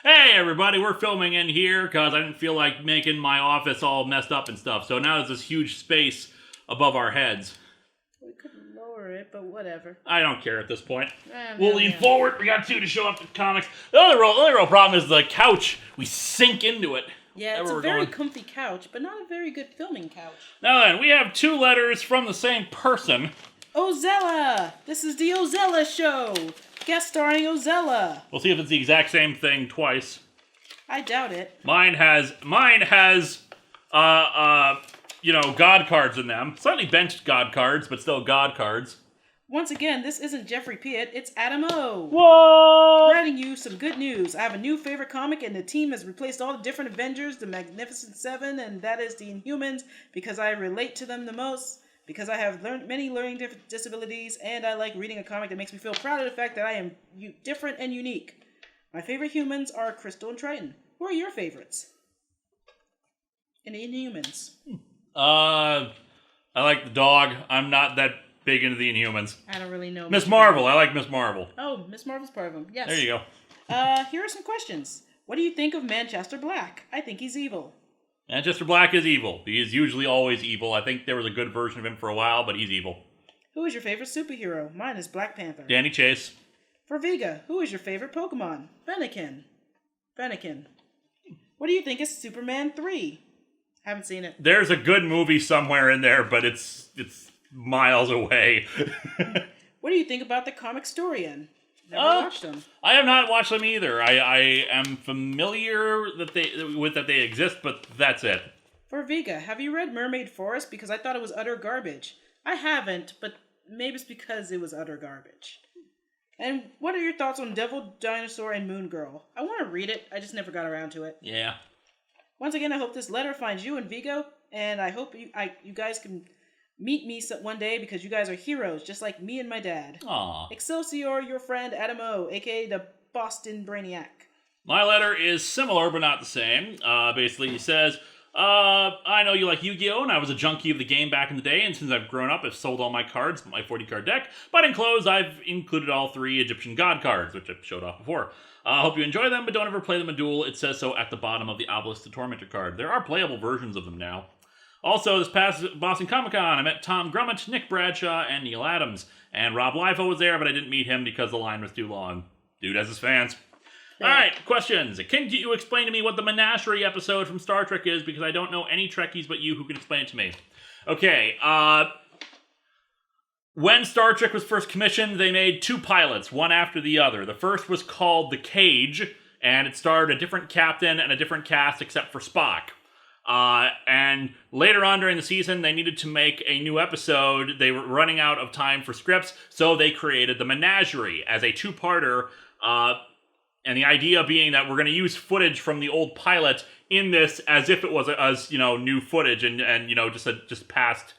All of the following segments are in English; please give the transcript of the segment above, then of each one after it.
Hey everybody, we're filming in here because I didn't feel like making my office all messed up and stuff. So now there's this huge space above our heads. We could lower it, but whatever. I don't care at this point. We'll lean forward. We got two to show up the comics. The only real problem is the couch. We sink into it. Yeah, it's a very comfy couch, but not a very good filming couch. Now then, we have two letters from the same person. Ozella! This is the Ozella Show! Guest starring Ozella! We'll see if it's the exact same thing twice. I doubt it. Mine has, God cards in them. Slightly benched God cards, but still God cards. Once again, this isn't Jeffrey Pitt, it's Adam O. What? Writing you some good news. I have a new favorite comic, and the team has replaced all the different Avengers, the Magnificent Seven, and that is the Inhumans, because I relate to them the most. Because I have many learning disabilities, and I like reading a comic that makes me feel proud of the fact that I am different and unique. My favorite humans are Crystal and Triton. Who are your favorites? And the Inhumans. I like the dog. I'm not that big into the Inhumans. I don't really know. Miss Marvel. I like Miss Marvel. Oh, Miss Marvel's part of them. Yes. There you go. Here are some questions. What do you think of Manchester Black? I think he's evil. Manchester Black is evil. He is usually always evil. I think there was a good version of him for a while, but he's evil. Who is your favorite superhero? Mine is Black Panther. Danny Chase. For Vega, who is your favorite Pokemon? Fennekin. What do you think is Superman 3? Haven't seen it. There's a good movie somewhere in there, but it's miles away. What do you think about the comic Storian? Never watched them. I have not watched them either. I am familiar that they exist, but that's it. For Vega, have you read Mermaid Forest? Because I thought it was utter garbage. I haven't, but maybe it's because it was utter garbage. And what are your thoughts on Devil Dinosaur and Moon Girl? I want to read it. I just never got around to it. Yeah. Once again, I hope this letter finds you and Vigo, and I hope you guys can meet me one day because you guys are heroes, just like me and my dad. Aww. Excelsior, your friend Adam O, aka the Boston Brainiac. My letter is similar, but not the same. Basically, he says, I know you like Yu-Gi-Oh! And I was a junkie of the game back in the day, and since I've grown up, I've sold all my cards, my 40-card deck. But in close, I've included all 3 Egyptian god cards, which I've showed off before. I hope you enjoy them, but don't ever play them in duel. It says so at the bottom of the Obelisk the Tormentor card. There are playable versions of them now. Also, this past Boston Comic-Con, I met Tom Grummett, Nick Bradshaw, and Neil Adams. And Rob Liefeld was there, but I didn't meet him because the line was too long. Dude has his fans. Yeah. Alright, questions. Can you explain to me what the Menagerie episode from Star Trek is? Because I don't know any Trekkies but you who can explain it to me. Okay, when Star Trek was first commissioned, they made 2 pilots, one after the other. The first was called The Cage, and it starred a different captain and a different cast except for Spock. And later on during the season, they needed to make a new episode. They were running out of time for scripts, so they created the Menagerie as a 2-parter, and the idea being that we're going to use footage from the old pilot in this as if it was new footage and just past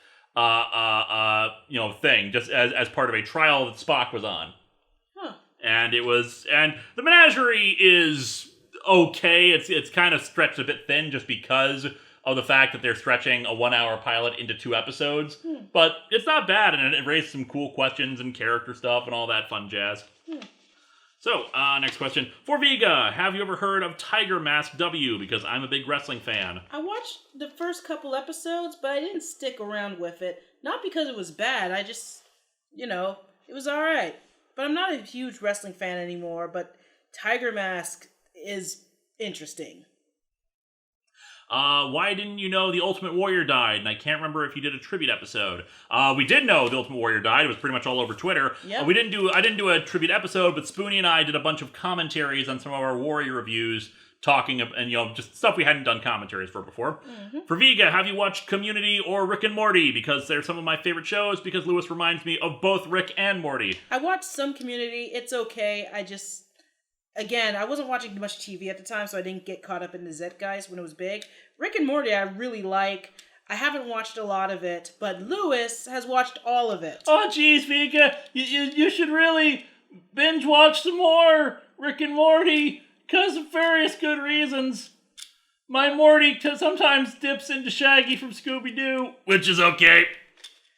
thing, just as part of a trial that Spock was on. Huh. And the Menagerie is okay. It's kind of stretched a bit thin just because of the fact that they're stretching a 1-hour pilot into 2 episodes. But it's not bad, and it raised some cool questions and character stuff and all that fun jazz. So, next question. For Vega, have you ever heard of Tiger Mask W? Because I'm a big wrestling fan. I watched the first couple episodes, but I didn't stick around with it. Not because it was bad, I just, it was alright. But I'm not a huge wrestling fan anymore, but Tiger Mask is interesting. Why didn't you know the Ultimate Warrior died? And I can't remember if you did a tribute episode. We did know the Ultimate Warrior died. It was pretty much all over Twitter. Yep. I didn't do a tribute episode, but Spoonie and I did a bunch of commentaries on some of our Warrior reviews, talking and just stuff we hadn't done commentaries for before. Mm-hmm. For Vega, have you watched Community or Rick and Morty? Because they're some of my favorite shows, because Lewis reminds me of both Rick and Morty. I watched some Community. It's okay. I wasn't watching much TV at the time, so I didn't get caught up in the Zeitgeist when it was big. Rick and Morty I really like. I haven't watched a lot of it, but Lewis has watched all of it. Oh, geez, Vika, you should really binge watch some more Rick and Morty, because of various good reasons. My Morty sometimes dips into Shaggy from Scooby-Doo, which is okay.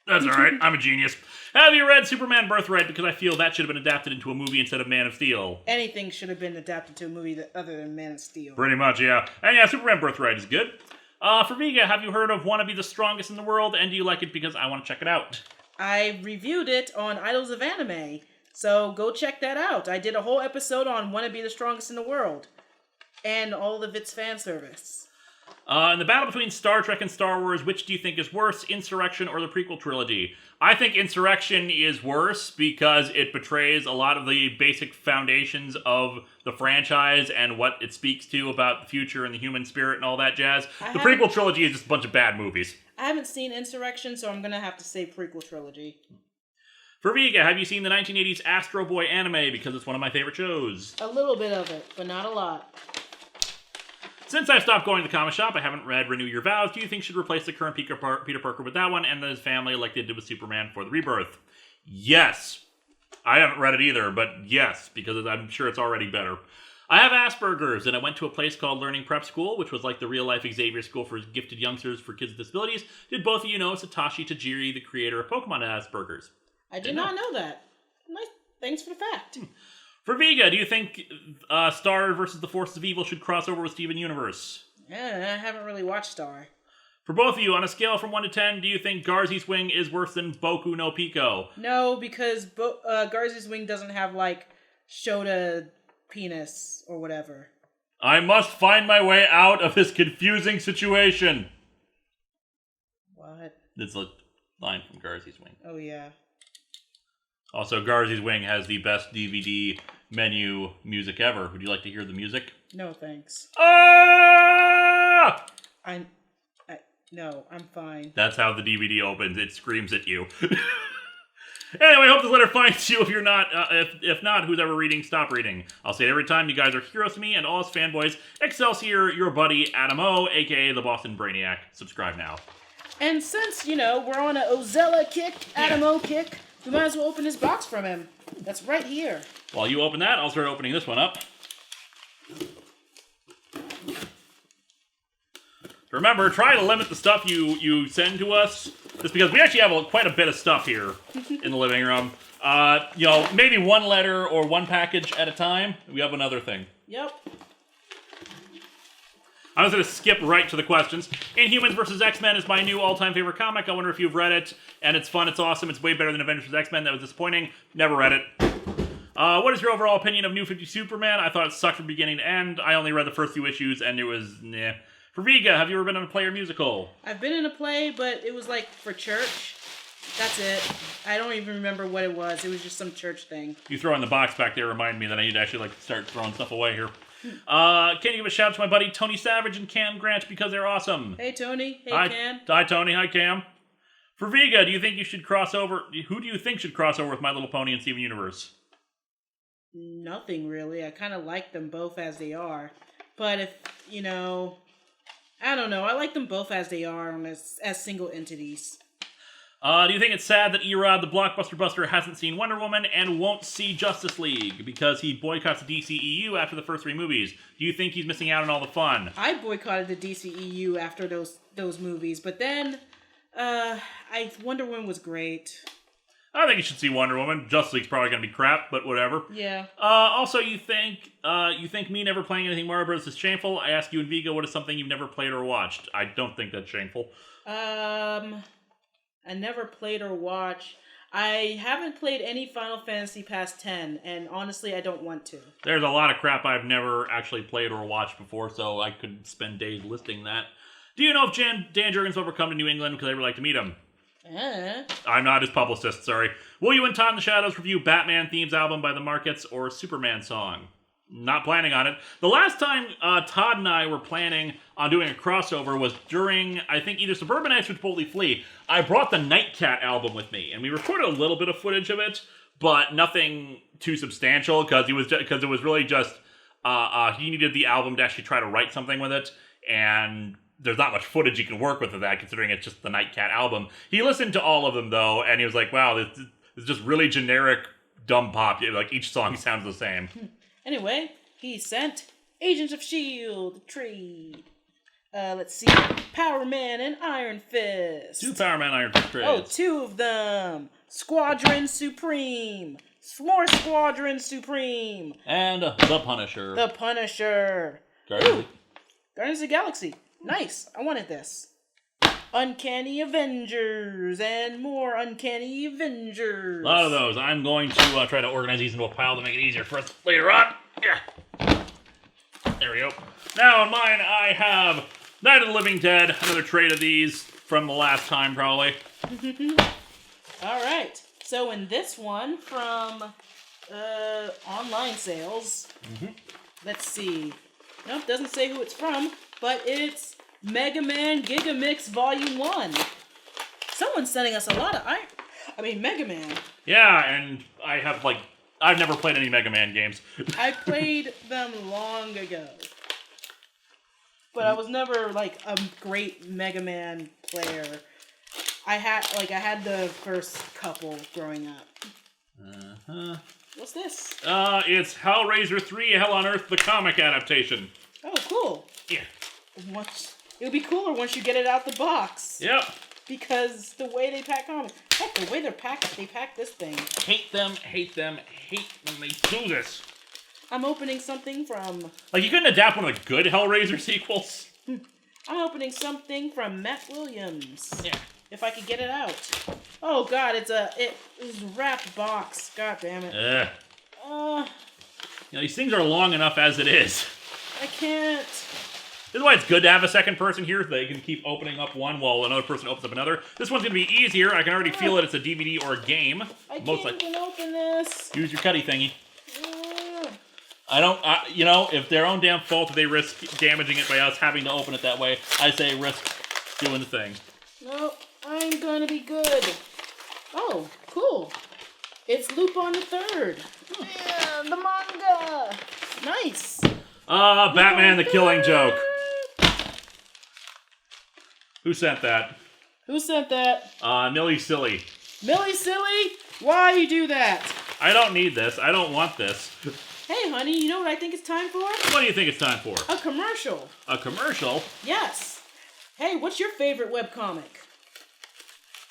That's alright, I'm a genius. Have you read Superman Birthright? Because I feel that should have been adapted into a movie instead of Man of Steel. Anything should have been adapted to a movie other than Man of Steel. Pretty much, yeah. And yeah, Superman Birthright is good. For Vega, have you heard of Wanna Be the Strongest in the World? And do you like it? Because I want to check it out. I reviewed it on Idols of Anime, so go check that out. I did a whole episode on Wanna Be the Strongest in the World, and all of its fan service. In the battle between Star Trek and Star Wars, which do you think is worse, Insurrection or the prequel trilogy? I think Insurrection is worse because it betrays a lot of the basic foundations of the franchise and what it speaks to about the future and the human spirit and all that jazz. The prequel trilogy is just a bunch of bad movies. I haven't seen Insurrection, so I'm going to have to say prequel trilogy. For Vega, have you seen the 1980s Astro Boy anime? Because it's one of my favorite shows. A little bit of it, but not a lot. Since I've stopped going to the comic shop, I haven't read Renew Your Vows. Do you think should replace the current Peter Parker with that one and his family like they did with Superman for the Rebirth? Yes. I haven't read it either, but yes, because I'm sure it's already better. I have Asperger's, and I went to a place called Learning Prep School, which was like the real-life Xavier School for gifted youngsters for kids with disabilities. Did both of you know Satoshi Tajiri, the creator of Pokemon, had Asperger's? I did not know that. Nice. Thanks for the fact. For Vega, do you think Star versus the Forces of Evil should cross over with Steven Universe? Yeah, I haven't really watched Star. For both of you, on a scale from 1 to 10, do you think Garzy's Wing is worse than Boku no Pico? No, because Garzy's Wing doesn't have, like, Shota penis or whatever. I must find my way out of this confusing situation. What? That's a line from Garzy's Wing. Oh, yeah. Also, Garzy's Wing has the best DVD menu music ever. Would you like to hear the music? No, thanks. Ah! No, I'm fine. That's how the DVD opens. It screams at you. Anyway, I hope this letter finds you. If you're not, if not, who's ever reading, stop reading. I'll say it every time. You guys are heroes to me and all us fanboys. Excelsior, your buddy Adam O, aka the Boston Brainiac. Subscribe now. And since, we're on a Ozella kick, Adam O kick, we might as well open this box from him. That's right here. While you open that, I'll start opening this one up. Remember, try to limit the stuff you send to us, just because we actually have quite a bit of stuff here in the living room. Maybe one letter or one package at a time. We have another thing. Yep. I'm just going to skip right to the questions. Inhumans vs. X-Men is my new all-time favorite comic. I wonder if you've read it, and it's fun, it's awesome, it's way better than Avengers vs. X-Men. That was disappointing. Never read it. What is your overall opinion of New 50 Superman? I thought it sucked from beginning to end. I only read the first few issues, and it was, nah. For Vega, have you ever been in a play or musical? I've been in a play, but it was like for church. That's it. I don't even remember what it was. It was just some church thing. You throw in the box back there remind me that I need to actually start throwing stuff away here. Can you give a shout out to my buddy Tony Savage and Cam Grant because they're awesome? Hey Tony. Hey Cam. Hi Tony. Hi Cam. For Vega, do you think you should cross over? Who do you think should cross over with My Little Pony and Steven Universe? Nothing really. I kind of like them both as they are. But if, I don't know. I like them both as they are as single entities. Do you think it's sad that Erod, the Blockbuster Buster, hasn't seen Wonder Woman and won't see Justice League because he boycotts the DCEU after the first 3 movies? Do you think he's missing out on all the fun? I boycotted the DCEU after those movies, but then Wonder Woman was great. I think you should see Wonder Woman. Justice League's probably going to be crap, but whatever. Yeah. Also, you think me never playing anything Mario Bros. Is shameful? I ask you and Vigo, what is something you've never played or watched? I don't think that's shameful. I never played or watched. I haven't played any Final Fantasy past 10, and honestly, I don't want to. There's a lot of crap I've never actually played or watched before, so I could spend days listing that. Do you know if Dan Jurgens will ever come to New England? Because I would like to meet him. I'm not his publicist, sorry. Will you and Todd in the Shadows review Batman Themes album by the Markets or Superman song? Not planning on it. The last time Todd and I were planning on doing a crossover was during, I think, either Suburban Nights or Boldly Flee. I brought the Nightcat album with me, and we recorded a little bit of footage of it, but nothing too substantial, because it was really just, he needed the album to actually try to write something with it, and there's not much footage you can work with that, considering it's just the Nightcat album. He listened to all of them, though, and he was like, wow, this is just really generic, dumb pop. Like, each song sounds the same. Anyway, he sent Agents of S.H.I.E.L.D. trade. Let's see. Power Man and Iron Fist. 2 Power Man Iron Fist trades. Oh, 2 of them. Squadron Supreme. More Squadron Supreme. And the Punisher. The Punisher. Guardians of the Galaxy. Nice. I wanted this. Uncanny Avengers and more Uncanny Avengers. A lot of those. I'm going to try to organize these into a pile to make it easier for us later on. Yeah. There we go. Now on mine, I have Night of the Living Dead. Another trade of these from the last time, probably. All right. So in this one from online sales, let's see. Nope, doesn't say who it's from, but it's Mega Man Giga Mix Volume 1. Someone's sending us a lot of Mega Man. Yeah, and I've never played any Mega Man games. I played them long ago. But I was never like a great Mega Man player. I had the first couple growing up. What's this? It's Hellraiser 3 Hell on Earth, the comic adaptation. Oh, cool. Yeah. It'll be cooler once you get it out the box. Yep. Because the way they pack comics. Heck, the way they pack this thing. Hate them when they do this. I'm opening something from... Like, you couldn't adapt one of the good Hellraiser sequels? I'm opening something from Matt Williams. Yeah. If I could get it out. Oh, God, it's a wrapped box. God damn it. These things are long enough as it is. I can't... This is why it's good to have a second person here. They can keep opening up one while another person opens up another. This one's going to be easier. I can already feel that it's a DVD or a game. I can't even open this. Use your cutty thingy. If their own damn fault that they risk damaging it by us having to open it that way, I say risk doing the thing. No, I'm going to be good. Oh, cool. It's Lupin the Third. Yeah, the manga. Nice. Batman the Killing Joke. Who sent that? Who sent that? Millie Silly. Millie Silly? Why you do that? I don't need this. I don't want this. Hey, honey, you know what I think it's time for? What do you think it's time for? A commercial. A commercial? Yes. Hey, what's your favorite webcomic?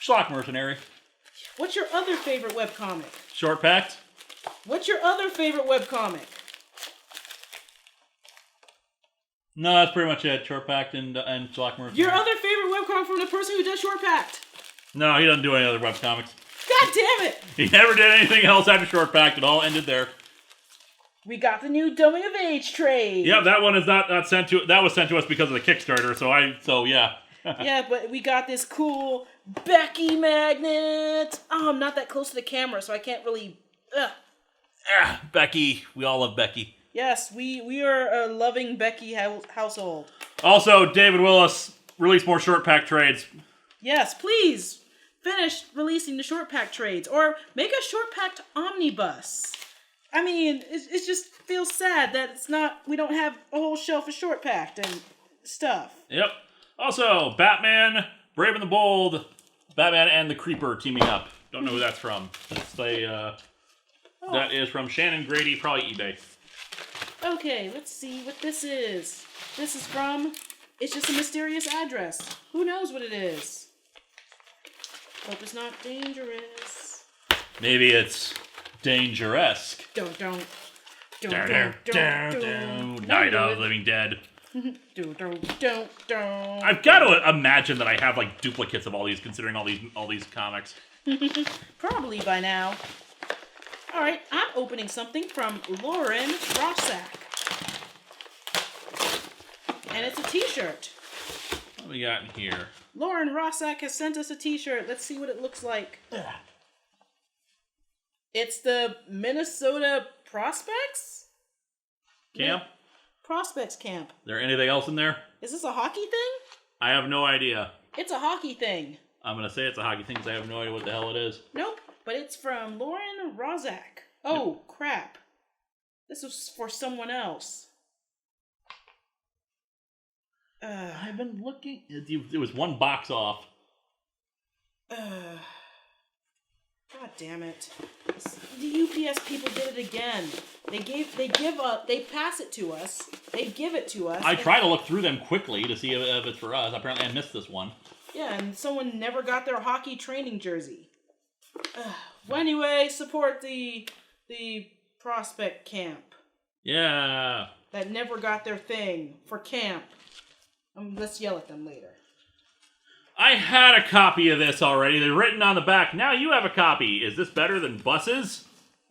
Schlock Mercenary. What's your other favorite webcomic? Short Packed. What's your other favorite webcomic? No, that's pretty much it. Short Packed and Schlock Mercenary. Your other favorite webcomic from the person who does Short Packed? No, he doesn't do any other webcomics. God damn it! He never did anything else after Short Packed. It all ended there. We got the new Dummy of Age trade. Yeah, that one is not sent to. That was sent to us because of the Kickstarter. So yeah. Yeah, but we got this cool Becky magnet. Oh, I'm not that close to the camera, so I can't really. Becky. We all love Becky. Yes, we are a loving Becky household. Also, David Willis released more short pack trades. Yes, please finish releasing the short pack trades, or make a short packed omnibus. I mean, it just feels sad that we don't have a whole shelf of short packed and stuff. Yep. Also, Batman, Brave and the Bold, Batman and the Creeper teaming up. Don't know who that's from. That is from Shannon Grady, probably eBay. Okay, let's see what this is. This is from... It's just a mysterious address. Who knows what it is? Hope it's not dangerous. Maybe it's dangerous. Don't. Night of the Living Dead. Don't. I've got to imagine that I have like duplicates of all these, considering all these comics. Probably by now. All right, I'm opening something from Lauren Rossack, and it's a T-shirt. What we got in here? Lauren Rossack has sent us a T-shirt. Let's see what it looks like. It's the Minnesota Prospects Camp? Prospects Camp. Is there anything else in there? Is this a hockey thing? I have no idea. It's a hockey thing. I'm going to say it's a hockey thing because I have no idea what the hell it is. Nope, but it's from Lauren Rossack. Oh, crap. This was for someone else. I've been looking. It was one box off. God damn it. The UPS people did it again. They pass it to us. They give it to us. I try to look through them quickly to see if it's for us. Apparently I missed this one. Yeah, and someone never got their hockey training jersey. Well, anyway, support the prospect camp. Yeah. That never got their thing for camp. Let's yell at them later. I had a copy of this already. They're written on the back. Now you have a copy. Is this better than buses?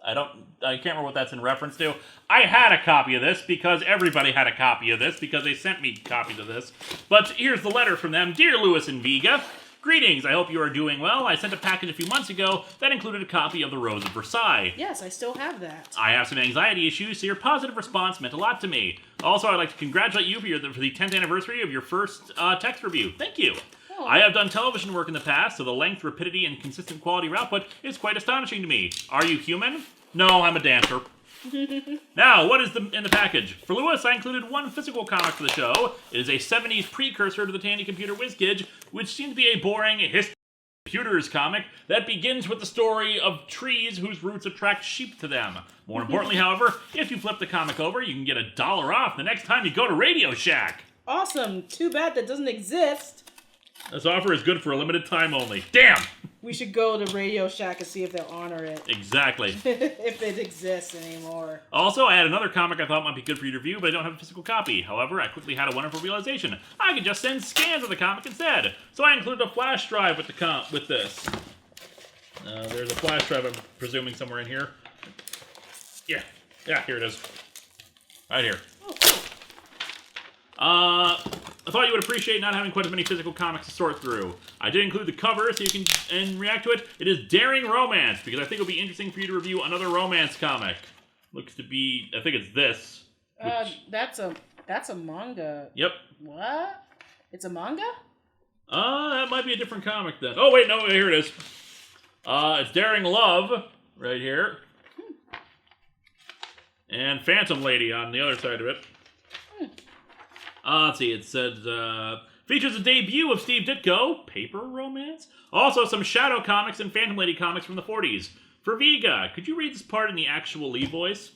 I can't remember what that's in reference to. I had a copy of this because everybody had a copy of this because they sent me copies of this. But here's the letter from them. Dear Lewis and Vega, greetings. I hope you are doing well. I sent a package a few months ago that included a copy of The Rose of Versailles. Yes, I still have that. I have some anxiety issues, so your positive response meant a lot to me. Also, I'd like to congratulate you for the 10th anniversary of your first text review. Thank you. Oh. I have done television work in the past, so the length, rapidity, and consistent quality of output is quite astonishing to me. Are you human? No, I'm a dancer. Now, what is in the package? For Lewis, I included one physical comic for the show. It is a 70s precursor to the Tandy Computer WizKids, which seems to be a boring history of computers comic that begins with the story of trees whose roots attract sheep to them. More importantly, however, if you flip the comic over, you can get $1 off the next time you go to Radio Shack. Awesome. Too bad that doesn't exist. This offer is good for a limited time only. Damn! We should go to Radio Shack and see if they'll honor it. Exactly. If it exists anymore. Also, I had another comic I thought might be good for you to review, but I don't have a physical copy. However, I quickly had a wonderful realization. I could just send scans of the comic instead. So I included a flash drive with this. There's a flash drive, I'm presuming, somewhere in here. Yeah, here it is. Right here. Oh, cool. I thought you would appreciate not having quite as many physical comics to sort through. I did include the cover so you can react to it. It is Daring Romance, because I think it'll be interesting for you to review another romance comic. Looks to be, I think it's this. That's a manga. Yep. What? It's a manga? That might be a different comic then. Oh, wait, no, here it is. It's Daring Love, right here. And Phantom Lady on the other side of it. Let's see, it says, features a debut of Steve Ditko, paper romance. Also, some Shadow comics and Phantom Lady comics from the 40s. For Vega, could you read this part in the actual Lee voice?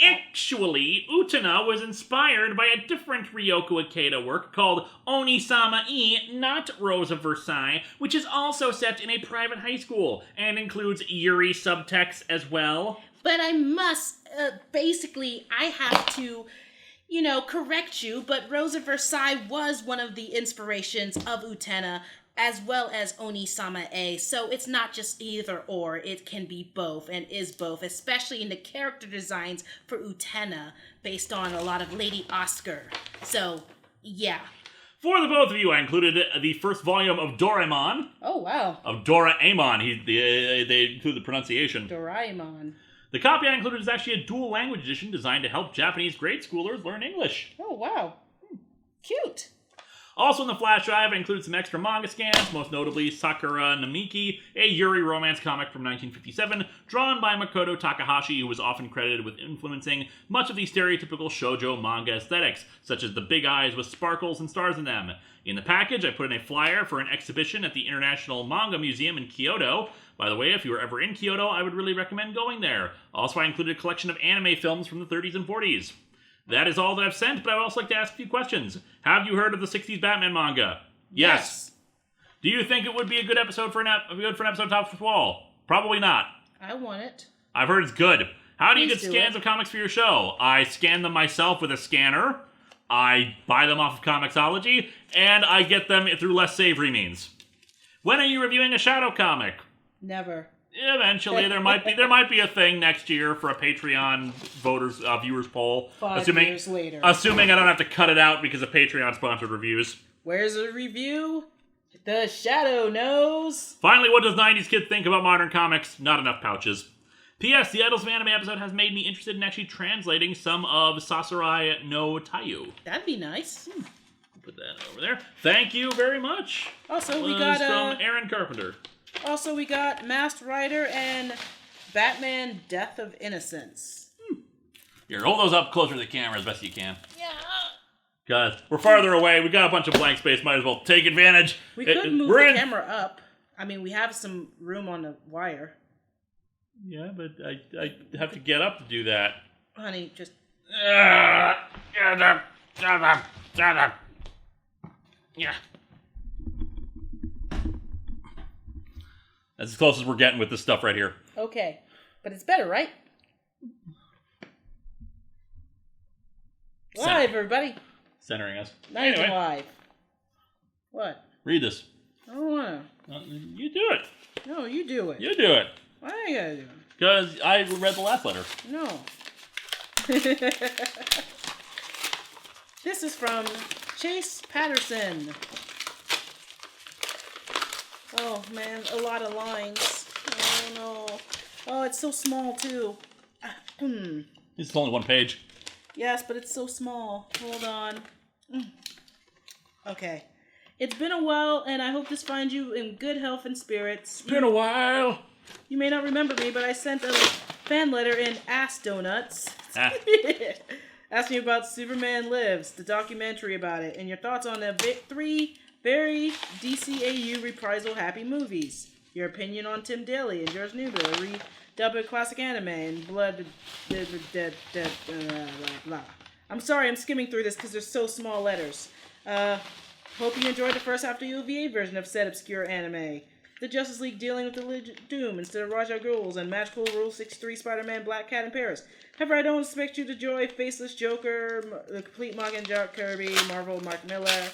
Actually, Utena was inspired by a different Ryoko Ikeda work called Onisama-e, not Rose of Versailles, which is also set in a private high school, and includes Yuri subtext as well. But I must, basically, I have to... correct you, but Rose of Versailles was one of the inspirations of Utena, as well as Onisama-e, so it's not just either or, it can be both, and is both, especially in the character designs for Utena, based on a lot of Lady Oscar. So, yeah. For the both of you, I included the first volume of Doraemon. Oh, wow. Of Doraemon, they include the pronunciation. Doraemon. The copy I included is actually a dual language edition designed to help Japanese grade schoolers learn English. Oh, wow. Cute. Also in the flash drive, I included some extra manga scans, most notably Sakura Namiki, a Yuri romance comic from 1957, drawn by Makoto Takahashi, who was often credited with influencing much of the stereotypical shoujo manga aesthetics, such as the big eyes with sparkles and stars in them. In the package, I put in a flyer for an exhibition at the International Manga Museum in Kyoto. By the way, if you were ever in Kyoto, I would really recommend going there. Also, I included a collection of anime films from the 30s and 40s. That is all that I've sent, but I would also like to ask a few questions. Have you heard of the 60s Batman manga? Yes. Do you think it would be a good episode for an episode of Top of the Wall? Probably not. I want it. I've heard it's good. How do you get Please do scans it. of comics for your show? I scan them myself with a scanner. I buy them off of Comixology, and I get them through less savory means. When are you reviewing a Shadow comic? Never. Eventually, there might be a thing next year for a Patreon viewers poll. 5 years later. Assuming I don't have to cut it out because of Patreon sponsored reviews. Where's the review? The Shadow knows. Finally, what does 90s kids think about modern comics? Not enough pouches. P.S. The Idols of Anime episode has made me interested in actually translating some of Sasarai no Taiyu. That'd be nice. Put that over there. Thank you very much. Also, we Was got from Aaron Carpenter. Also, we got Masked Rider and Batman: Death of Innocence. Here, hold those up closer to the camera as best you can. Yeah. Guys, we're farther away. We got a bunch of blank space. Might as well take advantage. We could move the camera up. I mean, we have some room on the wire. Yeah, but I have to get up to do that. Honey, just... Shut up. Yeah. That's as close as we're getting with this stuff right here. Okay. But it's better, right? Live, everybody. Centering us. Not even live. What? Read this. I don't want You do it. to. No, you do it. You do it. Why do you gotta do it? Because I read the last letter. No. This is from Chase Patterson. Oh, man, a lot of lines. Oh, no. Oh, it's so small, too. This is only one page. Yes, but it's so small. Hold on. Okay. It's been a while, and I hope this finds you in good health and spirits. It's been a while. You may not remember me, but I sent a fan letter in Ass Donuts. Ask me about Superman Lives, the documentary about it, and your thoughts on the 3 very DCAU reprisal happy movies. Your opinion on Tim Daly and George Newber, redubbed classic anime, and blood... blah. I'm sorry, I'm skimming through this because there's so small letters. Hope you enjoyed the first half of the OVA version of said obscure anime. The Justice League dealing with the Doom instead of Ra's al Ghul's and Magical Rule 63 Spider-Man Black Cat in Paris. However, I don't expect you to enjoy Faceless Joker, The Complete Mocking Jack Kirby, Marvel Mark Miller,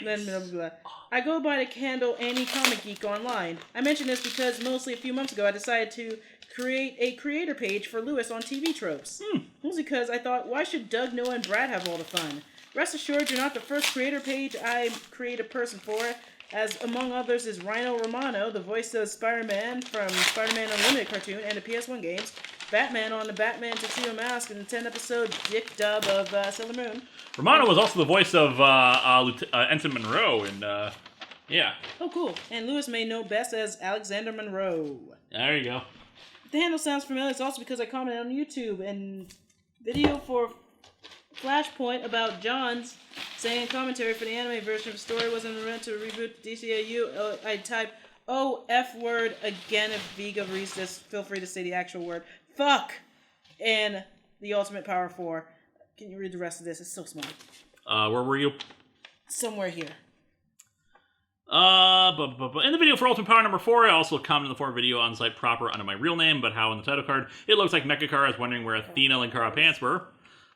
blah, blah, blah. I go by the handle Annie Comic Geek online. I mention this because mostly a few months ago I decided to create a creator page for Lewis on TV tropes. Mostly because I thought, why should Doug, Noah, and Brad have all the fun? Rest assured, you're not the first creator page I create a person for, as among others is Rhino Romano, the voice of Spider-Man from Spider-Man Unlimited cartoon and the PS1 games, Batman on the Batman Tuxedo Mask in the 10-episode Dick dub of Sailor Moon. Romano was also the voice of Ensign Monroe, and yeah. Oh, cool. And Lewis may know best as Alexander Monroe. There you go. The handle sounds familiar. It's also because I commented on YouTube and video for Flashpoint about John's saying commentary for the anime version of the story wasn't meant to reboot DCAU. I type, oh, F word again. If Viga reads this, feel free to say the actual word. Fuck! And the Ultimate Power 4. Can you read the rest of this? It's so small. Where were you? Somewhere here. In the video for Ultimate Power number 4, I also commented on the 4 video on site proper under my real name, but how in the title card, it looks like Mechacar. I was wondering where Athena Linkara pants were.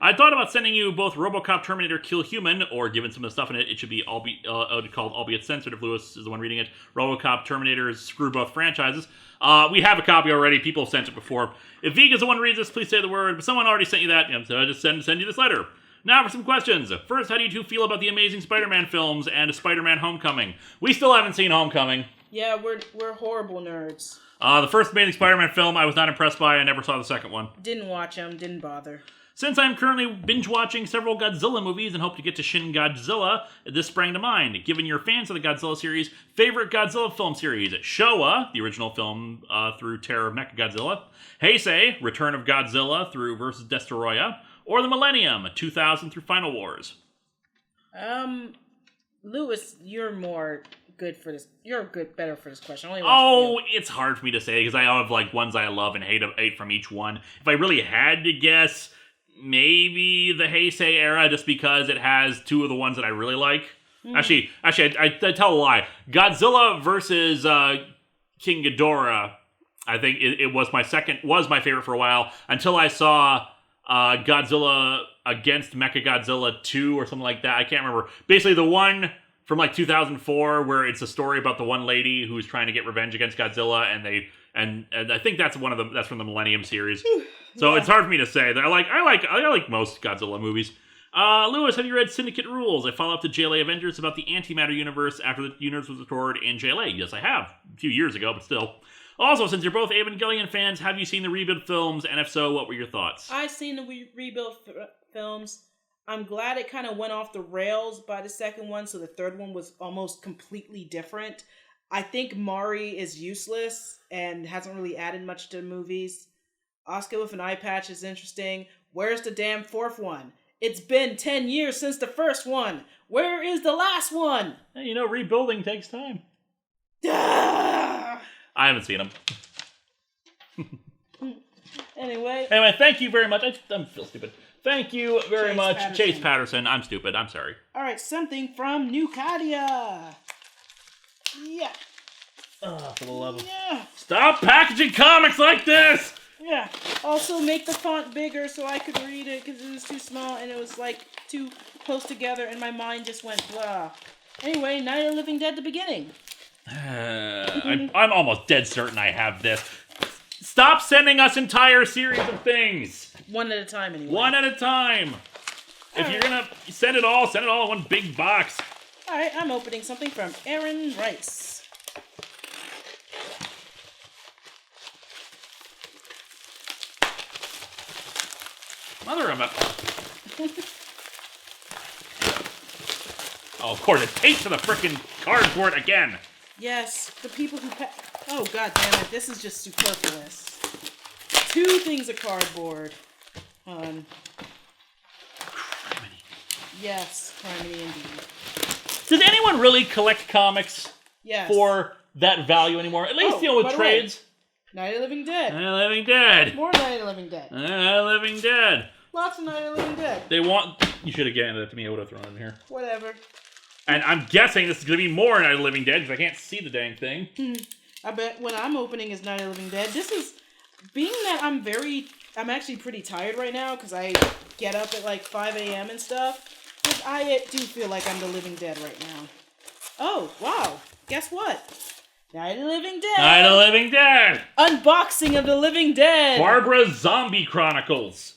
I thought about sending you both RoboCop, Terminator, Kill Human, or given some of the stuff in it, it should be called Albeit Censored if Lewis is the one reading it. RoboCop, Terminator, screw both franchises. We have a copy already. People have sent it before. If Viga's the one who reads this, please say the word. But someone already sent you that, so I just send you this letter. Now for some questions. First, how do you two feel about the Amazing Spider-Man films and Spider-Man Homecoming? We still haven't seen Homecoming. Yeah, we're horrible nerds. The first Amazing Spider-Man film I was not impressed by. I never saw the second one. Didn't watch them. Didn't bother. Since I'm currently binge-watching several Godzilla movies and hope to get to Shin Godzilla, this sprang to mind. Given you're fans of the Godzilla series, favorite Godzilla film series? Showa, the original film through Terror of Mechagodzilla. Heisei, Return of Godzilla through Versus Destoroyah. Or the Millennium, 2000 through Final Wars. Lewis, you're more good for this. You're better for this question. It's hard for me to say because I have like ones I love and hate from each one. If I really had to guess, maybe the Heisei era, just because it has 2 of the ones that I really like. Actually, I tell a lie. Godzilla versus King Ghidorah, I think it was my favorite for a while until I saw Godzilla against Mechagodzilla 2 or something like that. I can't remember. Basically, the one from like 2004 where it's a story about the one lady who's trying to get revenge against Godzilla, and I think that's that's from the Millennium series. So It's hard for me to say. I like most Godzilla movies. Lewis, have you read Syndicate Rules? I follow up to JLA Avengers about the antimatter universe after the universe was restored in JLA. Yes, I have. A few years ago, but still. Also, since you're both Evangelion fans, have you seen the Rebuild films? And if so, what were your thoughts? I've seen the Rebuild films. I'm glad it kind of went off the rails by the second one, so the third one was almost completely different. I think Mari is useless and hasn't really added much to the movies. Oscar with an eye patch is interesting. Where's the damn fourth one? It's been 10 years since the first one. Where is the last one? Hey, rebuilding takes time. I haven't seen them. Anyway, thank you very much. I feel stupid. Thank you very Chase much, Patterson. Chase Patterson. I'm stupid. I'm sorry. all right, something from Nucadia. Yeah, For the love of... yeah, Stop packaging comics like this! yeah. Also, make the font bigger so I could read it because it was too small and it was like too close together, and my mind just went blah. Anyway, Night of the Living Dead: The Beginning. I'm almost dead certain I have this. Stop sending us entire series of things. One at a time, anyway. One at a time. If you're gonna send it all in one big box. All right, I'm opening something from Aaron Rice. Mother of a... Oh, of course, it taped to the frickin' cardboard again. Yes, the people who oh, god damn it, this is just superfluous. 2 things of cardboard. Yes, criminy indeed. Does anyone really collect comics Yes. for that value anymore? At least, Oh, with by the way, trades. Night of the Living Dead. Night of the Living Dead. More Night of the Living Dead. Night of the Living Dead. Lots of Night of the Living Dead. They want... You should have given that to me. I would have thrown it in here. Whatever. And I'm guessing this is going to be more Night of the Living Dead because I can't see the dang thing. I bet when I'm opening is Night of the Living Dead. This is... Being that I'm actually pretty tired right now because I get up at like 5 a.m. and stuff. But I do feel like I'm the Living Dead right now. Oh, wow. Guess what? Night of the Living Dead. Night of the Living Dead. Unboxing of the Living Dead. Barbara's Zombie Chronicles.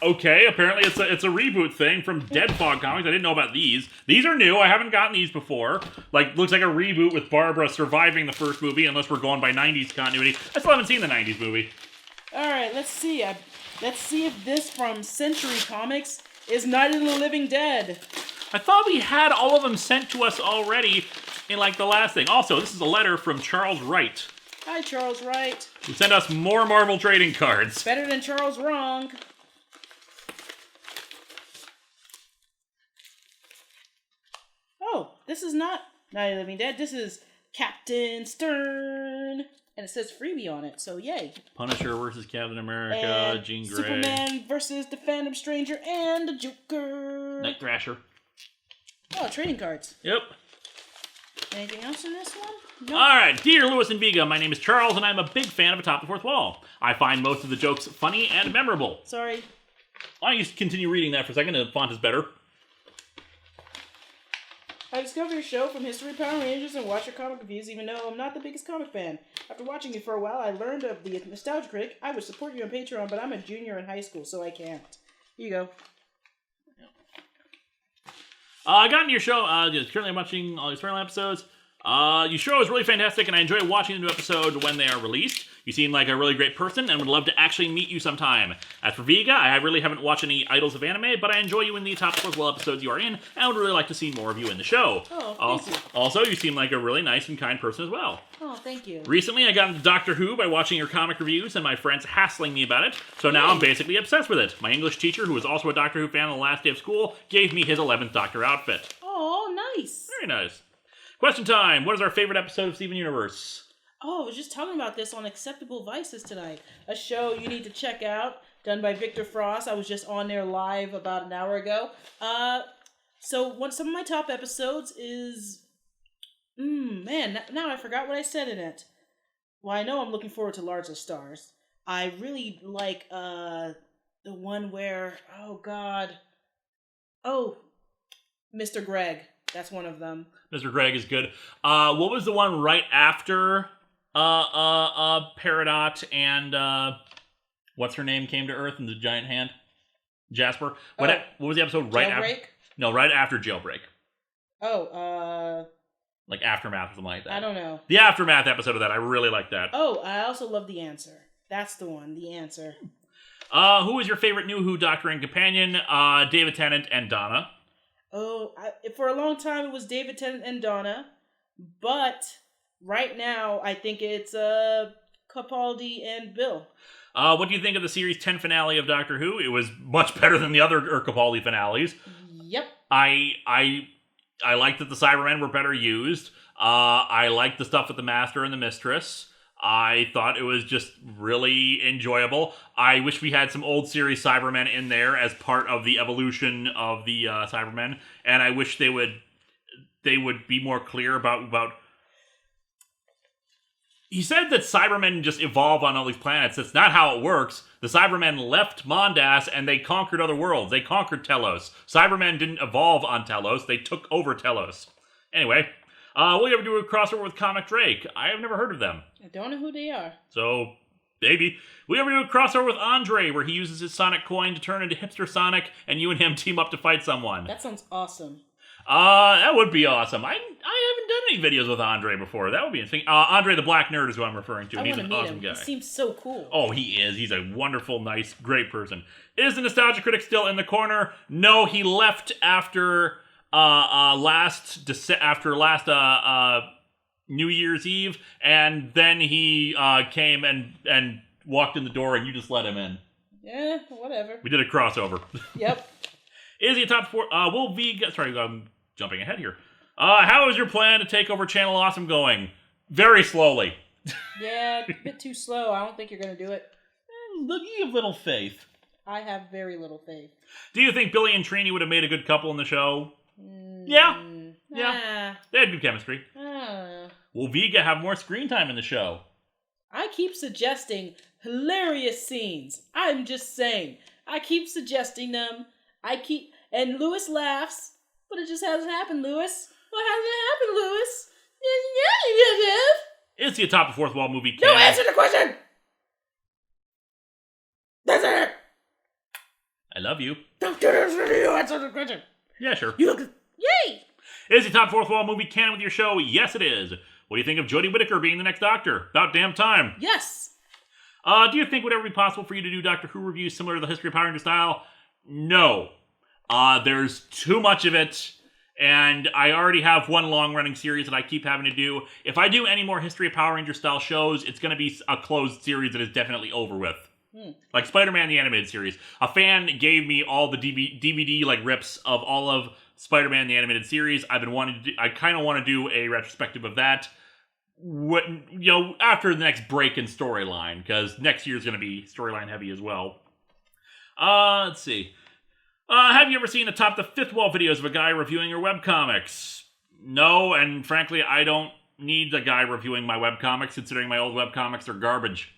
Okay, apparently it's a reboot thing from Dead Fog Comics. I didn't know about these. These are new. I haven't gotten these before. Looks like a reboot with Barbara surviving the first movie, unless we're going by 90s continuity. I still haven't seen the 90s movie. All right, let's see. Let's see if this from Century Comics is Night of the Living Dead. I thought we had all of them sent to us already in the last thing. Also, this is a letter from Charles Wright, Hi, Charles Wright. who sent us more Marvel trading cards. Better than Charles Wrong. Oh, this is not Night of the Living Dead. This is Captain Stern. And it says freebie on it, so yay. Punisher versus Captain America, And Jean Grey. Superman versus the Phantom Stranger and the Joker. Night Thrasher. Oh, trading cards. Yep. Anything else in this one? No. Alright, dear Lewis and Vega, my name is Charles and I'm a big fan of Atop the Fourth Wall. I find most of the jokes funny and memorable. Sorry. Why don't you continue reading that for a second? The font is better. I discovered your show from History of Power Rangers and watch your comic reviews even though I'm not the biggest comic fan. After watching you for a while, I learned of the Nostalgia Critic. I would support you on Patreon, but I'm a junior in high school, so I can't. Here you go. I got into your show, currently I'm watching all these Storyline episodes. Your show is really fantastic, and I enjoy watching the new episode when they are released. You seem like a really great person, and would love to actually meet you sometime. As for Vega, I really haven't watched any Idols of Anime, but I enjoy you in the Top 4 Well episodes you are in, and I would really like to see more of you in the show. Oh, thank you. Also, you seem like a really nice and kind person as well. Oh, thank you. Recently, I got into Doctor Who by watching your comic reviews and my friends hassling me about it, so now I'm basically obsessed with it. My English teacher, who was also a Doctor Who fan on the last day of school, gave me his 11th Doctor outfit. Oh, nice. Very nice. Question time. What is our favorite episode of Steven Universe? Oh, I was just talking about this on Acceptable Vices tonight. A show you need to check out, done by Victor Frost. I was just on there live about an hour ago. Some of my top episodes is... man, now I forgot what I said in it. Well, I know I'm looking forward to Larger Stars. I really like, the one where... Oh, God. Oh, Mr. Greg. That's one of them. Mr. Greg is good. What was the one right after Peridot and what's her name came to Earth and the giant hand? Jasper. What was the episode right after? Jailbreak? No, right after Jailbreak. Like Aftermath or something like that. I don't know. The Aftermath episode of that. I really like that. Oh, I also love The Answer. That's the one, The Answer. Who is your favorite new Who Doctor and Companion? David Tennant and Donna. Oh, for a long time it was David Tennant and Donna, but right now I think it's Capaldi and Bill. What do you think of the series 10 finale of Doctor Who? It was much better than the other Capaldi finales. Yep. I liked that the Cybermen were better used. I liked the stuff with the Master and the Mistress. I thought it was just really enjoyable. I wish we had some old series Cybermen in there as part of the evolution of the Cybermen, and I wish they would be more clear about. He said that Cybermen just evolve on all these planets. That's not how it works. The Cybermen left Mondas and they conquered other worlds. They conquered Telos. Cybermen didn't evolve on Telos. They took over Telos. Anyway, will you ever do a crossover with Comic Drake? I have never heard of them. I don't know who they are. So, maybe. Will you ever do a crossover with Andre where he uses his Sonic coin to turn into Hipster Sonic and you and him team up to fight someone? That sounds awesome. That would be awesome. I haven't done any videos with Andre before. That would be interesting. Andre the Black Nerd is who I'm referring to. He's an awesome guy. He seems so cool. Oh, he is. He's a wonderful, nice, great person. Is the Nostalgia Critic still in the corner? No, he left after last New Year's Eve, and then he came and walked in the door, and you just let him in. Yeah, whatever. We did a crossover. Yep. Is he a top 4? Will Vega... Sorry, I'm jumping ahead here. How is your plan to take over Channel Awesome going? Very slowly. Yeah, a bit too slow. I don't think you're going to do it. Look, you have little faith. I have very little faith. Do you think Billy and Trini would have made a good couple in the show? Yeah. They had good chemistry. Will Vega have more screen time in the show? I keep suggesting hilarious scenes. I'm just saying. I keep suggesting them. And Lewis laughs, but it just hasn't happened, Lewis. What hasn't happened, Lewis? Is he atop the fourth wall movie? No, answer the question! That's it! I love you. Don't do this for you, answer the question! Yeah, sure. You look... Yay! Is he top fourth wall movie canon with your show? Yes, it is. What do you think of Jodie Whittaker being the next Doctor? About damn time. Yes! Do you think it would ever be possible for you to do Doctor Who reviews similar to the History of Power Ranger style? No. There's too much of it, and I already have one long-running series that I keep having to do. If I do any more History of Power Ranger style shows, it's going to be a closed series that is definitely over with. Like Spider-Man the Animated Series. A fan gave me all the DVD like rips of all of Spider-Man the Animated Series. I kind of want to do a retrospective of that. After the next break in storyline, because next year's going to be storyline heavy as well. Let's see. Have you ever seen Atop the Fifth Wall videos of a guy reviewing your webcomics? No, and frankly, I don't need a guy reviewing my webcomics, considering my old webcomics are garbage.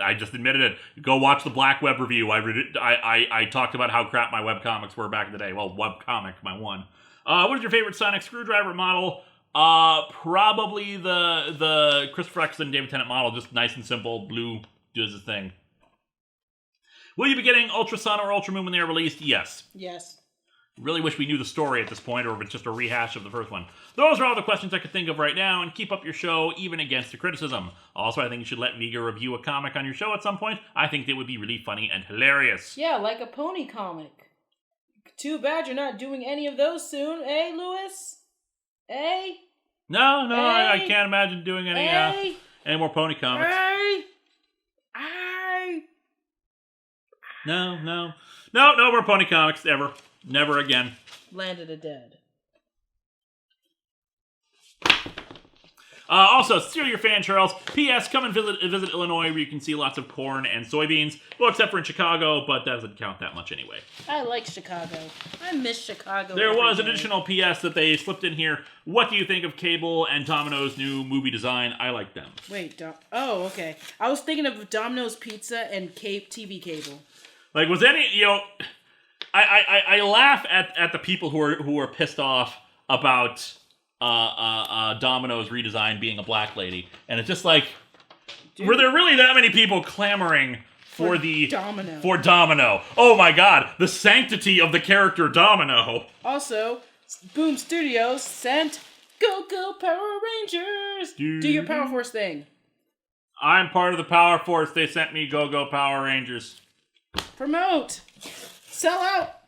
I just admitted it. Go watch the Black Web review. I talked about how crap my webcomics were back in the day. Well, webcomic, my one. What is your favorite Sonic screwdriver model? Probably the Christopher Eccleston David Tennant model. Just nice and simple. Blue does the thing. Will you be getting Ultra Sun or Ultra Moon when they are released? Yes. Yes. Really wish we knew the story at this point, or if it's just a rehash of the first one. Those are all the questions I could think of right now, and keep up your show even against the criticism. Also, I think you should let Vega review a comic on your show at some point. I think that would be really funny and hilarious. Yeah, like a pony comic. Too bad you're not doing any of those soon, eh, Lewis? Eh? No, I can't imagine doing any more pony comics. No more pony comics, ever. Never again. Land of the Dead. Also, still your fan, Charles. P.S. Come and visit Illinois, where you can see lots of corn and soybeans. Well, except for in Chicago, but that doesn't count that much anyway. I like Chicago. I miss Chicago. There was an additional P.S. that they slipped in here. What do you think of Cable and Domino's new movie design? I like them. Wait, oh, okay. I was thinking of Domino's Pizza and TV cable. Like, was any, I laugh at the people who are pissed off about Domino's redesign being a black lady, and it's just like, were there really that many people clamoring for Domino? Oh my God, the sanctity of the character Domino. Also, Boom Studios sent Go Power Rangers. Do your Power Force thing. I'm part of the Power Force. They sent me Go Power Rangers. Promote. Sell out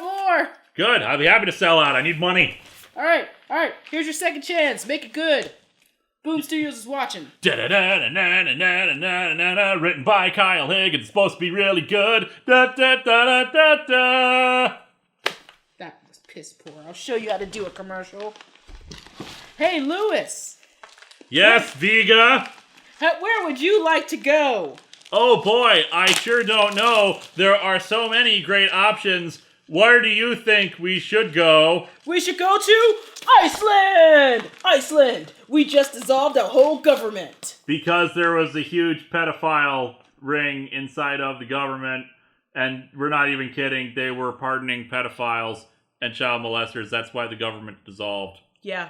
more. Good. I'll be happy to sell out. I need money. All right. Here's your second chance. Make it good. Boom Studios is watching. Written by Kyle Higgins. Supposed to be really good. That was piss poor. I'll show you how to do a commercial. Hey, Lewis. Yes, Vega. Where would you like to go? Oh boy, I sure don't know. There are so many great options. Where do you think we should go? We should go to Iceland! Iceland! We just dissolved a whole government. Because there was a huge pedophile ring inside of the government, and we're not even kidding, they were pardoning pedophiles and child molesters. That's why the government dissolved. Yeah.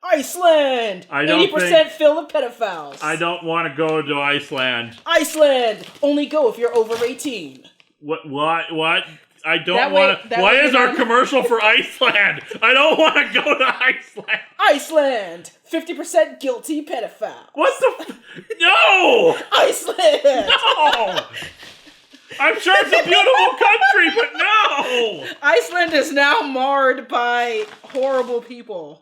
Iceland! I don't 80% filled with pedophiles. I don't want to go to Iceland. Iceland! Only go if you're over 18. What? I don't That want way- to... that Why way is you're our not- commercial for Iceland? I don't want to go to Iceland. Iceland! 50% guilty pedophile. What the... No! Iceland! No! I'm sure it's a beautiful country, but no! Iceland is now marred by horrible people.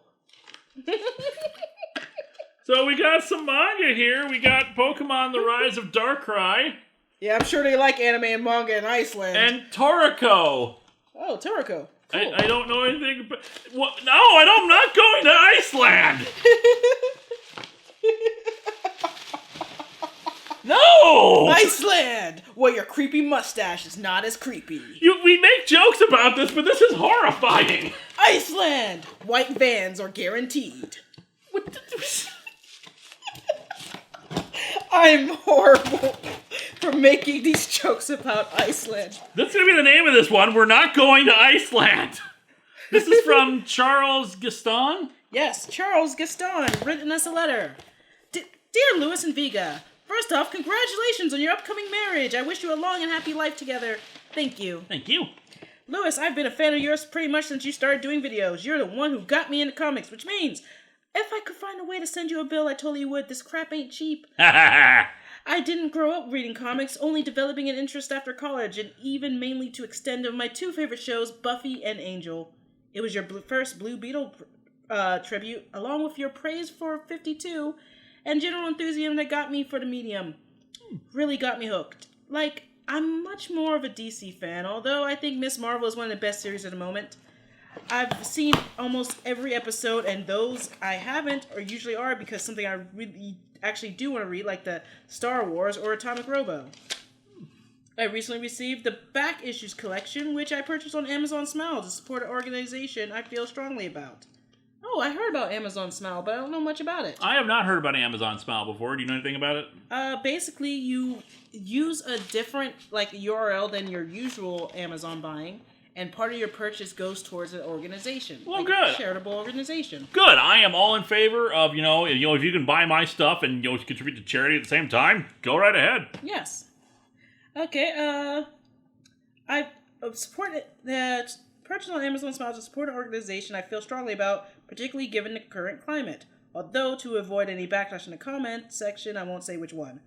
So we got some manga here. We got Pokemon The Rise of Darkrai. Yeah, I'm sure they like anime and manga in Iceland. And Toriko. Oh, Toriko. Cool. I don't know anything about... What? No, I'm not going to Iceland! No! Iceland! Where your creepy mustache is not as creepy. We make jokes about this, but this is horrifying. Iceland! White vans are guaranteed. What the... I'm horrible for making these jokes about Iceland. That's going to be the name of this one. We're not going to Iceland. This is from Charles Gaston. Yes, Charles Gaston written us a letter. Dear Lewis and Vega, first off, congratulations on your upcoming marriage. I wish you a long and happy life together. Thank you. Thank you. Lewis, I've been a fan of yours pretty much since you started doing videos. You're the one who got me into comics, which means if I could find a way to send you a bill, I totally would. This crap ain't cheap. I didn't grow up reading comics, only developing an interest after college, and even mainly to extend of my two favorite shows, Buffy and Angel. It was your first Blue Beetle tribute, along with your praise for 52, and general enthusiasm that got me for the medium. Really got me hooked. Like, I'm much more of a DC fan, although I think Miss Marvel is one of the best series at the moment. I've seen almost every episode, and those I haven't usually are because something I really actually do want to read, like the Star Wars or Atomic Robo. I recently received the Back Issues collection, which I purchased on Amazon Smile to support an organization I feel strongly about. Oh, I heard about Amazon Smile, but I don't know much about it. I have not heard about Amazon Smile before. Do you know anything about it? Basically, you use a different URL than your usual Amazon buying, and part of your purchase goes towards an organization. Well, good. A charitable organization. Good. I am all in favor of, if you can buy my stuff and, contribute to charity at the same time, go right ahead. Yes. Okay, I support the purchase on Amazon Smile to support an organization I feel strongly about, particularly given the current climate. Although, to avoid any backlash in the comment section, I won't say which one.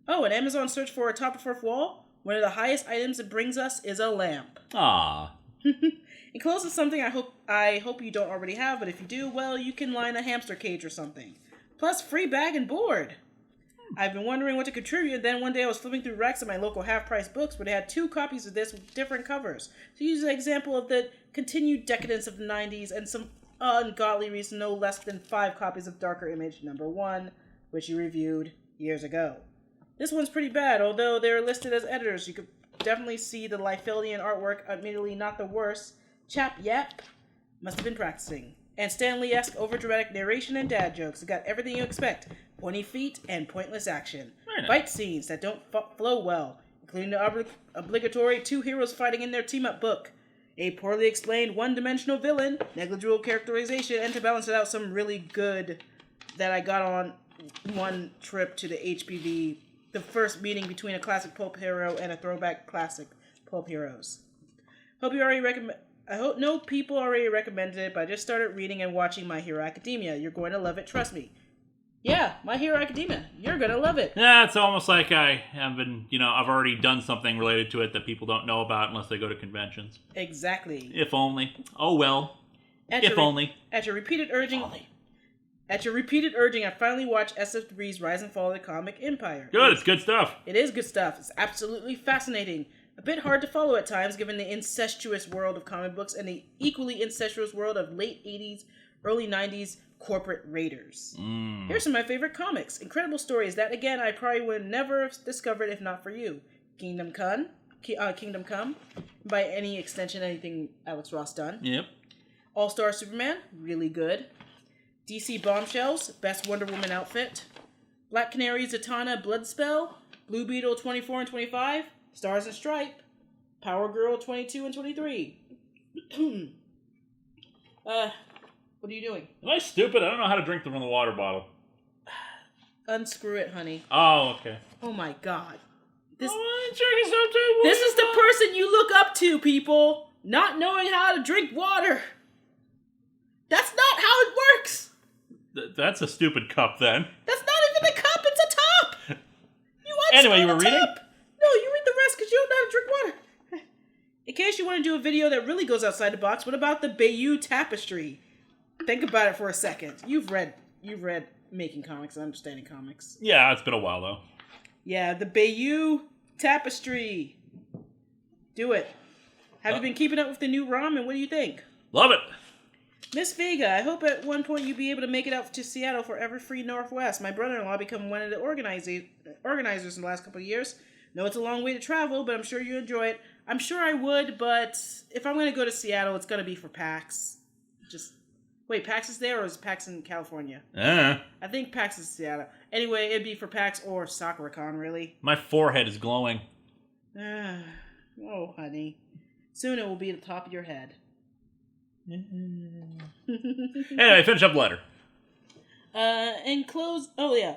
Oh, an Amazon search for Atop the4thWall? One of the highest items it brings us is a lamp. Ah. Enclosed is something I hope you don't already have, but if you do, well, you can line a hamster cage or something. Plus, free bag and board. I've been wondering what to contribute, and then one day I was flipping through racks at my local half-price books where they had 2 copies of this with different covers. To use an example of the continued decadence of the 90s and some ungodly reason no less than 5 copies of Darker Image #1, which you reviewed years ago. This one's pretty bad, although they're listed as editors. You could definitely see the Liefeld artwork, admittedly not the worst. Chap Yap must have been practicing. And Stan Lee-esque overdramatic narration and dad jokes. It got everything you expect. Pointy feet and pointless action. Nice. Fight scenes that don't flow well, including the obligatory 2 heroes fighting in their team-up book. A poorly explained one-dimensional villain, negligible characterization, and to balance it out, some really good that I got on one trip to the HPV, the first meeting between a classic pulp hero and a throwback classic pulp heroes. I know people already recommended it, but I just started reading and watching My Hero Academia. You're going to love it, trust me. Yeah, My Hero Academia. You're going to love it. Yeah, it's almost like I have been, I've already done something related to it that people don't know about unless they go to conventions. Exactly. If only. Oh well. If only. At your repeated urging, I finally watched SF3's Rise and Fall of the Comic Empire. Good, it's good stuff. It is good stuff. It's absolutely fascinating. A bit hard to follow at times, given the incestuous world of comic books and the equally incestuous world of late 80s, early 90s corporate raiders. Mm. Here's some of my favorite comics. Incredible stories that, again, I probably would never have discovered if not for you. Kingdom Come. By any extension, anything Alex Ross done. Yep. All-Star Superman, really good. DC Bombshells, best Wonder Woman outfit. Black Canary Zatanna Bloodspell. Blue Beetle 24 and 25. Stars and Stripe. Power Girl 22 and 23. What are you doing? Am I stupid? I don't know how to drink from the water bottle. Unscrew it, honey. Oh, okay. Oh my god. This This is the person you look up to, people. Not knowing how to drink water. That's not how it works. That's a stupid cup, then. That's not even a cup, it's a top. Anyway, you were reading? No, you read the rest because you don't know how to drink water. In case you want to do a video that really goes outside the box, what about the Bayeux Tapestry? Think about it for a second. You've read making comics and understanding comics. Yeah, it's been a while, though. Yeah, the Bayeux Tapestry. Do it. Have you been keeping up with the new ROM, and what do you think? Love it. Miss Vega, I hope at one point you'll be able to make it out to Seattle for Everfree Northwest. My brother-in-law became one of the organizers in the last couple of years. Know it's a long way to travel, but I'm sure you enjoy it. I'm sure I would, but if I'm going to go to Seattle, it's going to be for PAX. Wait, PAX is there, or is PAX in California? I think PAX is Seattle. Anyway, it'd be for PAX or SakuraCon, really. My forehead is glowing. Oh, honey. Soon it will be at the top of your head. Anyway, finish up the letter. And close... Oh, yeah.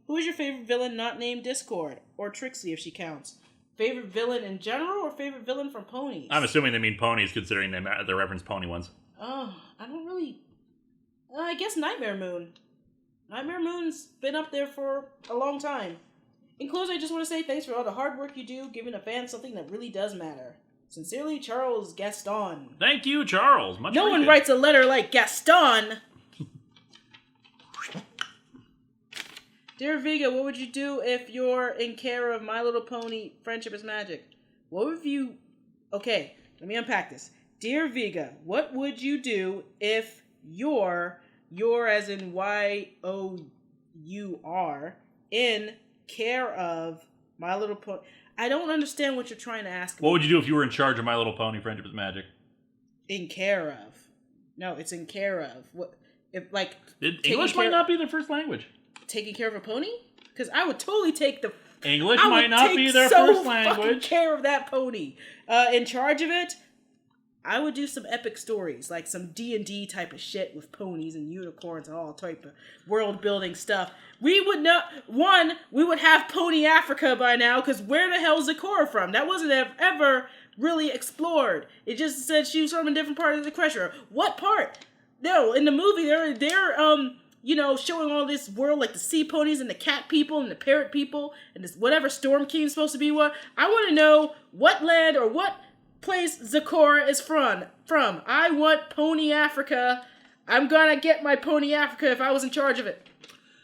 Who is your favorite villain not named Discord? Or Trixie, if she counts? Favorite villain in general, or favorite villain from Ponies? I'm assuming they mean ponies, considering they reference pony ones. Oh, I don't really... I guess Nightmare Moon. Nightmare Moon's been up there for a long time. In close, I just want to say thanks for all the hard work you do, giving a fan something that really does matter. Sincerely, Charles Gaston. Thank you, Charles. Much No one appreciated. writes a letter like Gaston. Dear Vega, what would you do if you're in care of My Little Pony Friendship is Magic? What would you... Okay, let me unpack this. Dear Vega, what would you do if you're as in Y-O-U-R, in care of My Little Pony... I don't understand what you're trying to ask me. What would you do if you were in charge of My Little Pony Friendship is Magic? In care of. No, it's in care of. What if like English might not be their first language. Taking care of a pony? Because I would totally take the... English might not be their first language. Care of that pony. In charge of it, I would do some epic stories, like some D&D type of shit with ponies and unicorns and all type of world-building stuff. We would not... One, we would have Pony Africa by now, because where the hell is Zecora from? That wasn't ever really explored. It just said she was from a different part of the Equestria. What part? No, in the movie, they're showing all this world, like the sea ponies and the cat people and the parrot people and this whatever Storm King's supposed to be. What I want to know what land or what place Zecora is from. I want Pony Africa. I'm gonna get my Pony Africa if I was in charge of it.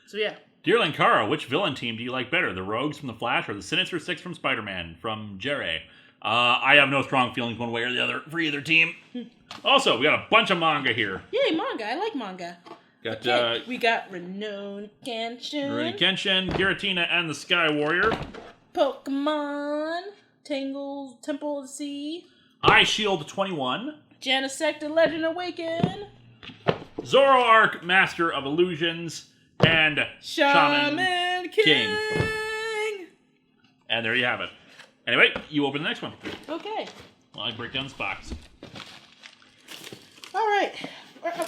So yeah. Dear Linkara, which villain team do you like better? The Rogues from The Flash or the Sinister Six from Spider-Man? From Jerry. I have no strong feelings one way or the other for either team. Also, we got a bunch of manga here. Yay, manga. I like manga. We got Rurouni Kenshin, Giratina and the Sky Warrior. Pokemon, Temple of the Sea, Eye Shield 21. Janisect, Legend Awaken, Zoroark, Master of Illusions, and Shaman King. And there you have it. Anyway, you open the next one. Okay. While I break down this box. All right.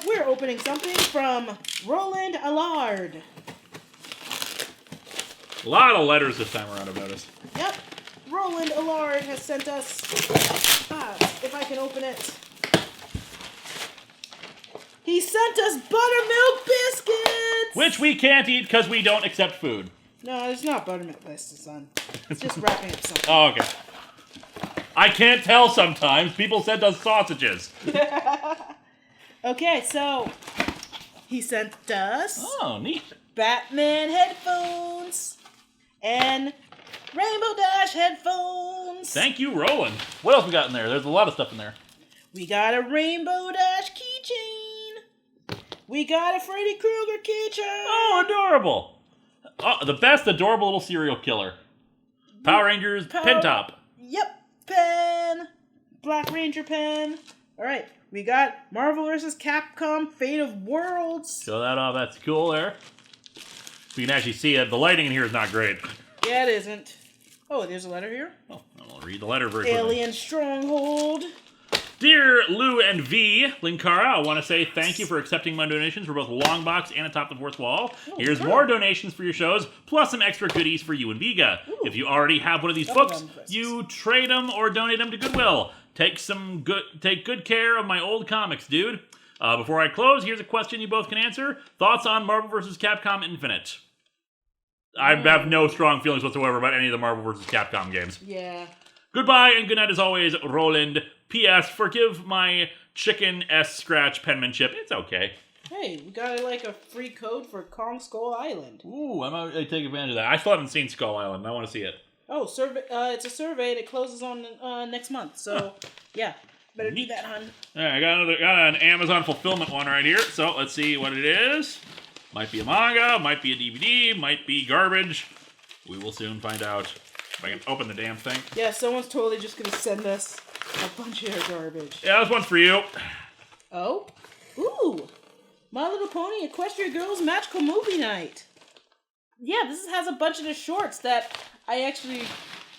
We're opening something from Roland Allard. A lot of letters this time around, I've noticed. Yep. Roland Allard has sent us... if I can open it. He sent us buttermilk biscuits! Which we can't eat because we don't accept food. No, it's not buttermilk biscuits, son. It's just wrapping up something. Oh, okay. I can't tell sometimes. People sent us sausages. Okay, so he sent us... Oh, neat. Batman headphones and Rainbow Dash headphones. Thank you, Roland. What else we got in there? There's a lot of stuff in there. We got a Rainbow Dash keychain. We got a Freddy Krueger keychain. Oh, adorable. Oh, the best adorable little serial killer. Power Rangers pin top. Yep, pen. Black Ranger pen. All right, we got Marvel vs. Capcom Fate of Worlds. Show that off. That's cool there. You can actually see it. The lighting in here is not great. Yeah, it isn't. Oh, there's a letter here. Oh, I'll read the letter very quickly. Alien Stronghold. Dear Lou and V, Linkara, I want to say thank you for accepting my donations for both Longbox and Atop the Fourth Wall. Here's more donations for your shows, plus some extra goodies for you and Viga. If you already have one of these books, you trade them or donate them to Goodwill. Take good care of my old comics, dude. Before I close, here's a question you both can answer. Thoughts on Marvel vs. Capcom Infinite? I have no strong feelings whatsoever about any of the Marvel vs. Capcom games. Yeah. Goodbye and good night as always, Roland. P.S. Forgive my chicken S scratch penmanship. It's okay. Hey, we got like a free code for Kong Skull Island. Ooh, I might take advantage of that. I still haven't seen Skull Island. I want to see it. Oh, survey! It's a survey that closes on next month. So, yeah, better do that, hun. All right, I got an Amazon fulfillment one right here. So let's see what it is. Might be a manga, might be a DVD, might be garbage. We will soon find out. If I can open the damn thing. Yeah, someone's totally just gonna send us a bunch of garbage. Yeah, this one's for you. Oh? Ooh! My Little Pony Equestria Girls Magical Movie Night. Yeah, this has a bunch of the shorts that I actually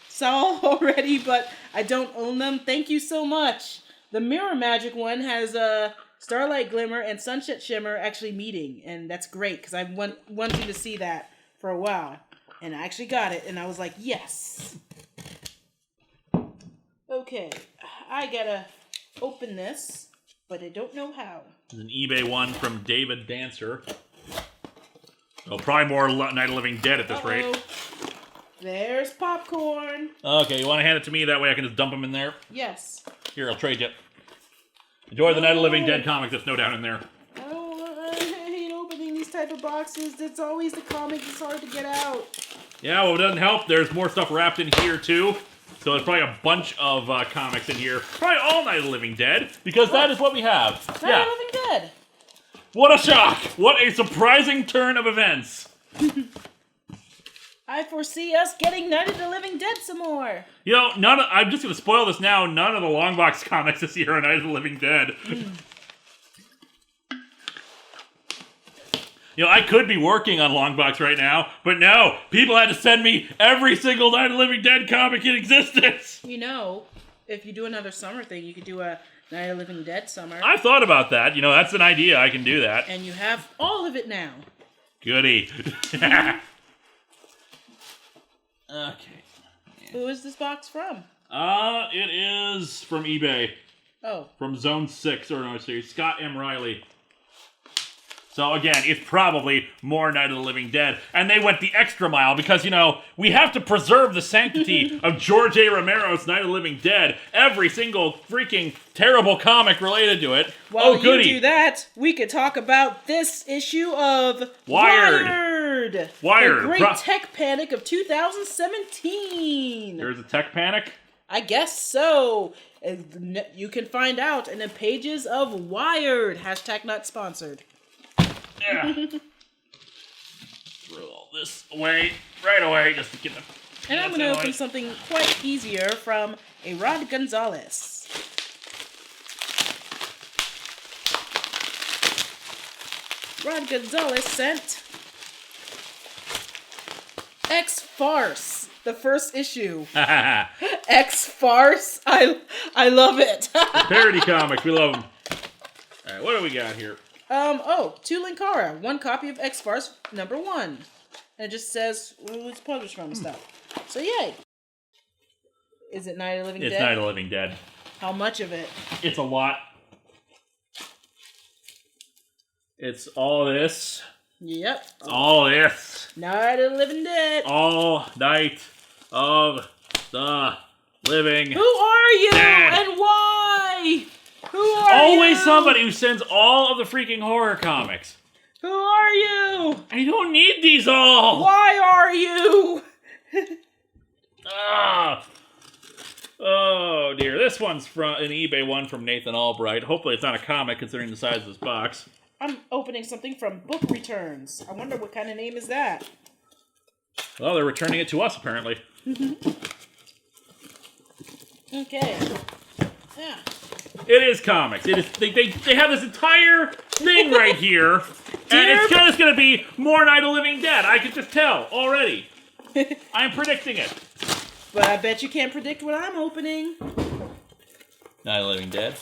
saw already, but I don't own them. Thank you so much. The Mirror Magic one has Starlight Glimmer and Sunset Shimmer actually meeting, and that's great, because I've wanted to see that for a while. And I actually got it, and I was like, yes! Okay, I gotta open this, but I don't know how. There's an eBay one from David Dancer. Oh, probably more Night of Living Dead at this rate. There's popcorn. Okay, you want to hand it to me? That way I can just dump them in there? Yes. Here, I'll trade you. Enjoy the Night of Living Dead comic that's no doubt in there. I hate opening these type of boxes. It's always the comic that's hard to get out. Yeah, well, it doesn't help. There's more stuff wrapped in here, too. So there's probably a bunch of comics in here. Probably all Night of the Living Dead, because that is what we have. Night of the Living Dead. What a shock! What a surprising turn of events. I foresee us getting Night of the Living Dead some more. You know, I'm just going to spoil this now. None of the Longbox comics this year are Night of the Living Dead. You know, I could be working on Longbox right now, but no, people had to send me every single Night of the Living Dead comic in existence. You know, if you do another summer thing, you could do a Night of the Living Dead summer. I've thought about that. You know, that's an idea. I can do that. And you have all of it now. Goody. Okay. Who is this box from? It is from eBay. Oh. From Zone 6, or no, sorry, Scott M. Riley. So again, it's probably more Night of the Living Dead. And they went the extra mile because, you know, we have to preserve the sanctity of George A. Romero's Night of the Living Dead. Every single freaking terrible comic related to it. While you do that, we could talk about this issue of Wired. The Great Tech Panic of 2017. There's a tech panic? I guess so. You can find out in the pages of Wired. # not sponsored. Yeah. Throw all this away right away just to get them. And I'm going to open something quite easier from a Rod Gonzalez. Rod Gonzalez sent X-Farce, the first issue. X-Farce? I love it. Parody comics, we love them. Alright, what do we got here? To Linkara, 1 copy of X-Farce #1. And it just says who it's published from and stuff. So yay. Is it Night of the Living Dead? It's Night of the Living Dead. How much of it? It's a lot. It's all this. Yep. It's all this. Night of the Living Dead. All Night of the Living Who are you Dead. and why? Who are Always you? somebody who sends all of the freaking horror comics. Who are you? I don't need these all. Why are you? Oh dear. This one's from an eBay one from Nathan Albright. Hopefully it's not a comic considering the size of this box. I'm opening something from Book Returns. I wonder what kind of name is that. Well, they're returning it to us, apparently. Okay. Yeah. It is comics. It is. They have this entire thing right here, and it's just going to be more Night of the Living Dead. I can just tell already. I'm predicting it. But I bet you can't predict what I'm opening. Night of the Living Dead?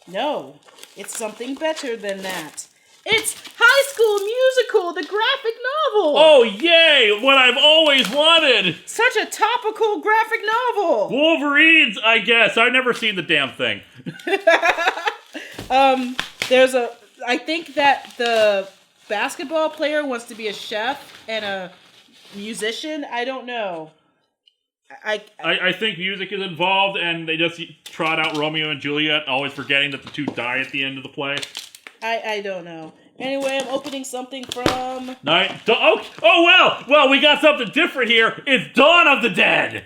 No. It's something better than that. It's High School Musical, the graphic novel! Oh, yay! What I've always wanted! Such a topical graphic novel! Wolverines, I guess. I've never seen the damn thing. I think that the basketball player wants to be a chef and a musician. I don't know. I think music is involved, and they just trot out Romeo and Juliet, always forgetting that the two die at the end of the play. I don't know. Anyway, I'm opening something from... Well, we got something different here. It's Dawn of the Dead.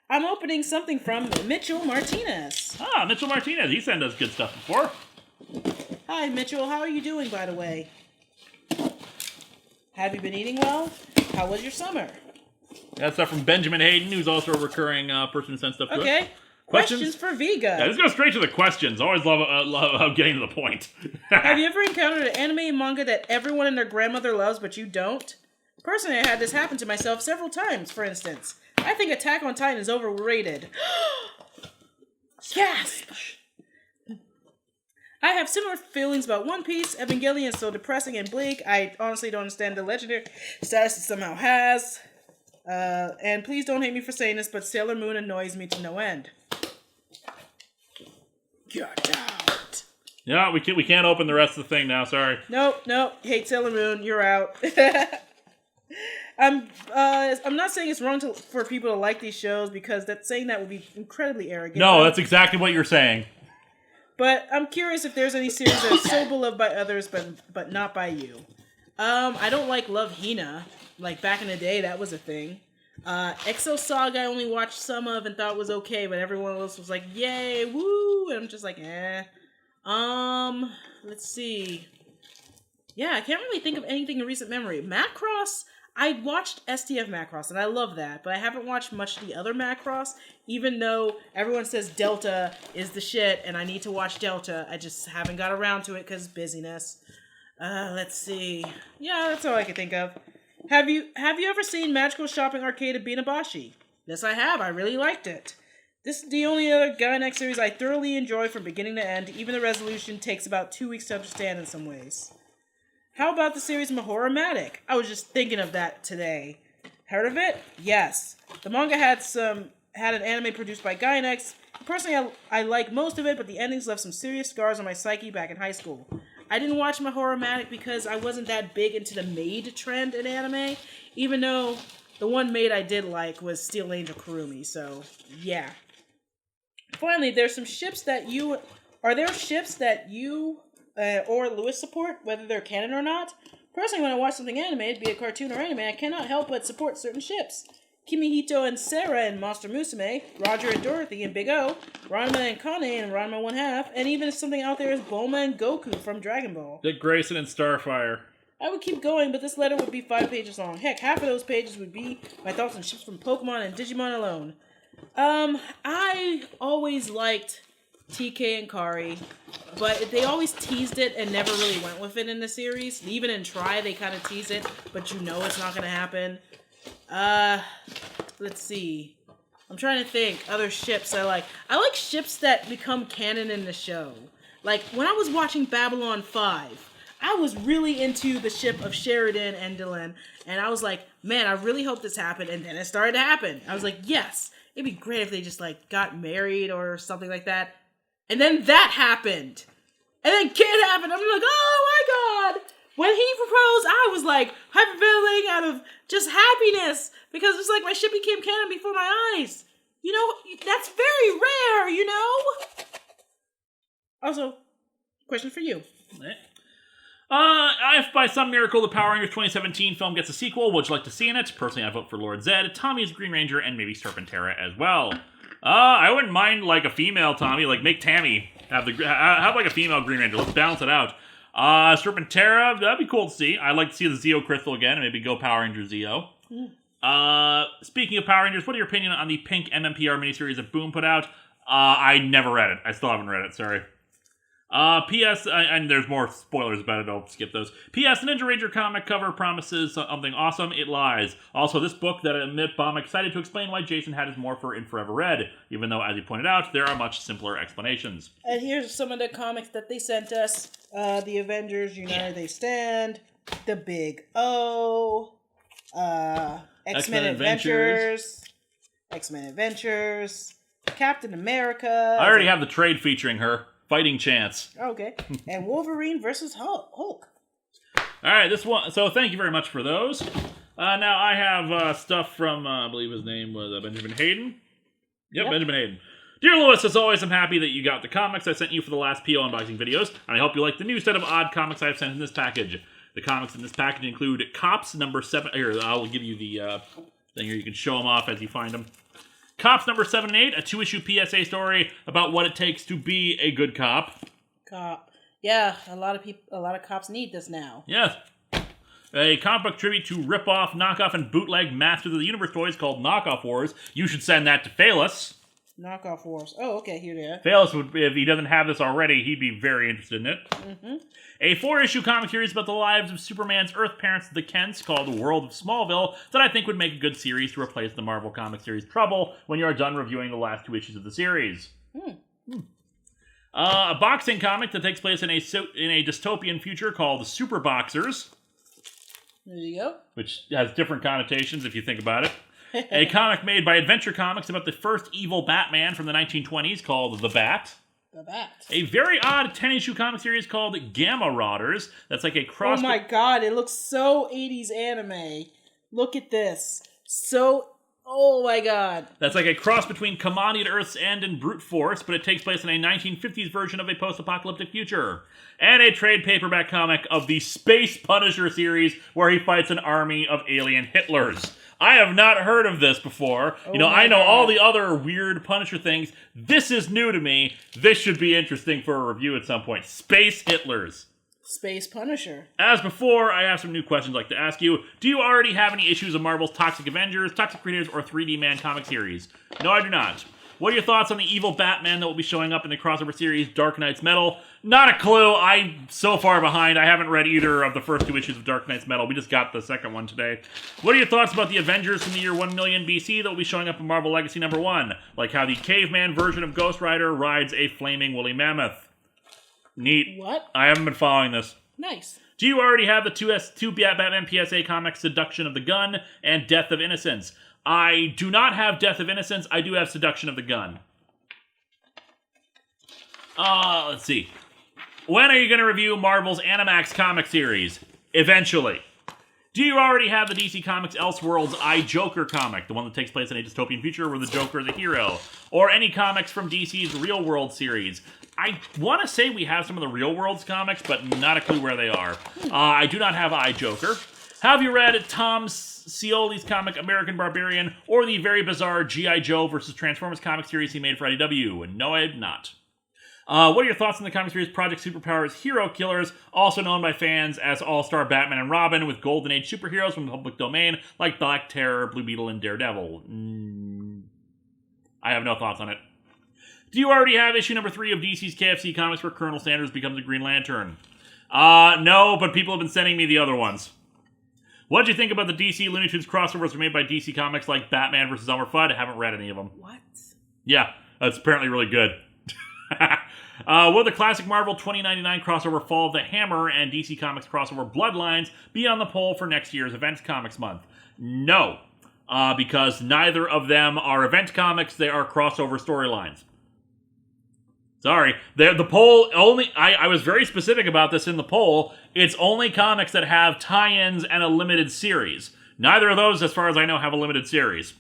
I'm opening something from Mitchell Martinez. Ah, Mitchell Martinez. He sent us good stuff before. Hi, Mitchell. How are you doing, by the way? Have you been eating well? How was your summer? That's stuff from Benjamin Hayden, who's also a recurring person who sends stuff to us. Okay. Questions for Vega. Yeah, let's go straight to the questions. Always love getting to the point. Have you ever encountered an anime and manga that everyone and their grandmother loves, but you don't? Personally, I had this happen to myself several times, for instance. I think Attack on Titan is overrated. Gasp! I have similar feelings about One Piece. Evangelion is so depressing and bleak. I honestly don't understand the legendary status it somehow has. And please don't hate me for saying this, but Sailor Moon annoys me to no end. Get out. Yeah, we can't open the rest of the thing now. Sorry. Nope. Hate Sailor Moon. You're out. I'm not saying it's wrong for people to like these shows, because saying that would be incredibly arrogant. No, that's exactly what you're saying. But I'm curious if there's any series that are so beloved by others, but not by you. I don't like Love Hina. Like, back in the day, that was a thing. Exo Saga I only watched some of and thought was okay, but everyone else was like, yay, woo, and I'm just like, eh. Let's see. Yeah, I can't really think of anything in recent memory. Macross, I watched STF Macross, and I love that, but I haven't watched much of the other Macross, even though everyone says Delta is the shit, and I need to watch Delta. I just haven't got around to it because busyness. Let's see. Yeah, that's all I can think of. Have you ever seen Magical Shopping Arcade of Binabashi? Yes, I have. I really liked it. This is the only other Gainax series I thoroughly enjoy from beginning to end. Even the resolution takes about 2 weeks to understand in some ways. How about the series Mahoramatic? I was just thinking of that today. Heard of it? Yes. The manga had an anime produced by Gainax. Personally, I like most of it, but the endings left some serious scars on my psyche back in high school. I didn't watch Mahoramatic because I wasn't that big into the maid trend in anime, even though the one maid I did like was Steel Angel Kurumi, so yeah. Finally, there's some ships that you... Are there ships that you or Lewis support, whether they're canon or not? Personally, when I watch something animated, be it cartoon or anime, I cannot help but support certain ships. Kimihito and Sarah in Monster Musume, Roger and Dorothy in Big O, Ranma and Kane in Ranma 1/2, and even if something out there is Bulma and Goku from Dragon Ball. Dick Grayson and Starfire. I would keep going, but this letter would be 5 pages long. Heck, half of those pages would be my thoughts on ships from Pokemon and Digimon alone. I always liked TK and Kari, but they always teased it and never really went with it in the series. Even in Try, they kind of tease it, but you know it's not going to happen. Let's see. I'm trying to think other ships I like. I like ships that become canon in the show. Like, when I was watching Babylon 5, I was really into the ship of Sheridan and Dylan, and I was like, man, I really hope this happened, and then it started to happen. I was like, yes, it'd be great if they just, like, got married or something like that. And then that happened. And then Kid happened. I'm like, oh my god! When he proposed, I was like hyperventilating out of just happiness because it's like my ship became canon before my eyes. You know, that's very rare, you know? Also, question for you. If by some miracle the Power Rangers 2017 film gets a sequel, would you like to see in it? Personally, I vote for Lord Zed, Tommy's Green Ranger, and maybe Serpentera as well. I wouldn't mind like a female Tommy, like make Tammy have like a female Green Ranger. Let's balance it out. Serpentera, that'd be cool to see. I'd like to see the Zeo Crystal again, and maybe go Power Ranger Zeo. Speaking of Power Rangers, what are your opinion on the Pink MMPR miniseries that Boom put out? I never read it. I still haven't read it, sorry. P.S. And there's more spoilers about it, I'll skip those. P.S. The Ninja Ranger comic cover promises something awesome. It lies. Also, this book that I'm excited to explain why Jason had his Morpher in Forever Red, even though, as you pointed out, there are much simpler explanations. And here's some of the comics that they sent us. The Avengers, United They Stand, The Big O, X-Men Adventures, Captain America. I already have the trade featuring her. Fighting Chance. Okay. And Wolverine versus Hulk. All right, this one. So thank you very much for those. Now I have stuff from, I believe his name was Benjamin Hayden. Yep, Benjamin Hayden. Dear Lewis, as always, I'm happy that you got the comics I sent you for the last PO unboxing videos, and I hope you like the new set of odd comics I've sent in this package. The comics in this package include Cops number 7. Here, I'll give you the thing here. You can show them off as you find them. Cops number 7 and 8, a 2-issue PSA story about what it takes to be a good cop. Yeah, a lot of cops need this now. Yes. A comic book tribute to rip-off, knockoff, and bootleg Masters of the Universe toys called Knockoff Wars. You should send that to Phalus. Knockoff Wars. Oh, okay, here they are. Phalus would, if he doesn't have this already, he'd be very interested in it. Mm-hmm. A 4-issue comic series about the lives of Superman's Earth parents, the Kents, called The World of Smallville, that I think would make a good series to replace the Marvel comic series Trouble when you are done reviewing the last 2 issues of the series. A boxing comic that takes place in a dystopian future called The Super Boxers. There you go. Which has different connotations if you think about it. A comic made by Adventure Comics about the first evil Batman from the 1920s called The Bat. The Bat. A very odd 10-issue comic series called Gamma Rotters. That's like a cross... Oh my god, it looks so 80s anime. Look at this. Oh my god. That's like a cross between Kamani at Earth's End and Brute Force, but it takes place in a 1950s version of a post-apocalyptic future. And a trade paperback comic of the Space Punisher series, where he fights an army of alien Hitlers. I have not heard of this before. I know all the other weird Punisher things. This is new to me. This should be interesting for a review at some point. Space Hitlers. Space Punisher. As before, I have some new questions I'd like to ask you. Do you already have any issues of Marvel's Toxic Avengers, Toxic Creators, or 3D Man comic series? No, I do not. What are your thoughts on the evil Batman that will be showing up in the crossover series Dark Knight's Metal? Not a clue. I'm so far behind. I haven't read either of the first 2 issues of Dark Knight's Metal. We just got the second one today. What are your thoughts about the Avengers from the year 1 million BC that will be showing up in Marvel Legacy number 1? Like how the caveman version of Ghost Rider rides a flaming woolly mammoth. Neat. What? I haven't been following this. Nice. Do you already have the two Batman PSA comics, Seduction of the Gun and Death of Innocence? I do not have Death of Innocence. I do have Seduction of the Gun. Let's see. When are you going to review Marvel's Animax comic series? Eventually. Do you already have the DC Comics Elseworlds I, Joker comic, the one that takes place in a dystopian future where the Joker is a hero? Or any comics from DC's Real World series? I want to say we have some of the Real Worlds comics, but not a clue where they are. I do not have I, Joker. Have you read Tom Scioli's comic American Barbarian or the very bizarre G.I. Joe versus Transformers comic series he made for IDW? No, I have not. What are your thoughts on the comic series Project Superpower's Hero Killers, also known by fans as All-Star Batman and Robin, with Golden Age superheroes from the public domain like Black Terror, Blue Beetle, and Daredevil? I have no thoughts on it. Do you already have issue number 3 of DC's KFC Comics where Colonel Sanders becomes a Green Lantern? No, but people have been sending me the other ones. What'd you think about the DC Looney Tunes crossovers made by DC Comics like Batman vs. Elmer Fudd? I haven't read any of them. What? Yeah, that's apparently really good. Will the classic Marvel 2099 crossover Fall of the Hammer and DC Comics crossover Bloodlines be on the poll for next year's Events Comics Month? No, because neither of them are event comics, they are crossover storylines. Sorry, the poll only, I was very specific about this in the poll, it's only comics that have tie-ins and a limited series. Neither of those, as far as I know, have a limited series.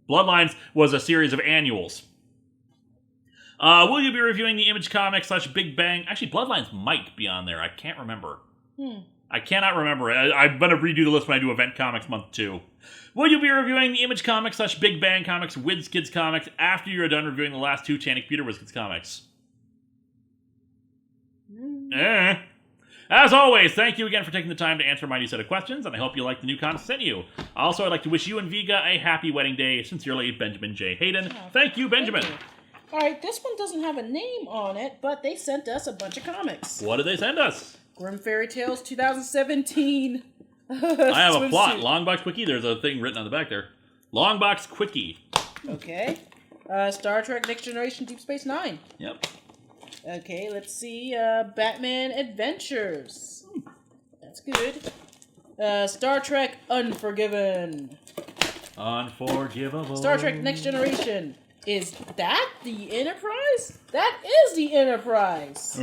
Bloodlines was a series of annuals. Will you be reviewing the Image Comics / Big Bang? Actually, Bloodlines might be on there. I can't remember. I cannot remember. I'm going to redo the list when I do Event Comics Month 2. Will you be reviewing the Image Comics / Big Bang Comics WizKids Comics after you're done reviewing the last 2 Tannic Peter WizKids comics? As always, thank you again for taking the time to answer my new set of questions, and I hope you like the new content sent you. Also, I'd like to wish you and Viga a happy wedding day. Sincerely, Benjamin J. Hayden. Thank you, Benjamin. Thank you. All right, this one doesn't have a name on it, but they sent us a bunch of comics. What did they send us? Grim Fairy Tales 2017. I have a plot. Swimsuit. Longbox Quickie. There's a thing written on the back there. Longbox Quickie. Okay. Star Trek Next Generation Deep Space Nine. Yep. Okay, let's see. Batman Adventures. That's good. Star Trek Unforgiven. Unforgivable. Star Trek Next Generation. Is that the Enterprise? That is the Enterprise.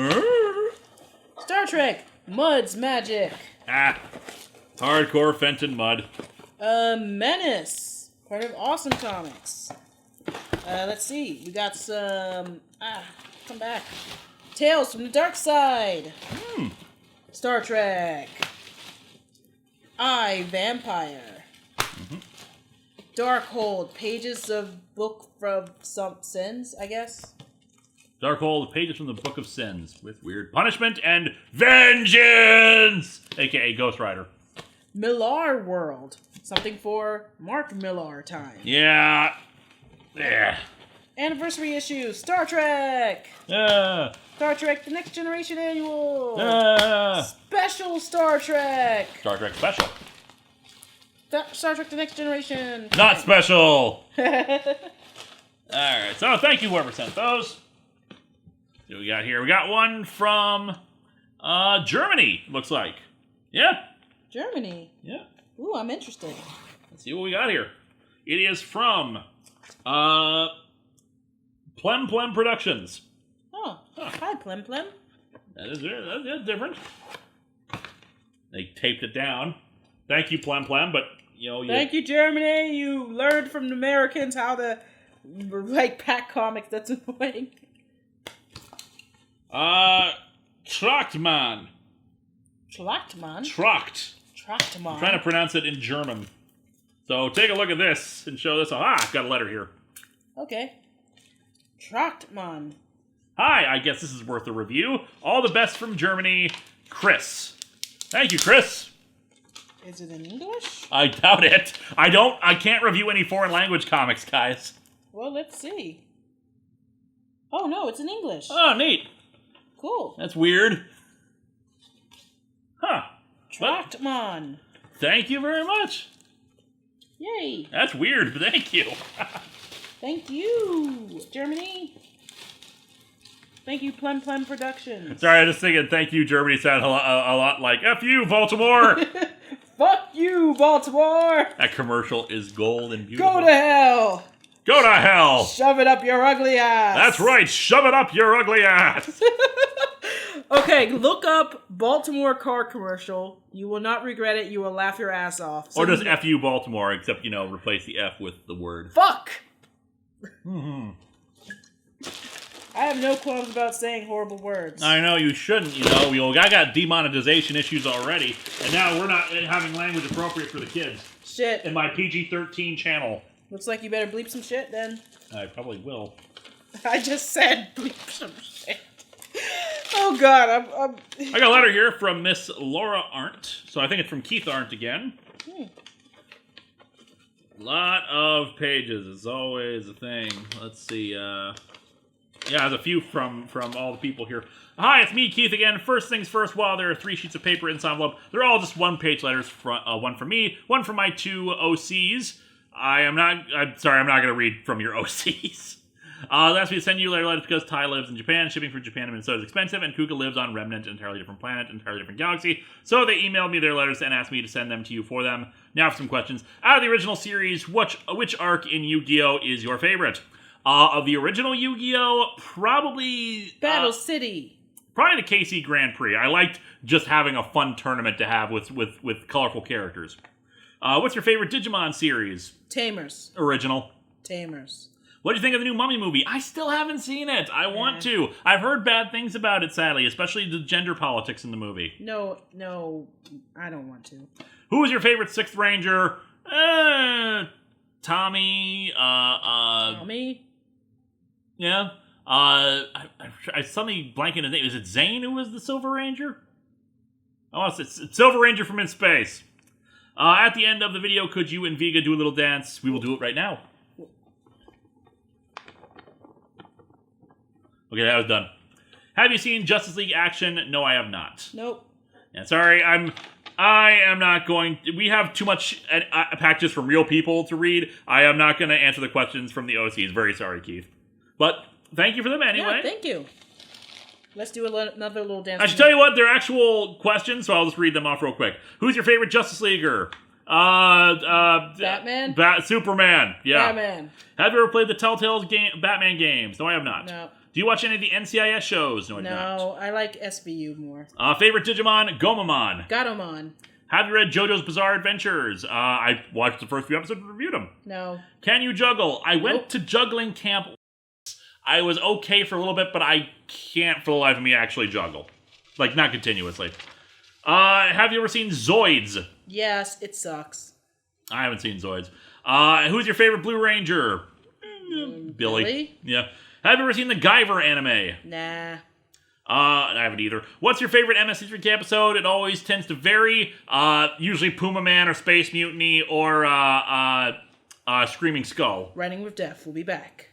Star Trek Mud's Magic. Hardcore Fenton Mud. Menace. Part of Awesome Comics. Let's see. We got some... come back. Tales from the Dark Side. Star Trek. I, Vampire. Darkhold. Pages of Book of some Sins, I guess. Darkhold, pages from the Book of Sins with weird punishment and vengeance, aka Ghost Rider. Millar World. Something for Mark Millar time. Yeah. Anniversary issue. Star Trek. Star Trek The Next Generation Annual. Special Star Trek. Star Trek Special. Star Trek The Next Generation. Not special. Alright, so thank you whoever sent those. What do we got here? We got one from Germany, looks like. Yeah. Germany. Yeah. Ooh, I'm interested. Let's see what we got here. It is from Plem Plem Productions. Oh, hi, Plem Plem. That's different. They taped it down. Thank you, Plem Plem, but Thank you, Germany. You learned from the Americans how to pack comics. That's annoying. Trachtmann. Trachtmann? Tracht. Trachtmann. I'm trying to pronounce it in German. So take a look at this and show this. I've got a letter here. Okay. Trachtmann. Hi, I guess this is worth a review. All the best from Germany, Chris. Thank you, Chris. Is it in English? I doubt it. I can't review any foreign language comics, guys. Well, let's see. Oh, no, it's in English. Oh, neat. Cool. That's weird. Huh. Trachtmann. Thank you very much. Yay. That's weird, but thank you. Thank you, Germany. Thank you, Plem Plem Productions. Sorry, I just thinking thank you, Germany sounded a lot like F you, Baltimore. Fuck you, Baltimore. That commercial is gold and beautiful. Go to hell. Go to hell. Shove it up your ugly ass. That's right. Shove it up your ugly ass. Okay, look up Baltimore car commercial. You will not regret it. You will laugh your ass off. Or just F you, Baltimore, except, replace the F with the word. Fuck! I have no qualms about saying horrible words. I know, you shouldn't, I got demonetization issues already, and now we're not having language appropriate for the kids. Shit. In my PG-13 channel. Looks like you better bleep some shit, then. I probably will. I just said bleep some shit. Oh, God, I'm... I got a letter here from Miss Laura Arndt, so I think it's from Keith Arndt again. Lot of pages is always a thing. Let's see, yeah, there's a few from all the people here. Hi, it's me, Keith, again. First things first, while there are 3 sheets of paper in this envelope, they're all just one-page letters, one from me, one from my 2 OCs. I'm sorry, I'm not going to read from your OCs. They asked me to send you letters because Ty lives in Japan. Shipping from Japan to Minnesota is expensive, and Kuga lives on Remnant, an entirely different planet, entirely different galaxy. So they emailed me their letters and asked me to send them to you for them. Now for some questions. Out of the original series, which arc in Yu-Gi-Oh! Is your favorite? Of the original Yu-Gi-Oh! Probably... Battle City. Probably the KC Grand Prix. I liked just having a fun tournament to have with colorful characters. What's your favorite Digimon series? Tamers. Original. Tamers. What do you think of the new Mummy movie? I still haven't seen it. I want to. I've heard bad things about it, sadly, especially the gender politics in the movie. No, I don't want to. Who is your favorite 6th Ranger? Tommy. Tommy? Yeah. I suddenly blanking his name. Is it Zane who was the Silver Ranger? Oh, it's Silver Ranger from in space. At the end of the video, could you and Vega do a little dance? We will do it right now. Okay, that was done. Have you seen Justice League Action? No, I have not. Nope. Yeah, sorry, I am not going... We have too much packages from real people to read. I am not going to answer the questions from the OCs. Very sorry, Keith. But thank you for them anyway. Yeah, thank you. Let's do another little dance. I should tell you what, they're actual questions, so I'll just read them off real quick. Who's your favorite Justice Leaguer? Batman? Superman. Yeah. Batman. Have you ever played the Telltale Batman games? No, I have not. No. Do you watch any of the NCIS shows? No, I do not. No, I like SVU more. Favorite Digimon? Gomamon. Gatomon. Have you read JoJo's Bizarre Adventures? I watched the first few episodes and reviewed them. No. Can you juggle? I went to juggling camp. I was okay for a little bit, but I can't for the life of me actually juggle. Like, not continuously. Have you ever seen Zoids? Yes, it sucks. I haven't seen Zoids. Who's your favorite Blue Ranger? Billy. Yeah. Have you ever seen the Guyver anime? Nah. I haven't either. What's your favorite MST3K episode? It always tends to vary. Usually Puma Man or Space Mutiny or Screaming Skull. Running with Death. We'll be back.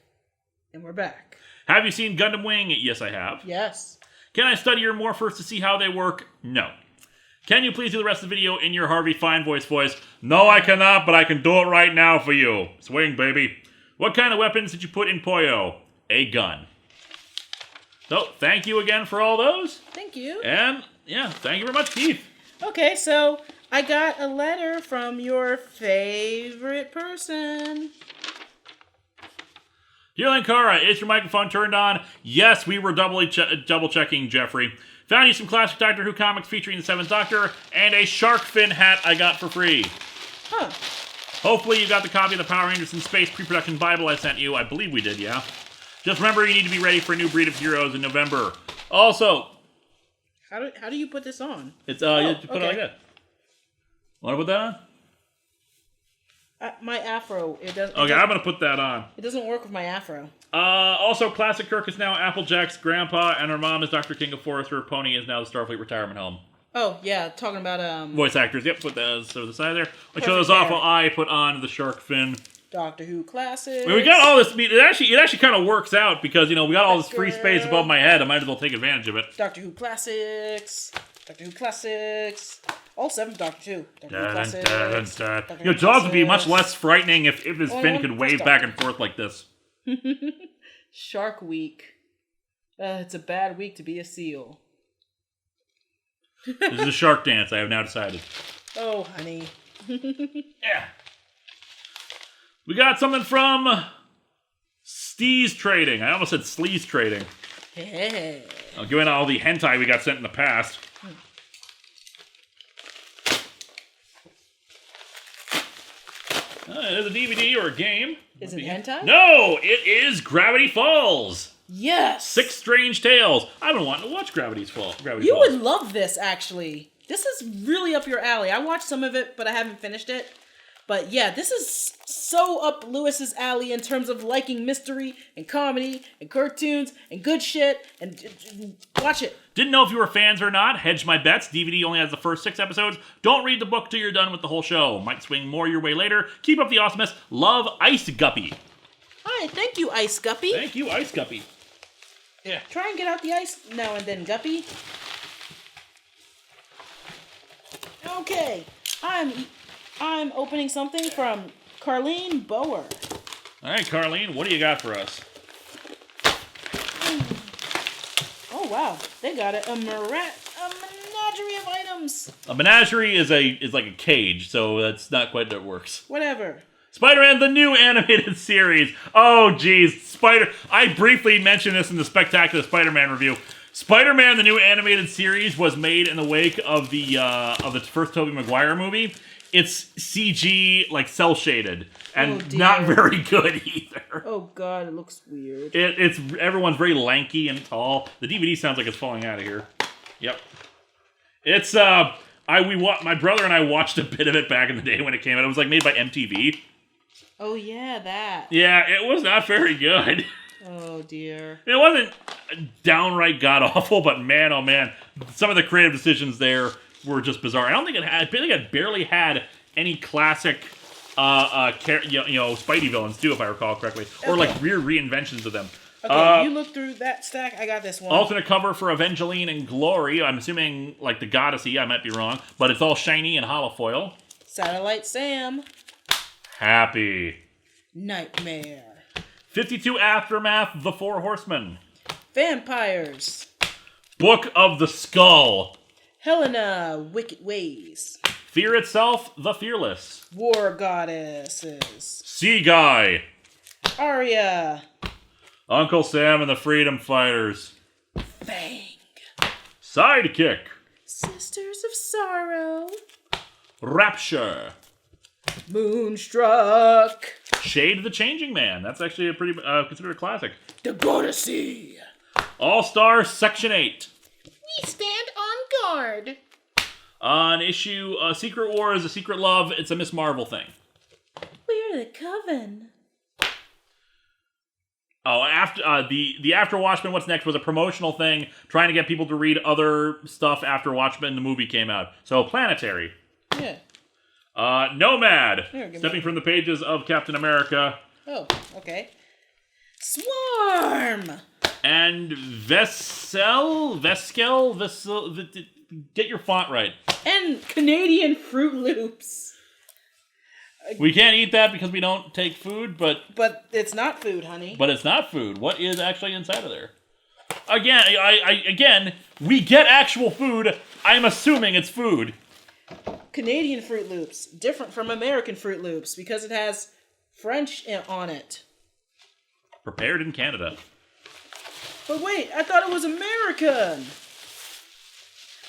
And we're back. Have you seen Gundam Wing? Yes, I have. Yes. Can I study your morphers to see how they work? No. Can you please do the rest of the video in your Harvey Fine voice? No, I cannot, but I can do it right now for you. Swing, baby. What kind of weapons did you put in Poyo? A gun. So, thank you again for all those. Thank you. And, yeah, thank you very much, Keith. Okay, so I got a letter from your favorite person. Dear Linkara, is your microphone turned on? Yes, we were double checking, Jeffrey. Found you some classic Doctor Who comics featuring the Seventh Doctor and a shark fin hat I got for free. Huh. Hopefully you got the copy of the Power Rangers in Space pre-production Bible I sent you. I believe we did, yeah. Just remember you need to be ready for a new breed of heroes in November. Also... How do you put this on? It's, you put it like that. Want to put that on? My afro, it doesn't... Okay, I'm going to put that on. It doesn't work with my afro. Also, Classic Kirk is now Applejack's grandpa, and her mom is Dr. King of Forrester. Pony is now the Starfleet retirement home. Oh, yeah, talking about... Voice actors, yep, put those to the side there. I'll show those off while I put on the shark fin. Doctor Who Classics. I mean, we got all this... It actually kind of works out, because, we got all this free space above my head. I might as well take advantage of it. Doctor Who Classics. Doctor Who Classics. All 7 Doctor Who. Doctor Who Classics. Jaws would be much less frightening if his fin could wave back and forth like this. Shark Week. It's a bad week to be a seal. This is a shark dance, I have now decided. Oh, honey. Yeah. We got something from Steez Trading. I almost said Sleaze Trading. Hey. Given all the hentai we got sent in the past. Is it a DVD or a game? Is it hentai? No, it is Gravity Falls. Yes. 6 Strange Tales. I've been wanting to watch Gravity Falls. You would love this, actually. This is really up your alley. I watched some of it, but I haven't finished it. But yeah, this is so up Lewis's alley in terms of liking mystery and comedy and cartoons and good shit. And watch it. Didn't know if you were fans or not. Hedged my bets. DVD only has the first 6 episodes. Don't read the book till you're done with the whole show. Might swing more your way later. Keep up the awesomeness. Love, Ice Guppy. Hi, thank you, Ice Guppy. Thank you, Ice Guppy. Yeah. Try and get out the ice now and then, Guppy. Okay, I'm opening something from Carlene Bower. All right, Carlene, what do you got for us? Oh wow, they got it. A menagerie of items. A menagerie is like a cage, so that's not quite how it works. Whatever. Spider-Man, the new animated series. Oh, geez. I briefly mentioned this in the Spectacular Spider-Man review. Spider-Man, the new animated series, was made in the wake of the first Tobey Maguire movie. It's CG, like, cel-shaded, and not very good either. Oh, God, it looks weird. Everyone's very lanky and tall. The DVD sounds like it's falling out of here. Yep. It's, my brother and I watched a bit of it back in the day when it came out. It was, like, made by MTV. Oh, yeah, that. Yeah, it was not very good. Oh, dear. It wasn't downright god-awful, but man, oh man, some of the creative decisions there were just bizarre. I think it barely had any classic, Spidey villains too, if I recall correctly, or like weird reinventions of them. Okay, you look through that stack. I got this one. Alternate cover for Evangeline and Glory. I'm assuming like the Goddessy. I might be wrong, but it's all shiny and holofoil. Satellite Sam. Happy. Nightmare. 52 Aftermath, The Four Horsemen. Vampires. Book of the Skull. Helena, Wicked Ways. Fear Itself, The Fearless. War Goddesses. Sea Guy. Arya. Uncle Sam and the Freedom Fighters. Fang. Sidekick. Sisters of Sorrow. Rapture. Moonstruck. Shade the Changing Man. That's actually a pretty considered a classic. The Goddessy. All-Star Section 8. We stand on guard. An issue, Secret Wars, A Secret Love. It's a Miss Marvel thing. We're the Coven. Oh, after the After Watchmen, What's Next was a promotional thing trying to get people to read other stuff after Watchmen, the movie came out. So, Planetary. Yeah. Nomad. Here, Stepping from the pages of Captain America. Oh, okay. Swarm. And Veskel, get your font right. And Canadian Fruit Loops. We can't eat that because we don't take food, but it's not food, honey. But it's not food. What is actually inside of there? Again, we get actual food. I'm assuming it's food. Canadian Fruit Loops, different from American Fruit Loops because it has French on it. Prepared in Canada. But wait, I thought it was American.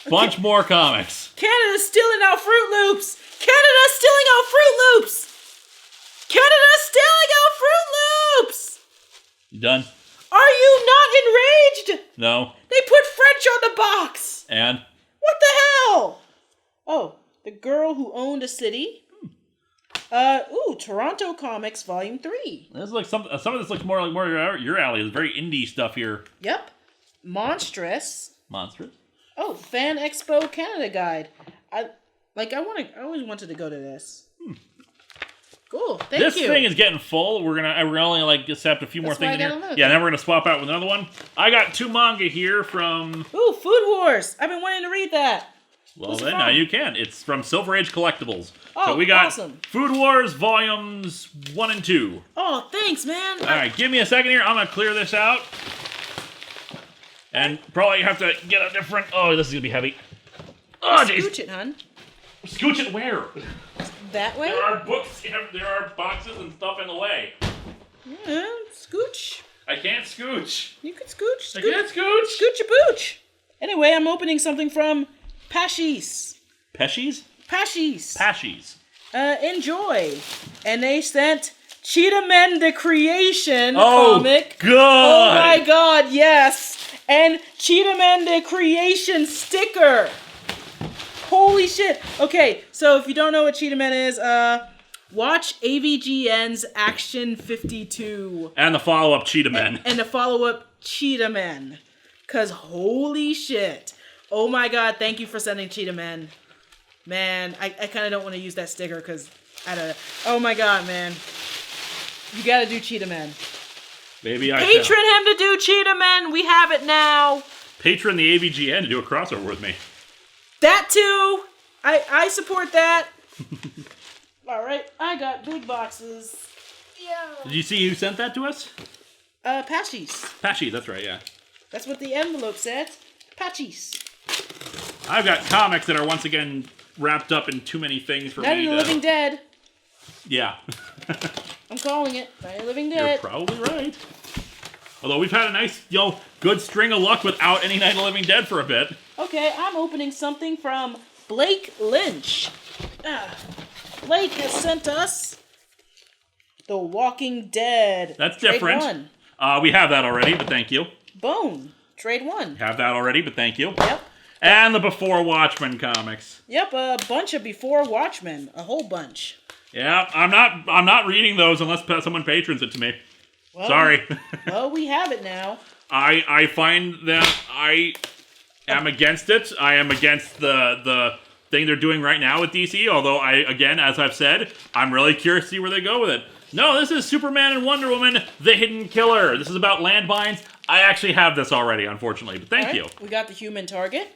Bunch more comics. Canada's stealing our Fruit Loops. Canada's stealing our Fruit Loops. Canada's stealing our Fruit Loops. You done? Are you not enraged? No. They put French on the box. And? What the hell? Oh, The Girl Who Owned a City. Toronto Comics Volume 3. This looks some of this looks more your alley. It's very indie stuff here. Yep. Monstrous. Monstrous. Oh, Fan Expo Canada Guide. I always wanted to go to this. Cool. Thank you. This thing is getting full. We're only accept a few more things in here. Yeah, then we're gonna swap out with another one. I got 2 manga here from. Ooh, Food Wars. I've been wanting to read that. Well, then now you can. It's from Silver Age Collectibles. Oh, so we got awesome. Food Wars Volumes 1 and 2. Oh, thanks, man. All right, give me a second here. I'm going to clear this out. And probably have to get a different... Oh, this is going to be heavy. Oh, jeez. Scooch it, hun. Scooch it where? That way? There are books, there are boxes and stuff in the way. Yeah, scooch. I can't scooch. You can scooch. I can't scooch. Scooch a pooch. Anyway, I'm opening something from Pashies. Peshies? Pashies. Pashies. Enjoy. And they sent Cheetah Men the Creation Oh, comic. God. Oh my god, yes. And Cheetah Men the Creation sticker. Holy shit. Okay, so if you don't know what Cheetah Men is, watch AVGN's Action 52. And the follow-up Cheetah Men. And the follow-up Cheetah Men. Because holy shit. Oh my god, thank you for sending Cheetah Men. Man, I kind of don't want to use that sticker because I don't know. Oh my god, man. You gotta do Cheetah Men. Maybe I Patron him to do Cheetah Men. We have it now. Patron the AVGN to do a crossover with me. That too. I support that. Alright, I got big boxes. Yeah. Did you see who sent that to us? Pashies. Pashies, that's right, yeah. That's what the envelope said. Pashies. I've got comics that are once again wrapped up in too many things for Night me of the Living Dead. Yeah. I'm calling it. Night of the Living You're Dead. probably right. Although we've had a nice, good string of luck without any Night of the Living Dead for a bit. Okay, I'm opening something from Blake Lynch. Blake has sent us The Walking Dead. That's Trade different. 1. We have that already, but thank you. Bone. Trade 1. Have that already, but thank you. Yep. And the Before Watchmen comics. Yep, a bunch of Before Watchmen. A whole bunch. Yeah, I'm not reading those unless someone patrons it to me. Well, Sorry. Well, we have it now. I find them am against it. I am against the thing they're doing right now with DC, although again, as I've said, I'm really curious to see where they go with it. No, this is Superman and Wonder Woman, The Hidden Killer. This is about landmines. I actually have this already, unfortunately, but thank you. We got the Human Target.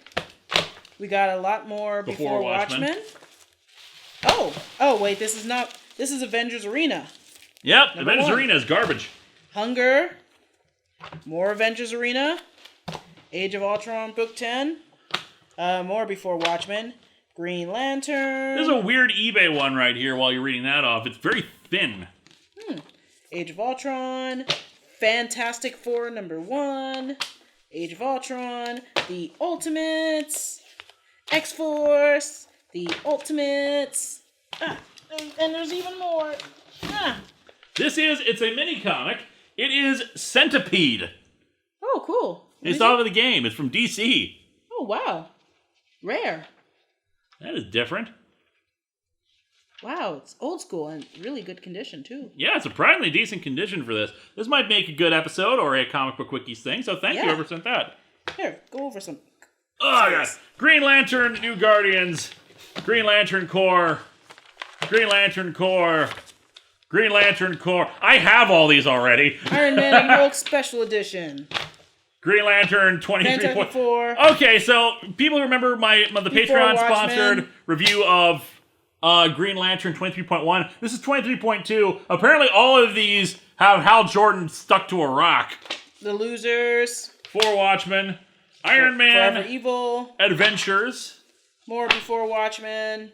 We got a lot more Before Watchmen. Oh, wait, this is Avengers Arena. Yep, Avengers Arena is garbage. Hunger. More Avengers Arena. Age of Ultron, Book 10. More Before Watchmen. Green Lantern. There's a weird eBay one right here while you're reading that off. It's very thin. Age of Ultron. Fantastic Four #1. Age of Ultron. The Ultimates. X-Force. The Ultimates. And there's even more. It's a mini comic. It is Centipede. Oh, cool. It's off of the game. It's from DC. Oh, wow. Rare. That is different. Wow, it's old school and really good condition, too. Yeah, surprisingly decent condition for this. This might make a good episode or a comic book wikis thing, so thank you whoever sent that. Here, go over some. Oh, yes. Green Lantern, New Guardians, Green Lantern Corps, Green Lantern Corps, Green Lantern Corps. I have all these already. Iron Man and Hulk Special Edition. Green Lantern 23. Okay, so people remember the Patreon sponsored review of Green Lantern 23.1. This is 23.2. Apparently all of these have Hal Jordan stuck to a rock. The Losers. Four Watchmen. Iron Man. Forever Evil. Adventures. More Before Watchmen.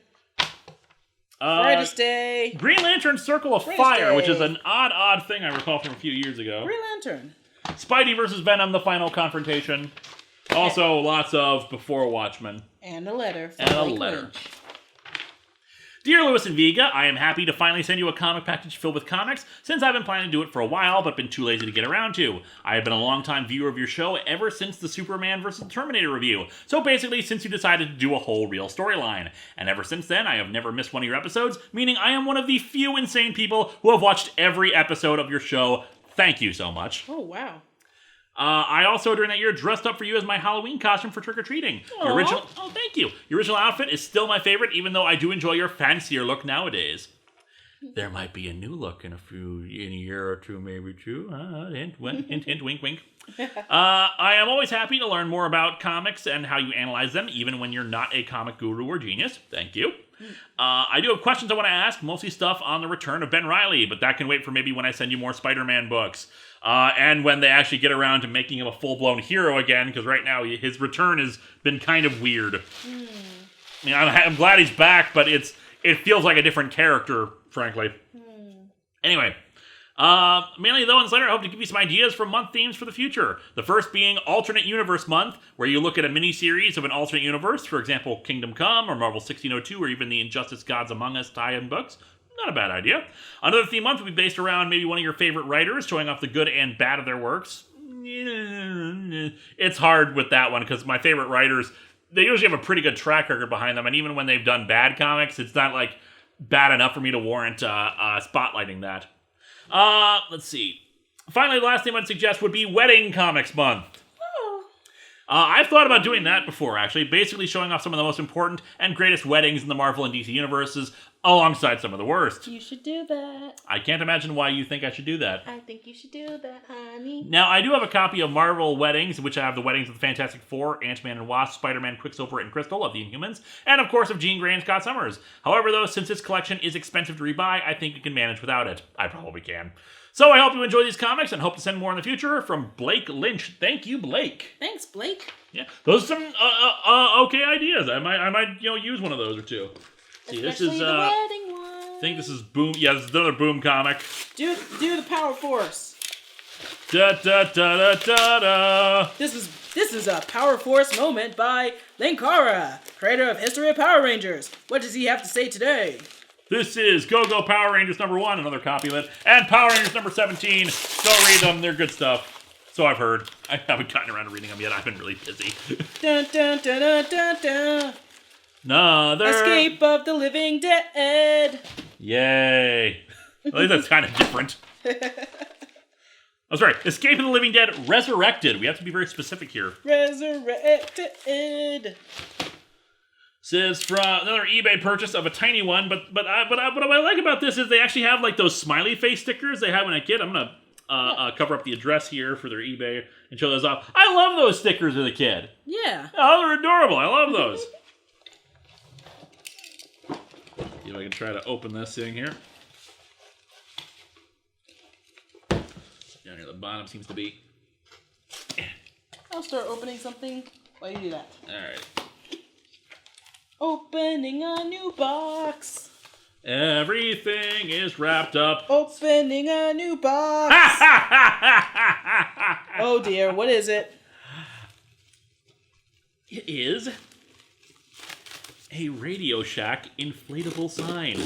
Brightest Day. Green Lantern Circle of Fire, which is an odd thing I recall from a few years ago. Green Lantern. Spidey versus Venom, the final confrontation. Also, lots of Before Watchmen. And a letter. From Lynch. Dear Lewis and Vega, I am happy to finally send you a comic package filled with comics, since I've been planning to do it for a while, but been too lazy to get around to. I have been a long-time viewer of your show ever since the Superman vs. Terminator review, so basically since you decided to do a whole real storyline. And ever since then, I have never missed one of your episodes, meaning I am one of the few insane people who have watched every episode of your show. Thank you so much. Oh, wow. I also, during that year, dressed up for you as my Halloween costume for trick-or-treating. Thank you. Your original outfit is still my favorite, even though I do enjoy your fancier look nowadays. There might be a new look in a year or two, maybe too. Hint, wink, wink. I am always happy to learn more about comics and how you analyze them, even when you're not a comic guru or genius. Thank you. I do have questions I want to ask, mostly stuff on the return of Ben Reilly, but that can wait for maybe when I send you more Spider-Man books. And when they actually get around to making him a full-blown hero again, because right now his return has been kind of weird. I mean, I'm glad he's back, but it feels like a different character, frankly. Anyway, mainly though in this letter, I hope to give you some ideas for month themes for the future. The first being Alternate Universe Month, where you look at a mini-series of an alternate universe, for example, Kingdom Come, or Marvel 1602, or even the Injustice Gods Among Us tie-in books. Not a bad idea. Another theme month would be based around maybe one of your favorite writers, showing off the good and bad of their works. It's hard with that one, because my favorite writers, they usually have a pretty good track record behind them, and even when they've done bad comics, it's not, like, bad enough for me to warrant spotlighting that. Let's see. Finally, the last thing I'd suggest would be Wedding Comics Month. I've thought about doing that before, actually, basically showing off some of the most important and greatest weddings in the Marvel and DC universes, alongside some of the worst. You should do that. I can't imagine why you think I should do that. I think you should do that, honey. Now, I do have a copy of Marvel Weddings, in which I have the weddings of the Fantastic Four, Ant-Man and Wasp, Spider-Man, Quicksilver, and Crystal of the Inhumans, and of course of Jean Grey and Scott Summers. However, though, since this collection is expensive to rebuy, I think you can manage without it. I probably can. So I hope you enjoy these comics and hope to send more in the future. From Blake Lynch. Thank you, Blake. Thanks, Blake. Yeah, those are some okay ideas. I might use one of those or two. See, Especially this is the wedding one. I think this is Boom. Yeah, this is another Boom comic. Do the Power Force. Da da da da da da. This is a Power Force moment by Linkara, creator of History of Power Rangers. What does he have to say today? This is Go-Go Power Rangers #1, another copy of it, and Power Rangers #17. Go read them; they're good stuff. So I've heard. I haven't gotten around to reading them yet. I've been really busy. Dun dun dun dun dun dun. Another Escape of the Living Dead. Yay! At least that's kind of different. Oh, sorry. Escape of the Living Dead Resurrected. We have to be very specific here. Resurrected. Says from another eBay purchase of a tiny one, but what I like about this is they actually have like those smiley face stickers they have when I kid. I'm gonna cover up the address here for their eBay and show those off. I love those stickers as a kid. Yeah. Oh, they're adorable. I love those. See if I can try to open this thing here. Down here, the bottom seems to be. I'll start opening something while you do that. All right. Opening a new box. Everything is wrapped up. Opening a new box. Oh dear, what is it? It is a Radio Shack inflatable sign.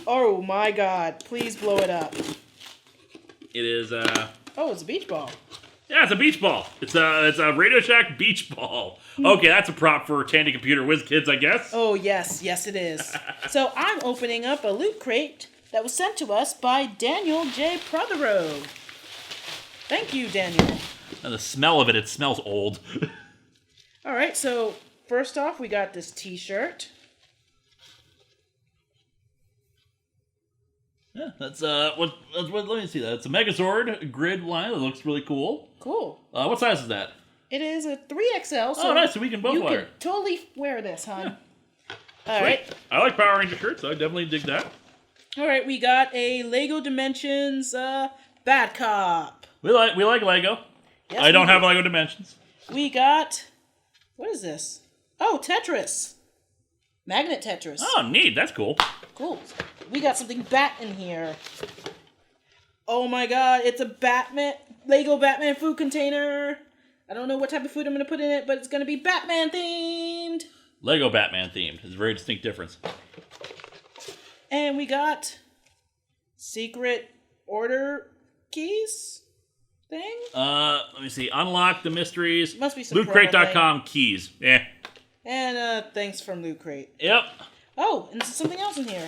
Oh my god, please blow it up. It is Oh, it's a beach ball. yeah, it's a beach ball. It's a Radio Shack beach ball. Okay, that's a prop for Tandy Computer Whiz Kids, I guess. Oh yes, yes it is. So I'm opening up a loot crate that was sent to us by Daniel J. Prothero. Thank you, Daniel. And the smell of it smells old. Alright, so first off we got this t-shirt. Yeah, that's let me see that. It's a Megazord grid line that looks really cool. Cool. What size is that? It is a 3XL, so Oh, nice, so we can both you wear can it. totally wear this, hon. Yeah. Alright. I like Power Ranger shirts, so I definitely dig that. Alright, we got a Lego Dimensions Bad Cop. We like Lego. Yes, I don't we have do. Lego Dimensions. We got... What is this? Oh, Tetris. Magnet Tetris. Oh, neat. That's cool. Cool. We got something bat in here. Oh my god, it's a Lego Batman food container. I don't know what type of food I'm going to put in it, but it's going to be Batman themed. Lego Batman themed. It's a very distinct difference. And we got secret order keys thing. Let me see. Unlock the mysteries. Must be some LootCrate.com keys. Yeah. And thanks from Loot Crate. Yep. Oh, and there's something else in here.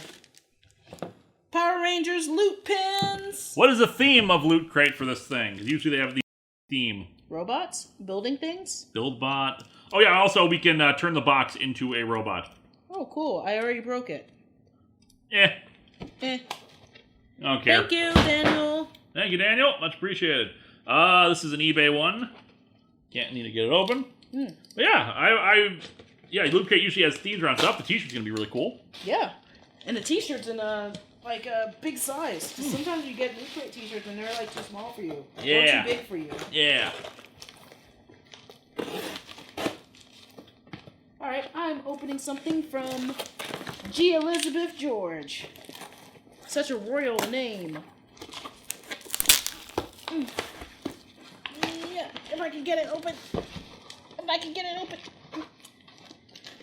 Power Rangers loot pins. What is the theme of Loot Crate for this thing? Because usually they have the theme. Robots building things. Buildbot. Oh yeah. Also, we can turn the box into a robot. Oh, cool. I already broke it. Eh. Eh. I don't care. Thank you, Daniel. Thank you, Daniel. Much appreciated. This is an eBay one. Can't need to get it open. But yeah, yeah, Loot Crate usually has themes around stuff. The t-shirt's gonna be really cool. Yeah. And the t-shirts in a big size. 'Cause sometimes you get Loot Crate t-shirts and they're like too small for you. Yeah. Or too big for you. Yeah. Alright, I'm opening something from G. Elizabeth George. Such a royal name. Yeah, if I can get it open.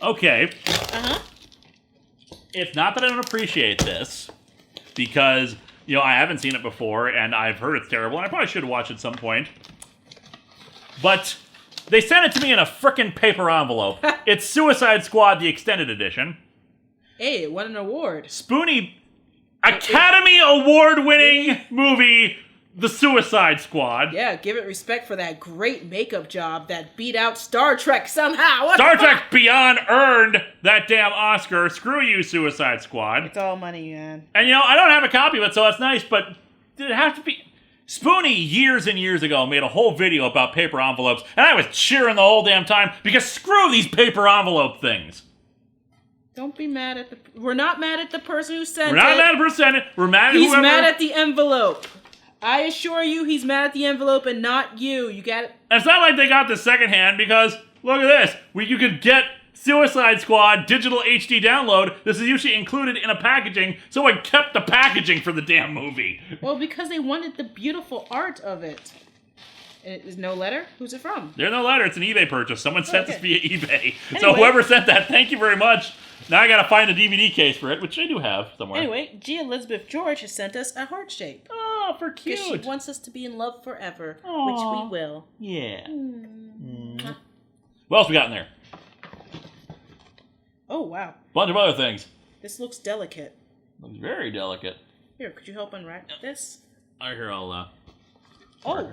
Okay. Uh-huh. It's not that I don't appreciate this, because, I haven't seen it before, and I've heard it's terrible, and I probably should watch it at some point. But they sent it to me in a frickin' paper envelope. It's Suicide Squad, the extended edition. Hey, it won an award. Spoony Academy Award-winning movie, The Suicide Squad. Yeah, give it respect for that great makeup job that beat out Star Trek somehow. Star Trek Beyond earned that damn Oscar. Screw you, Suicide Squad. It's all money, man. And I don't have a copy of it, so that's nice, but did it have to be... Spoony, years and years ago, made a whole video about paper envelopes, and I was cheering the whole damn time, because screw these paper envelope things. Don't be mad at the... We're not mad at the person who sent it. We're not mad at the person. We're mad at He's whoever... mad at the envelope. I assure you he's mad at the envelope and not you. You got it? And it's not like they got this secondhand, because, look at this. You could get Suicide Squad digital HD download. This is usually included in a packaging, so I kept the packaging for the damn movie. Well, because they wanted the beautiful art of it. And there's no letter? Who's it from? There's no letter. It's an eBay purchase. Someone sent this via eBay. So Anyway. whoever sent that, thank you very much. Now I gotta find a DVD case for it, which I do have somewhere. Anyway, G. Elizabeth George has sent us a heart shape. Oh, for cute. Because she wants us to be in love forever, Aw. which we will. Yeah. What else we got in there? Oh, wow. Bunch of other things. This looks delicate. Looks very delicate. Here, could you help unwrap this? All right, here, I'll Oh.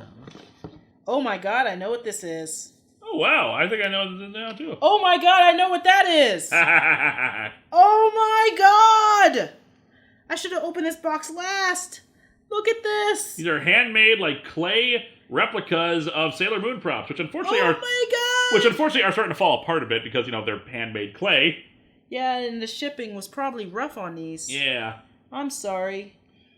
Oh my god, I know what this is. Oh, wow. I think I know this now, too. Oh my god, I know what that is. Oh my god! I should have opened this box last. Look at this. These are handmade, like, clay replicas of Sailor Moon props, which unfortunately Oh my god! are starting to fall apart a bit because, they're handmade clay. Yeah, and the shipping was probably rough on these. Yeah. I'm sorry.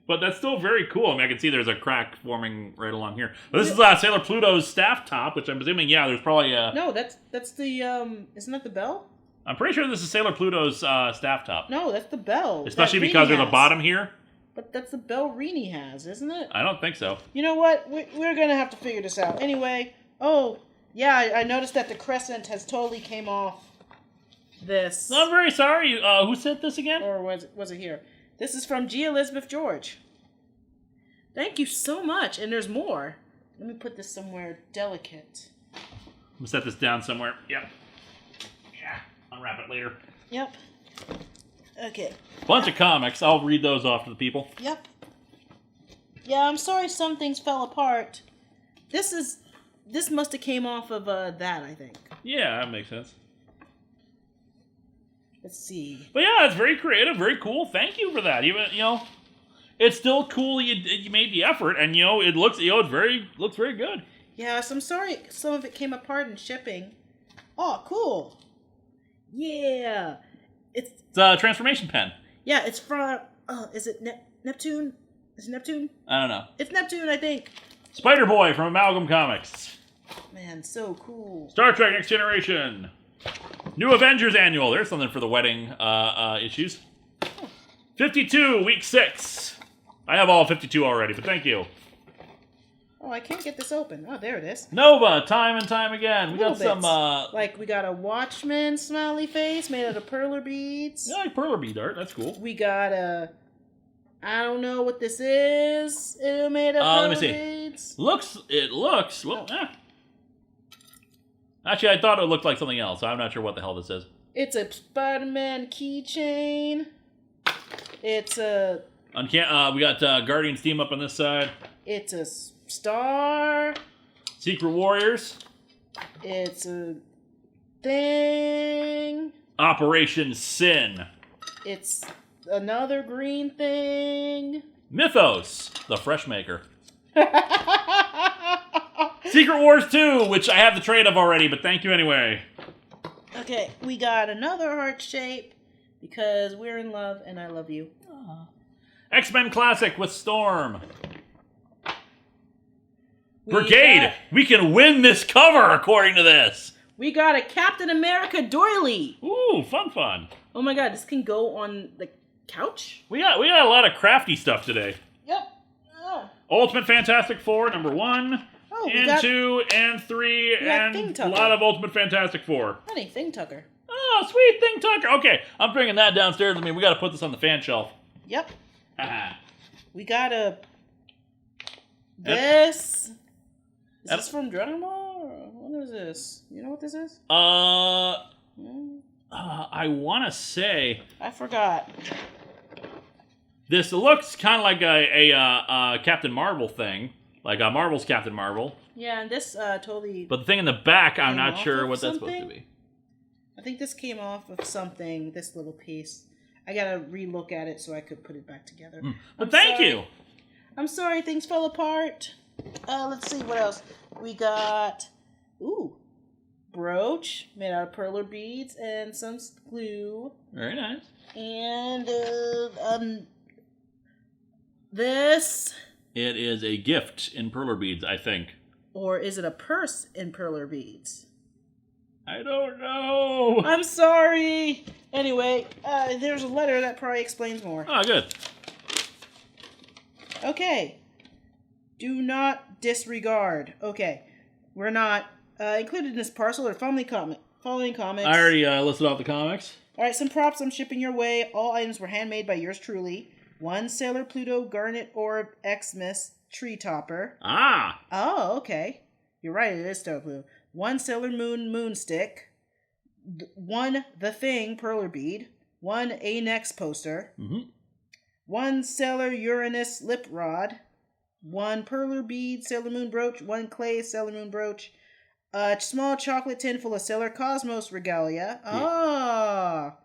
But that's still very cool. I mean, I can see there's a crack forming right along here. But this is Sailor Pluto's staff top, which I'm presuming, there's probably a... No, that's the, isn't that the bell? I'm pretty sure this is Sailor Pluto's staff top. No, that's the bell. Especially because there's a bottom here. But that's the bell Rini has, isn't it? I don't think so. You know what? We're going to have to figure this out. Anyway, yeah, I noticed that the crescent has totally came off this. I'm very sorry. Who sent this again? Or was it here? This is from G. Elizabeth George. Thank you so much. And there's more. Let me put this somewhere delicate. We'll set this down somewhere. Yep. Yeah. Unwrap it later. Yep. Okay. Bunch of comics. I'll read those off to the people. Yep. Yeah, I'm sorry some things fell apart. This must have came off of that, I think. Yeah, that makes sense. Let's see. But yeah, it's very creative, very cool. Thank you for that. Even it's still cool you made the effort, and it looks looks very good. Yeah, so I'm sorry some of it came apart in shipping. Oh, cool. Yeah. It's a transformation pen. Yeah, it's from is it Neptune? Is it Neptune? I don't know. It's Neptune, I think. Spider Boy from Amalgam Comics. Man, so cool. Star Trek Next Generation. New Avengers Annual. There's something for the wedding issues. 52, week 6. I have all 52 already, but thank you. Oh, I can't get this open. Oh, there it is. Nova, time and time again. We got some... we got a Watchman smiley face made out of perler beads. Yeah, like perler bead art. That's cool. We got a... I don't know what this is. It made of perler beads. It looks... Well, Actually, I thought it looked like something else, so I'm not sure what the hell this is. It's a Spider-Man keychain. It's a... We got Guardian's team up on this side. It's a star. Secret Warriors. It's a thing. Operation Sin. It's another green thing. Mythos, the Fresh Maker. Secret Wars 2, which I have the trade of already, but thank you anyway. Okay, we got another heart shape because we're in love and I love you. X-Men Classic with Storm. Brigade, we can win this cover according to this. We got a Captain America doily. Ooh, fun. Oh my god, this can go on the couch? We got a lot of crafty stuff today. Yep. Ultimate Fantastic Four, number 1. Oh, and 2, and 3, and a lot of Ultimate Fantastic Four. Honey, Thing Tucker. Oh, sweet Thing Tucker. Okay, I'm bringing that downstairs with me. We got to put this on the fan shelf. Yep. We got a... This... Is this from Dragon Ball? What is this? You know what this is? I want to say... I forgot. This looks kind of like a Captain Marvel thing. Like Marvel's Captain Marvel. Yeah, and this totally... But the thing in the back, I'm not sure what that's supposed to be. I think this came off of something, this little piece. I gotta re-look at it so I could put it back together. But thank you! I'm sorry, things fell apart. Let's see, what else? We got... Ooh. Brooch made out of perler beads and some glue. Very nice. And, this... It is a gift in perler beads, I think. Or is it a purse in perler beads? I don't know. I'm sorry. Anyway, there's a letter that probably explains more. Oh, good. Okay. Do not disregard. Okay. We're not included in this parcel or following comics. I already listed off the comics. All right, some props I'm shipping your way. All items were handmade by yours truly. 1 Sailor Pluto Garnet Orb Xmas Tree Topper. Ah! Oh, okay. You're right, it is Sailor Pluto. 1 Sailor Moon Moonstick. 1 The Thing Perler Bead. 1 A-Nex poster. 1 Sailor Uranus Lip Rod. 1 perler bead Sailor Moon brooch, 1 clay Sailor Moon brooch, a small chocolate tin full of Sailor Cosmos regalia. Ah!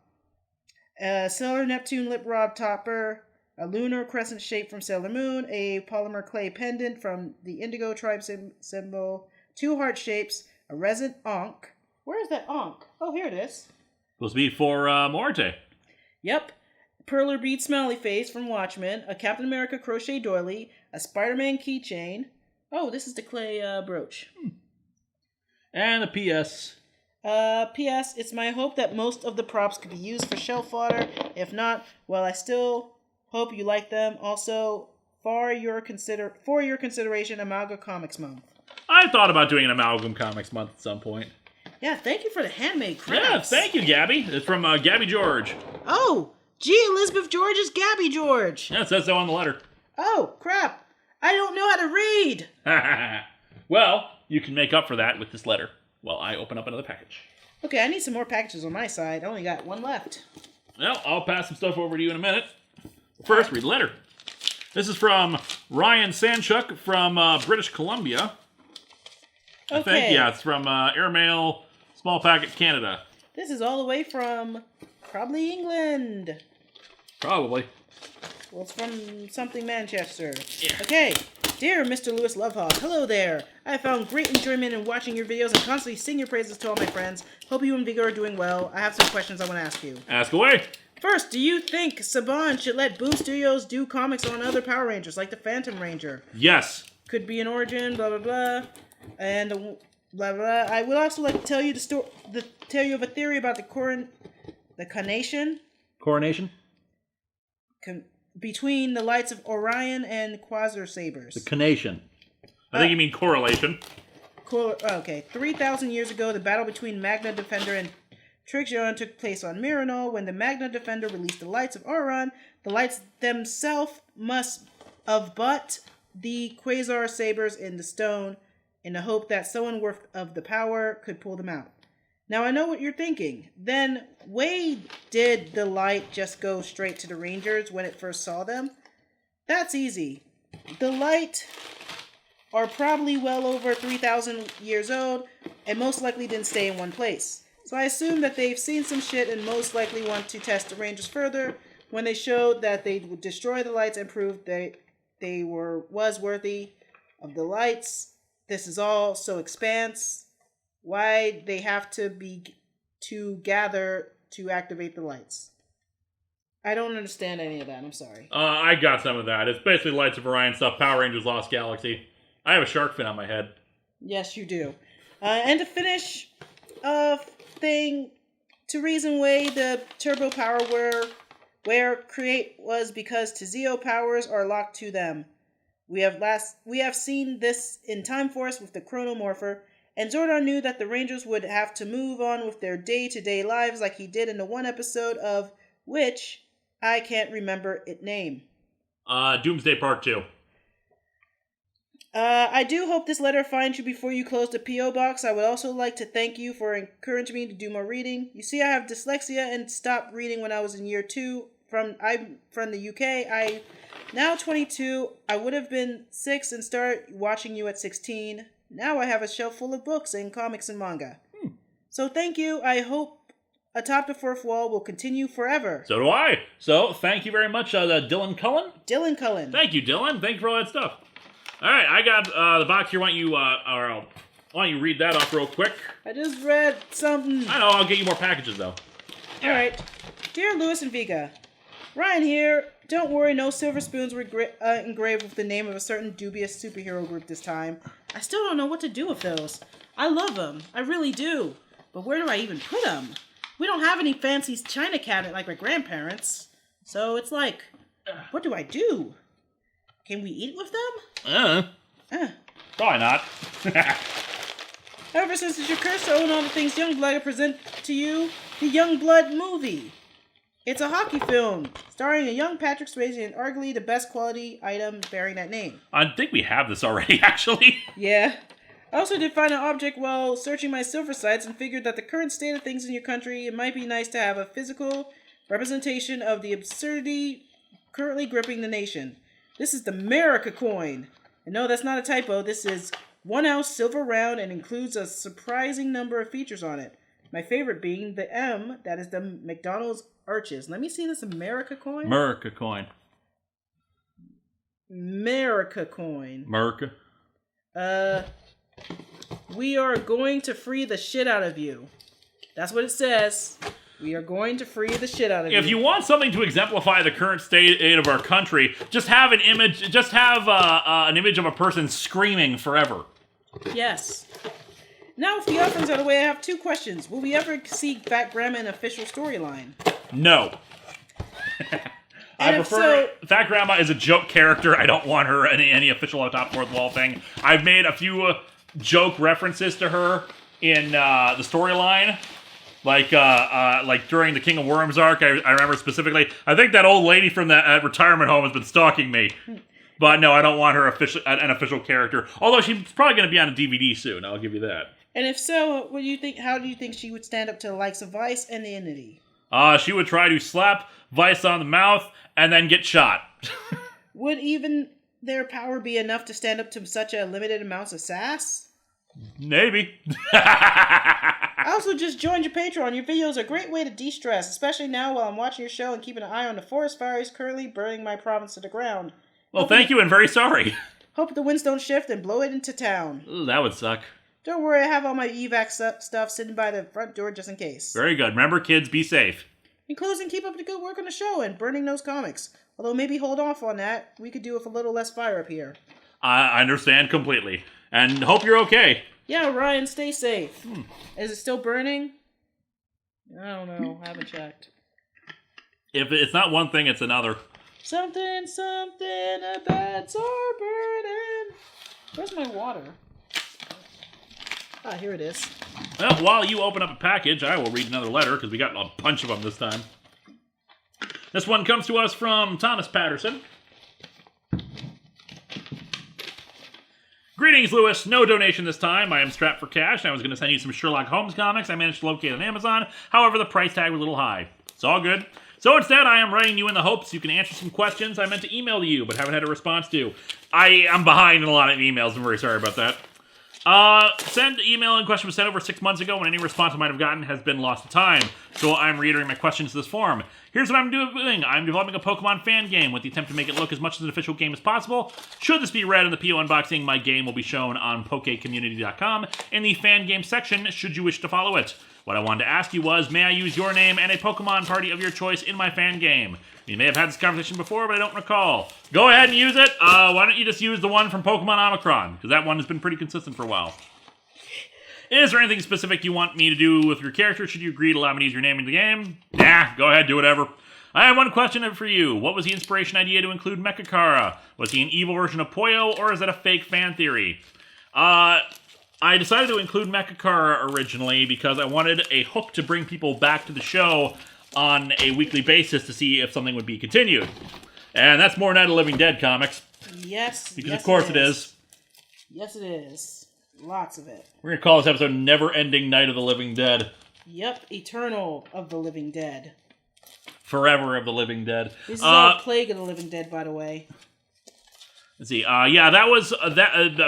A Sailor Neptune lip rod topper, a lunar crescent shape from Sailor Moon, a polymer clay pendant from the Indigo tribe symbol, 2 heart shapes, a resin ankh. Where is that ankh? Oh, here it is. Supposed to be for Morte. Yep. Perler bead smiley face from Watchmen, a Captain America crochet doily, a Spider-Man keychain. Oh, this is the clay brooch. And a PS. P.S. It's my hope that most of the props could be used for shelf fodder. If not, well, I still hope you like them. Also, for your consideration, Amalgam Comics Month. I thought about doing an Amalgam Comics Month at some point. Yeah, thank you for the handmade crafts. Yeah, thank you, Gabby. It's from Gabby George. Oh, gee, Elizabeth George is Gabby George. Yeah, it says so on the letter. Oh, crap. I don't know how to read. Well, you can make up for that with this letter while I open up another package. Okay, I need some more packages on my side. I only got 1 left. Well, I'll pass some stuff over to you in a minute. First, read the letter. This is from Ryan Sanchuk from British Columbia. Okay. I think, yeah, it's from Airmail, Small Packet, Canada. This is all the way from probably England. Probably. Well, it's from something Manchester. Yeah. Okay. Dear Mr. Lewis Lovehog, hello there. I found great enjoyment in watching your videos and constantly sing your praises to all my friends. Hope you and Vigor are doing well. I have some questions I want to ask you. Ask away. First, do you think Saban should let Boom Studios do comics on other Power Rangers, like the Phantom Ranger? Yes. Could be an origin, blah, blah, blah. And blah, blah. I would also like to tell you tell you of a theory about the Coronation? Between the lights of Orion and Quasar Sabers. The Conation. I think you mean correlation. Okay. 3,000 years ago, the battle between Magna Defender and Trixion took place on Miranol. When the Magna Defender released the lights of Orion, the lights themselves must have butt the Quasar Sabers in the stone in the hope that someone worth of the power could pull them out. Now, I know what you're thinking. Then, why did the light just go straight to the Rangers when it first saw them? That's easy. The light are probably well over 3,000 years old and most likely didn't stay in one place. So I assume that they've seen some shit and most likely want to test the Rangers further when they showed that they would destroy the lights and prove that they was worthy of the lights. This is all so expanse. Why they have to gather to activate the lights. I don't understand any of that. I'm sorry. I got some of that. It's basically Lights of Orion stuff, Power Rangers Lost Galaxy. I have a shark fin on my head. Yes, you do. And to finish, to reason why the turbo power where create was because Tizio powers are locked to them. We have seen this in Time Force with the Chronomorpher, and Zordon knew that the Rangers would have to move on with their day-to-day lives like he did in the one episode of which I can't remember its name. Doomsday Part 2. I do hope this letter finds you before you close the P.O. box. I would also like to thank you for encouraging me to do more reading. You see, I have dyslexia and stopped reading when I was in year 2. I'm from the UK. I'm now 22. I would have been 6 and started watching you at 16. Now I have a shelf full of books and comics and manga. So thank you. I hope Atop the Fourth Wall will continue forever. So do I. So thank you very much, Dylan Cullen. Dylan Cullen. Thank you, Dylan. Thank you for all that stuff. All right, I got the box here. Why don't you read that off real quick? I just read something. I know. I'll get you more packages though. All right, dear Lewis and Vega, Ryan here. Don't worry, no silver spoons were engraved with the name of a certain dubious superhero group this time. I still don't know what to do with those. I love them. I really do. But where do I even put them? We don't have any fancy china cabinet like my grandparents. So it's like, what do I do? Can we eat with them? Probably not. However, since it's your curse to own all the things Youngblood, I present to you the Youngblood movie. It's a hockey film starring a young Patrick Swayze and arguably the best quality item bearing that name. I think we have this already, actually. Yeah. I also did find an object while searching my silver sites and figured that the current state of things in your country, it might be nice to have a physical representation of the absurdity currently gripping the nation. This is the Merica Coin. And no, that's not a typo. This is 1 ounce silver round and includes a surprising number of features on it. My favorite being the M, that is the McDonald's arches. Let me see this Merica Coin. Merica Coin. Merica Coin. Merica. We are going to free the shit out of you. That's what it says. We are going to free the shit out of you. If you want something to exemplify the current state of our country, just have an image. Just have an image of a person screaming forever. Yes. Now, if the offerings are the way, I have 2 questions. Will we ever see Fat Grandma in an official storyline? No. I prefer... Fat Grandma is a joke character. I don't want her in any official Atop Fourth Wall thing. I've made a few joke references to her in the storyline. Like during the King of Worms arc, I remember specifically. I think that old lady from that retirement home has been stalking me. But no, I don't want her an official character. Although she's probably going to be on a DVD soon. I'll give you that. And if so, what do you think? How do you think she would stand up to the likes of Vice and the Entity? She would try to slap Vice on the mouth and then get shot. Would even their power be enough to stand up to such a limited amounts of sass? Maybe. I also just joined your Patreon. Your videos are a great way to de-stress, especially now while I'm watching your show and keeping an eye on the forest fires currently burning my province to the ground. Well, thank you and very sorry. Hope the winds don't shift and blow it into town. Ooh, that would suck. Don't worry, I have all my evac stuff sitting by the front door just in case. Very good. Remember, kids, be safe. In closing, keep up the good work on the show and burning those comics. Although maybe hold off on that. We could do with a little less fire up here. I understand completely. And hope you're okay. Yeah, Ryan, stay safe. Is it still burning? I don't know. I haven't checked. If it's not one thing, it's another. Something, the beds are burning. Where's my water? Ah, here it is. Well, while you open up a package, I will read another letter, because we got a bunch of them this time. This one comes to us from Thomas Patterson. Greetings, Lewis. No donation this time. I am strapped for cash. I was going to send you some Sherlock Holmes comics I managed to locate on Amazon. However, the price tag was a little high. It's all good. So instead, I am writing you in the hopes you can answer some questions I meant to email to you, but haven't had a response to. I'm behind in a lot of emails. I'm very sorry about that. Send email and question was sent over 6 months ago when any response I might have gotten has been lost to time. So I'm reiterating my questions to this form. Here's what I'm doing. I'm developing a Pokemon fan game with the attempt to make it look as much as an official game as possible. Should this be read in the PO unboxing, my game will be shown on PokeCommunity.com in the fan game section should you wish to follow it. What I wanted to ask you was, may I use your name and a Pokemon party of your choice in my fan game? You may have had this conversation before, but I don't recall. Go ahead and use it. Why don't you just use the one from Pokemon Omicron? Because that one has been pretty consistent for a while. Is there anything specific you want me to do with your character? Should you agree to allow me to use your name in the game? Nah, go ahead, do whatever. I have one question for you. What was the inspiration idea to include Mechakara? Was he an evil version of Poyo, or is that a fake fan theory? I decided to include Mechakara originally because I wanted a hook to bring people back to the show on a weekly basis to see if something would be continued. And that's more Night of the Living Dead comics. Yes. Because yes, of course it is. Yes, it is. Lots of it. We're going to call this episode Never Ending Night of the Living Dead. Yep, Eternal of the Living Dead. Forever of the Living Dead. This is all Plague of the Living Dead, by the way. Let's see. Yeah, that was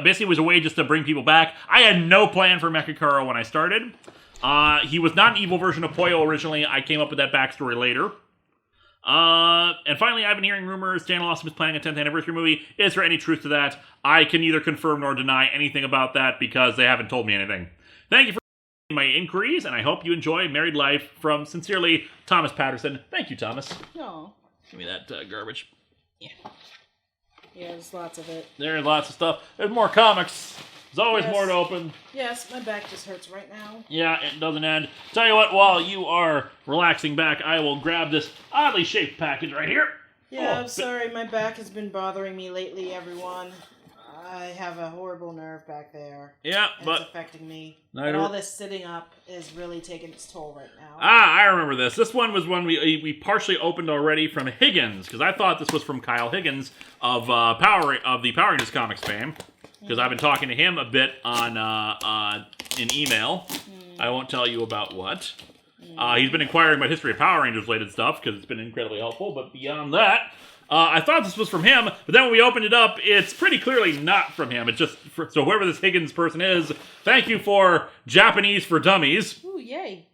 basically was a way just to bring people back. I had no plan for Mechakara when I started. He was not an evil version of Poyo originally. I came up with that backstory later. And finally, I've been hearing rumors Daniel Awesome is planning a 10th anniversary movie. Is there any truth to that? I can neither confirm nor deny anything about that because they haven't told me anything. Thank you for my inquiries, and I hope you enjoy married life. From sincerely, Thomas Patterson. Thank you, Thomas. No. Give me that garbage. Yeah. Yeah, there's lots of it. There's lots of stuff. There's more comics. There's always Yes. more to open. Yes, my back just hurts right now. Yeah, it doesn't end. Tell you what, while you are relaxing back, I will grab this oddly shaped package right here. Yeah, I'm sorry, my back has been bothering me lately, everyone. I have a horrible nerve back there. Yeah, It's affecting me. And all this sitting up is really taking its toll right now. I remember this. This one was one we partially opened already from Higgins, because I thought this was from Kyle Higgins of the Power Rangers comics fame, because I've been talking to him a bit on in email. I won't tell you about what. He's been inquiring about history of Power Rangers related stuff because it's been incredibly helpful. But beyond that, I thought this was from him. But then when we opened it up, it's pretty clearly not from him. It's just so whoever this Higgins person is. Thank you for Japanese for Dummies. Ooh, yay!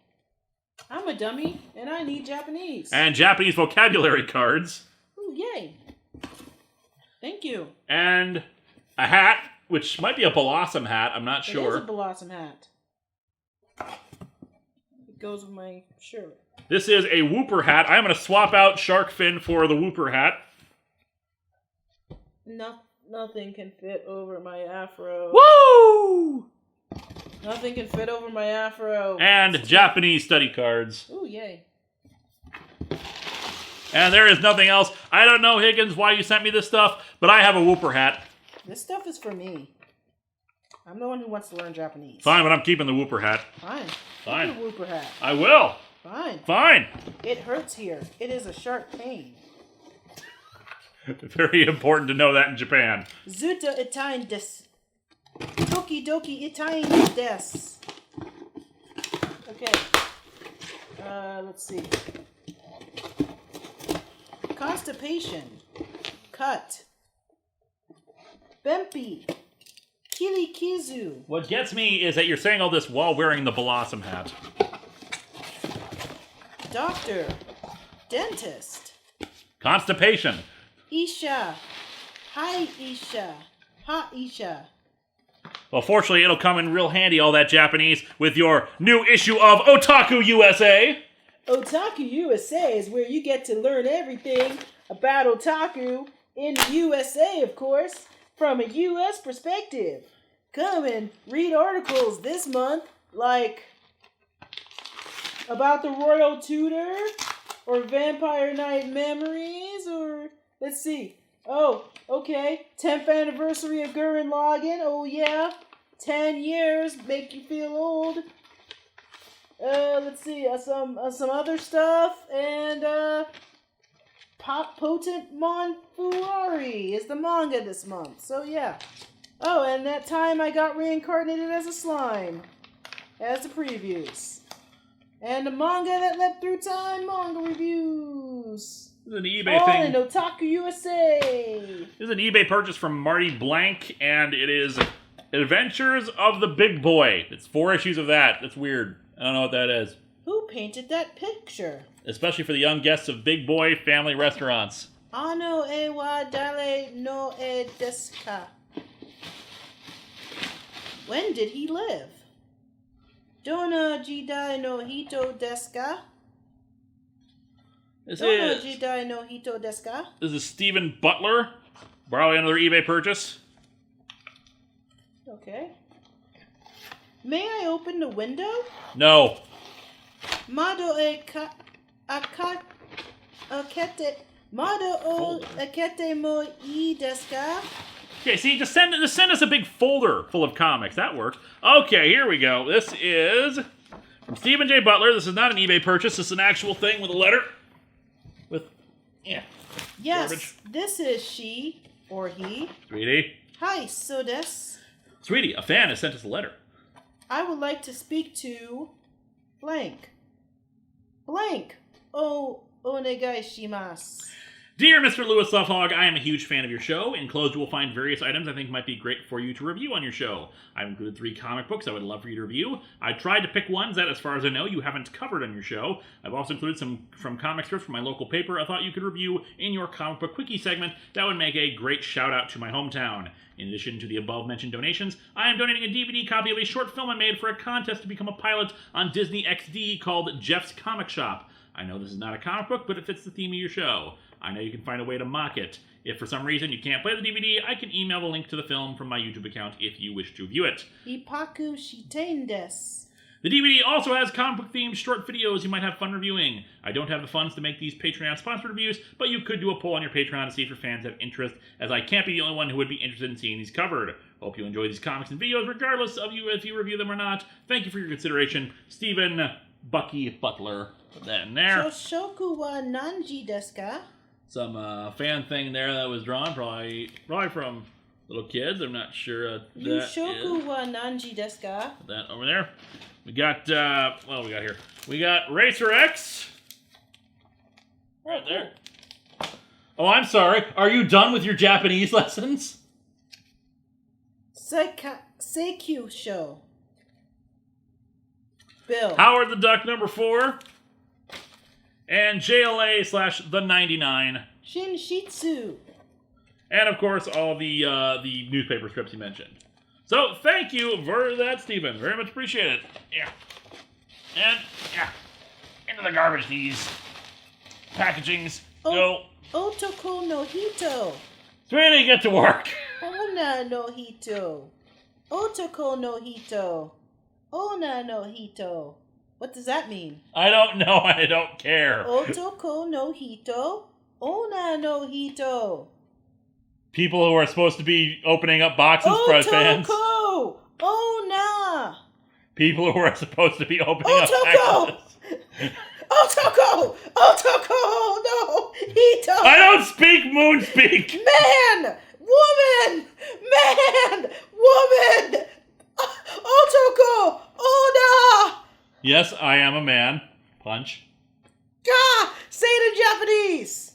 I'm a dummy and I need Japanese. And Japanese vocabulary cards. Ooh, yay! Thank you. And a hat, which might be a Blossom hat. I'm not sure. It is a Blossom hat. It goes with my shirt. This is a Whooper hat. I'm going to swap out Shark Fin for the Whooper hat. Nothing can fit over my afro. Woo! Nothing can fit over my afro. And Japanese study cards. Ooh, yay. And there is nothing else. I don't know, Higgins, why you sent me this stuff, but I have a Whooper hat. This stuff is for me. I'm the one who wants to learn Japanese. Fine, but I'm keeping the Whooper hat. Fine. Fine. Keep the Whooper hat. I will. Fine. Fine. It hurts here. It is a sharp pain. Very important to know that in Japan. Zuto itain desu. Toki doki itain desu. Okay. Let's see. Constipation. Cut. Bempi. Kilikizu. What gets me is that you're saying all this while wearing the Blossom hat. Doctor. Dentist. Constipation. Isha. Hi, Isha. Ha, Isha. Well, fortunately, it'll come in real handy, all that Japanese, with your new issue of Otaku USA. Otaku USA is where you get to learn everything about otaku in the USA, of course, from a US perspective. Come and read articles this month, like about the Royal Tudor, or Vampire Night Memories, or let's see. Oh, okay. 10th anniversary of Gurren Lagann. Oh yeah. 10 years make you feel old. Let's see. Some other stuff, and Potent Monfuari is the manga this month. So yeah. Oh, and that time I got reincarnated as a slime, as the previews, and the manga that leapt through time manga reviews. This is an eBay All thing. in Otaku USA. This is an eBay purchase from Marty Blank, and it is Adventures of the Big Boy. It's 4 issues of that. That's weird. I don't know what that is. Who painted that picture? Especially for the young guests of Big Boy Family Restaurants. Ano e wa dare no e desu ka? When did he live? Dona jidai no hito desu ka? This Dona is jidai no hito desu ka? Stephen Butler. Probably another eBay purchase. Okay. May I open the window? No. Mado e akete. Mado o akete mo I desu ka? Okay, see, just send us a big folder full of comics. That works. Okay, here we go. This is from Stephen J. Butler. This is not an eBay purchase. This is an actual thing with a letter. Yes, garbage. this is she or he. Sweetie. Hi, so desu. Sweetie, a fan has sent us a letter. I would like to speak to blank. Blank. Oh, onegai shimasu. Dear Mr. Lewis Lovehlog, I am a huge fan of your show. Enclosed you will find various items I think might be great for you to review on your show. I've included 3 comic books I would love for you to review. I tried to pick ones that, as far as I know, you haven't covered on your show. I've also included some from comic strips from my local paper I thought you could review in your comic book quickie segment. That would make a great shout out to my hometown. In addition to the above-mentioned donations, I am donating a DVD copy of a short film I made for a contest to become a pilot on Disney XD called Jeff's Comic Shop. I know this is not a comic book, but it fits the theme of your show. I know you can find a way to mock it. If for some reason you can't play the DVD, I can email the link to the film from my YouTube account if you wish to view it. Ipaku shiten desu. The DVD also has comic book themed short videos you might have fun reviewing. I don't have the funds to make these Patreon sponsored reviews, but you could do a poll on your Patreon to see if your fans have interest, as I can't be the only one who would be interested in seeing these covered. Hope you enjoy these comics and videos regardless of if you review them or not. Thank you for your consideration. Stephen Bucky Butler. Put that in there. Shoshoku wa nanji desu ka? Some fan thing there that was drawn, probably from little kids. I'm not sure. Yushoku wa nanji desu ka? That over there. We got, what do we got here? We got Racer X. Right there. Oh, I'm sorry. Are you done with your Japanese lessons? Seikyu Show. Bill. Howard the Duck number 4. And JLA/The 99. Shinshitsu. And, of course, all the newspaper scripts you mentioned. So, thank you for that, Stephen. Very much appreciate it. Yeah. And, yeah. Into the garbage, these packagings. Go. Otoko no Hito. Sweetie, get to work. Ona no Hito. Otoko no Hito. Ona no Hito. What does that mean? I don't know. I don't care. Otoko no Hito. Ona no Hito. People who are supposed to be opening up boxes for fans. Otoko! Ona! People who are supposed to be opening up Otoko! boxes. Otoko! Otoko! No! Hito! I don't speak moon speak! Man! Woman! Man! Woman! Otoko! Ona! Yes, I am a man. Punch. Ah! Say it in Japanese!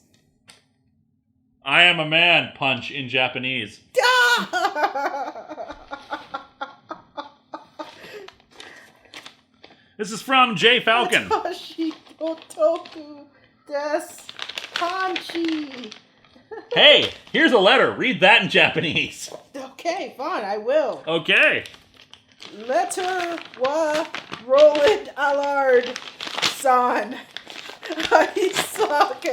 I am a man. Punch in Japanese. Ah! This is from Jay Falcon. Watashi Otoku desu Panchi. Hey, here's a letter. Read that in Japanese. Okay, fine, I will. Okay. Letter wa Roland Allard san.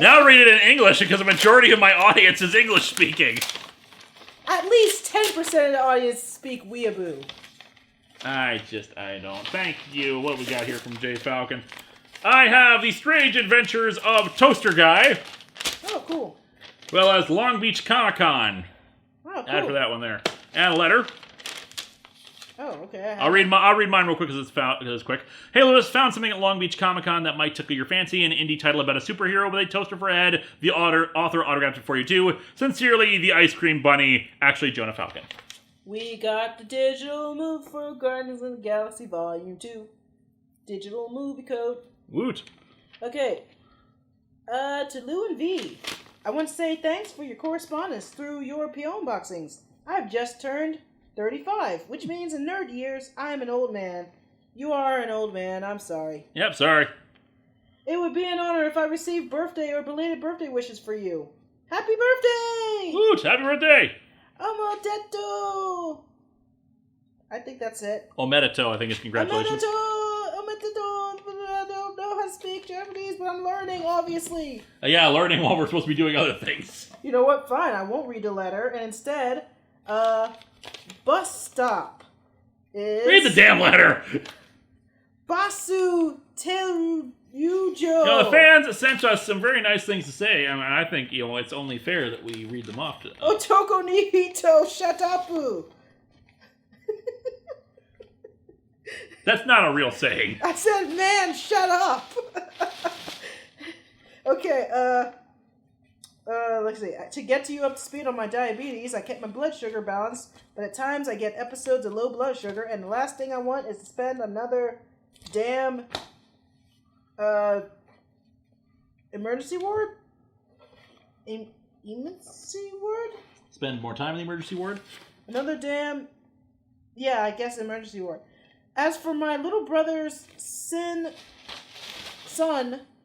Now read it in English because the majority of my audience is English speaking. At least 10% of the audience speak weeaboo. I don't. Thank you. What we got here from Jay Falcon? I have The Strange Adventures of Toaster Guy. Oh, cool. Well as Long Beach Comic-Con. Oh, cool. Add for that one there. And a letter. Oh, okay. I'll read mine real quick because it's quick. Hey Lewis, found something at Long Beach Comic Con that might tickle your fancy. An indie title about a superhero with a toaster for a head. The author autographed it for you too. Sincerely, the Ice Cream Bunny. Actually, Jonah Falcon. We got the digital move for Guardians of the Galaxy Volume 2. Digital movie code. Woot. Okay. To Lou and V, I want to say thanks for your correspondence through your PO unboxings. I've just turned 35, which means in nerd years, I am an old man. You are an old man, I'm sorry. Yep, sorry. It would be an honor if I received birthday or belated birthday wishes for you. Happy birthday! Woot, happy birthday! Omoteto! I think that's it. Omedeto, I think is congratulations. Omedeto! I don't know how to speak Japanese, but I'm learning, obviously. Yeah, learning while we're supposed to be doing other things. You know what? Fine, I won't read the letter, and instead, bus stop is... Read the damn letter! Basu Terujo. The fans sent us some very nice things to say. I mean, I think, it's only fair that we read them off to them. Otoko ni hito shatapu. That's not a real saying. I said, man, shut up. Okay, let's see. To get you up to speed on my diabetes, I kept my blood sugar balanced, but at times I get episodes of low blood sugar, and the last thing I want is to spend another damn, emergency ward? Emergency ward? Spend more time in the emergency ward? Another damn, yeah, I guess emergency ward. As for my little brother's son,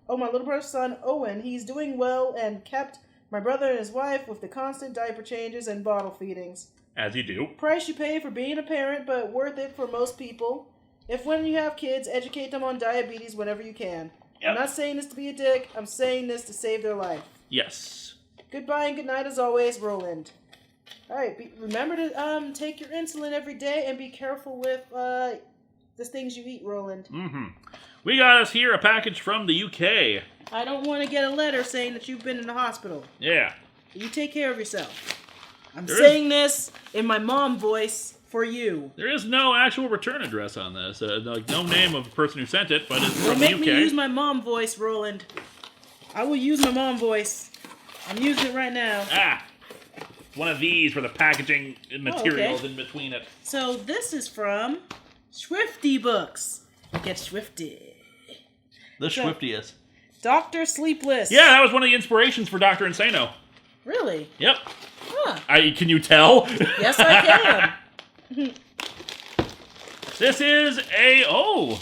Owen, he's doing well and kept my brother and his wife with the constant diaper changes and bottle feedings. As you do. Price you pay for being a parent, but worth it for most people. If when you have kids, educate them on diabetes whenever you can. Yep. I'm not saying this to be a dick, I'm saying this to save their life. Yes. Goodbye and good night as always, Roland. Alright, remember to take your insulin every day and be careful with the things you eat, Roland. Mm-hmm. We got us here a package from the UK. I don't want to get a letter saying that you've been in the hospital. Yeah. You take care of yourself. I'm saying this in my mom voice for you. There is no actual return address on this. No name of the person who sent it, but it's from the UK. Don't make me use my mom voice, Roland. I will use my mom voice. I'm using it right now. Ah. One of these for the packaging materials in between it. So this is from Swifty Books. Get swifty. The Swiftiest. Dr. Sleepless. Yeah, that was one of the inspirations for Dr. Insano. Really? Yep. Huh. Can you tell? Yes, I can. This is a...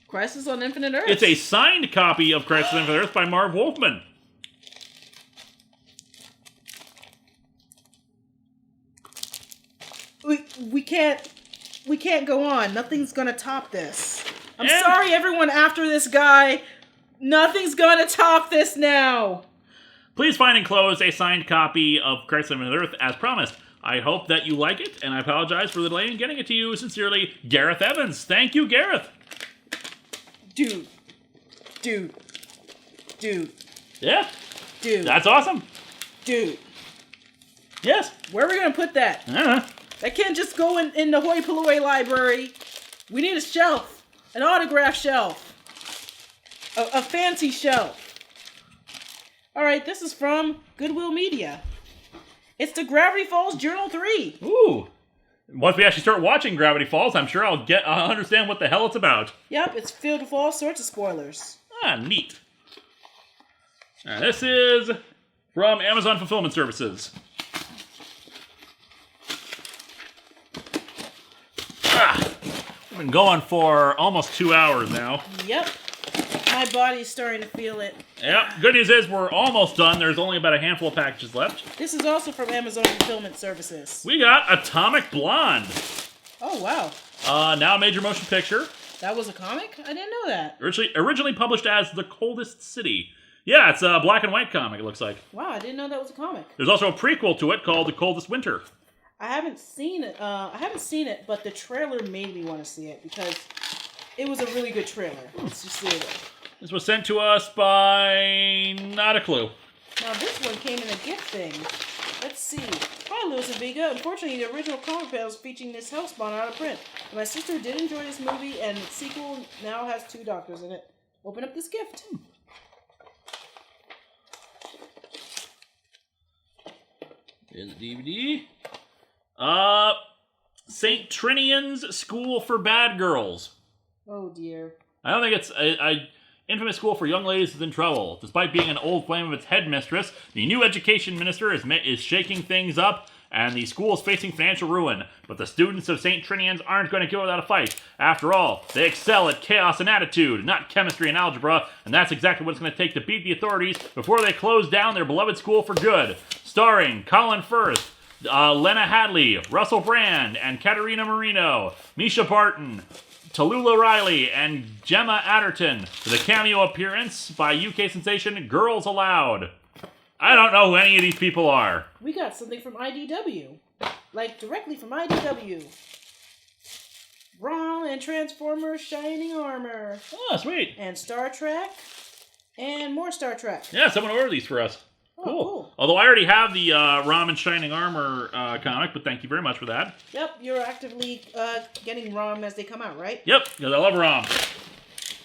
Crisis on Infinite Earth. It's a signed copy of Crisis on Infinite Earth by Marv Wolfman. We can't go on. Nothing's gonna top this. I'm sorry, everyone after this guy. Nothing's gonna top this now. Please find enclosed a signed copy of Crisis on Infinite Earth as promised. I hope that you like it, and I apologize for the delay in getting it to you. Sincerely, Gareth Evans. Thank you, Gareth. Dude. Yeah. Dude. That's awesome. Dude. Yes. Where are we gonna put that? I don't know. That can't just go in the Hoi Polloi library. We need a shelf. An autograph shelf. A fancy shelf. Alright, this is from Goodwill Media. It's the Gravity Falls Journal 3. Ooh. Once we actually start watching Gravity Falls, I'm sure I'll understand what the hell it's about. Yep, it's filled with all sorts of spoilers. Ah, neat. This is from Amazon Fulfillment Services. We've been going for almost 2 hours now. Yep. My body's starting to feel it. Yep. Good news is we're almost done. There's only about a handful of packages left. This is also from Amazon Fulfillment Services. We got Atomic Blonde. Oh, wow. Now a major motion picture. That was a comic? I didn't know that. Originally published as The Coldest City. Yeah, it's a black and white comic, it looks like. Wow, I didn't know that was a comic. There's also a prequel to it called The Coldest Winter. I haven't seen it, but the trailer made me want to see it because it was a really good trailer. Let's just say that. This was sent to us by Not a Clue. Now this one came in a gift thing. Let's see. Hi, Lewis and Vega. Unfortunately, the original comic panels featuring this Hellspawn are out of print. But my sister did enjoy this movie, and its sequel now has 2 doctors in it. Open up this gift. Here's the DVD. St. Trinian's School for Bad Girls. Oh, dear. I don't think it's a infamous school for young ladies is in trouble. Despite being an old flame of its headmistress, the new education minister is shaking things up, and the school is facing financial ruin. But the students of St. Trinian's aren't going to go without a fight. After all, they excel at chaos and attitude, not chemistry and algebra, and that's exactly what it's going to take to beat the authorities before they close down their beloved school for good. Starring Colin Firth, Lena Hadley, Russell Brand, and Katerina Marino, Misha Barton, Tallulah Riley, and Gemma Adderton, with a cameo appearance by UK sensation Girls Aloud. I don't know who any of these people are. We got something from IDW. Like, directly from IDW. Rom and Transformers Shining Armor. Oh, sweet. And Star Trek. And more Star Trek. Yeah, someone ordered these for us. Oh, cool. Although I already have the Rom and Shining Armor comic, but thank you very much for that. Yep, you're actively getting Rom as they come out, right? Yep, because I love Rom.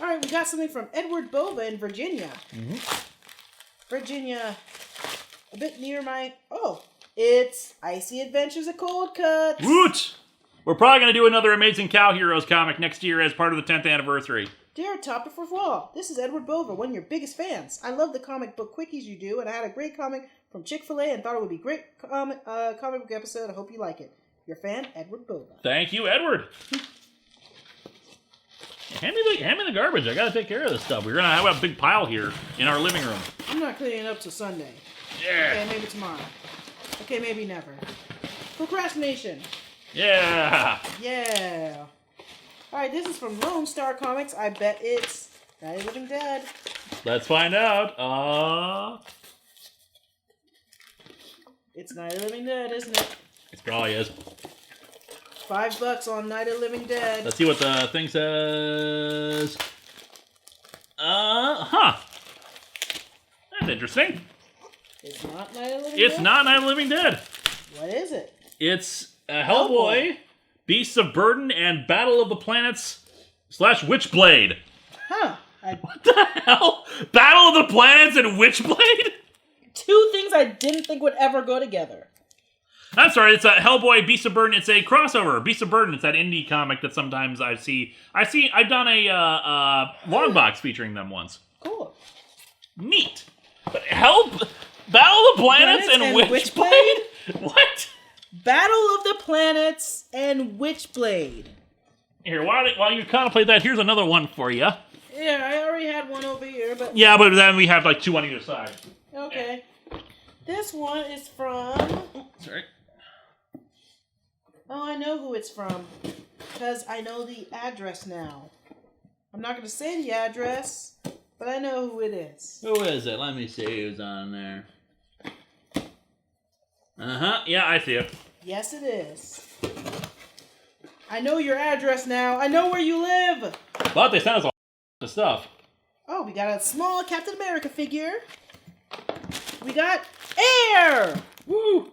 All right, we got something from Edward Bova in Virginia. Mm-hmm. Virginia, a bit near my... Oh, it's Icy Adventures of Cold Cuts. Woot! We're probably going to do another Amazing Cow Heroes comic next year as part of the 10th anniversary. Dear AtopTheFourthWall, this is Edward Bova, one of your biggest fans. I love the comic book quickies you do, and I had a great comic from Chick-fil-A and thought it would be a great comic book episode. I hope you like it. Your fan, Edward Bova. Thank you, Edward. Hand me the garbage. I gotta take care of this stuff. We're gonna have a big pile here in our living room. I'm not cleaning it up till Sunday. Yeah. Okay, maybe tomorrow. Okay, maybe never. Procrastination. Yeah. Yeah. Alright, this is from Lone Star Comics. I bet it's Night of the Living Dead. Let's find out. It's Night of the Living Dead, isn't it? It probably is. $5 on Night of the Living Dead. Let's see what the thing says. That's interesting. It's not Night of the Living Dead? It's not Night of the Living Dead. What is it? It's Hellboy, Beasts of Burden, and Battle of the Planets / Witchblade. Huh. What the hell? Battle of the Planets and Witchblade? 2 things I didn't think would ever go together. I'm sorry, it's a Hellboy Beast of Burden. It's a crossover. Beast of Burden. It's that indie comic that sometimes I see. I've done a long box featuring them once. Cool. Neat. But Battle of the Planets and Witchblade? What? Battle of the Planets and Witchblade. Here, while you contemplate that, here's another one for you. Yeah, I already had one over here, but... Yeah, but then we have like two on either side. Okay. This one is from... Sorry. Oh, I know who it's from. Because I know the address now. I'm not going to say the address, but I know who it is. Who is it? Let me see who's on there. Uh-huh. Yeah, I see it. Yes, it is. I know your address now. I know where you live. But they sent us a stuff. Oh, we got a small Captain America figure. We got Air. Woo!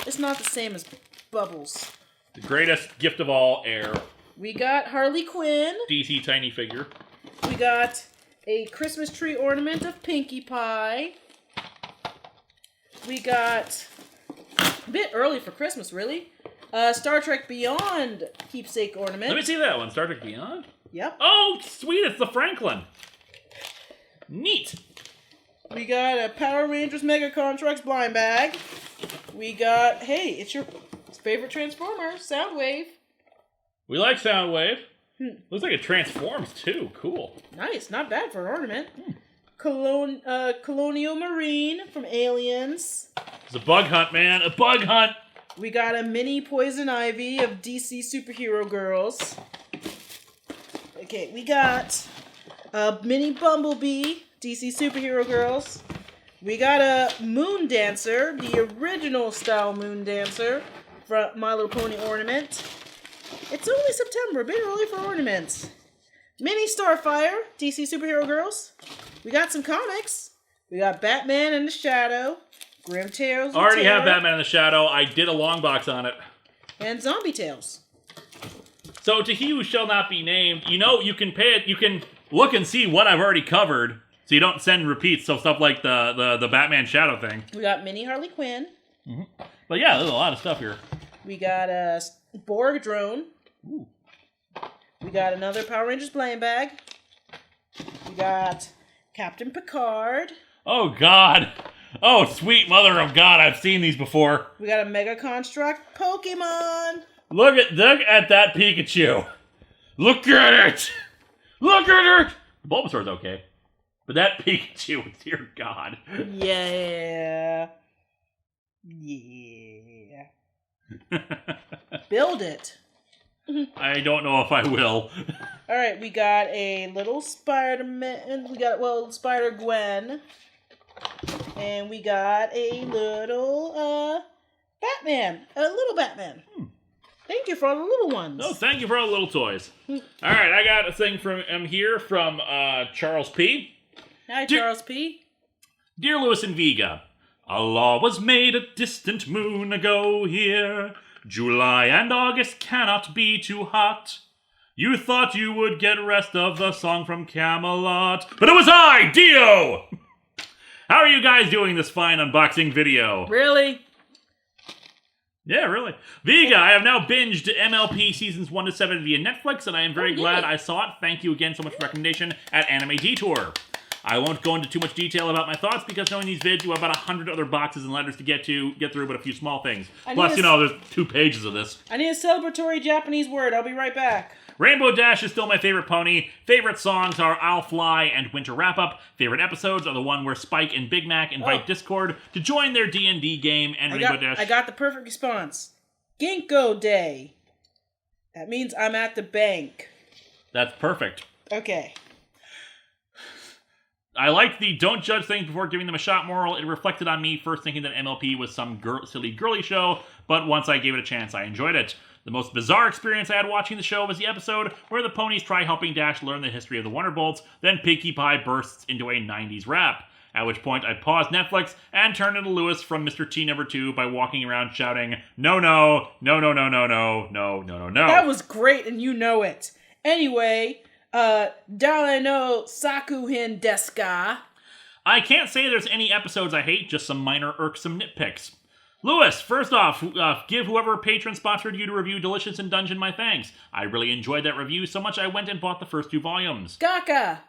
It's not the same as Bubbles. The greatest gift of all, Air. We got Harley Quinn. DC tiny figure. We got a Christmas tree ornament of Pinkie Pie. We got, a bit early for Christmas, really, Star Trek Beyond keepsake ornament. Let me see that one. Star Trek Beyond? Yep. Oh, sweet. It's the Franklin. Neat. We got a Power Rangers Mega Contracts blind bag. We got, hey, it's your favorite Transformer, Soundwave. We like Soundwave. Looks like it transforms, too. Cool. Nice. Not bad for an ornament. Colonial Marine from Aliens. It's a bug hunt, man. A bug hunt. We got a mini Poison Ivy of DC Superhero Girls. Okay, we got a mini Bumblebee, DC Superhero Girls. We got a Moon Dancer, the original style Moon Dancer from My Little Pony ornament. It's only September, a bit early for ornaments. Mini Starfire, DC Superhero Girls. We got some comics. We got Batman in the Shadow, Grim Tales. Already have Batman in the Shadow. I did a long box on it. And Zombie Tales. So to he who shall not be named, you know, you can pay it. You can look and see what I've already covered, so you don't send repeats. So stuff like the Batman Shadow thing. We got mini Harley Quinn. Mm-hmm. But yeah, there's a lot of stuff here. We got a Borg drone. Ooh. We got another Power Rangers blind bag. We got Captain Picard. Oh, God. Oh, sweet mother of God. I've seen these before. We got a Mega Construct Pokemon. Look at that Pikachu. Look at it. Look at it. Bulbasaur's okay. But that Pikachu, dear God. Yeah. Yeah. Build it. I don't know if I will. All right, we got a little Spider-Man. We got, Spider-Gwen. And we got a little, Batman. A little Batman. Thank you for all the little ones. Oh, thank you for all the little toys. All right, I got a thing from Charles P. Hi, Charles P. Dear Lewis and Vega, a law was made a distant moon ago here. July and August cannot be too hot. You thought you would get rest of the song from Camelot, but it was I, Dio! How are you guys doing this fine unboxing video? Really? Yeah, really. Vega, I have now binged MLP seasons 1 to 7 via Netflix, and I am very glad I saw it. Thank you again so much for the recommendation at Anime Detour. I won't go into too much detail about my thoughts because knowing these vids, you have about 100 other boxes and letters to get through, but a few small things. Plus, there's 2 pages of this. I need a celebratory Japanese word. I'll be right back. Rainbow Dash is still my favorite pony. Favorite songs are I'll Fly and Winter Wrap-Up. Favorite episodes are the one where Spike and Big Mac invite Discord to join their D&D game and Rainbow Dash. I got the perfect response. Ginkgo Day. That means I'm at the bank. That's perfect. Okay. I like the don't judge things before giving them a shot moral. It reflected on me first thinking that MLP was some silly girly show, but once I gave it a chance, I enjoyed it. The most bizarre experience I had watching the show was the episode where the ponies try helping Dash learn the history of the Wonderbolts, then Pinkie Pie bursts into a 90s rap. At which point I paused Netflix and turned into Lewis from Mr. T number 2 by walking around shouting, no, no, no, no, no, no, no, no, no, no, no. That was great, and you know it. Anyway, Dara no Sakuhin desu ka? I can't say there's any episodes I hate, just some minor irksome nitpicks. Lewis, first off, give whoever patron sponsored you to review Delicious in Dungeon my thanks. I really enjoyed that review so much I went and bought the first 2 volumes. Gaka!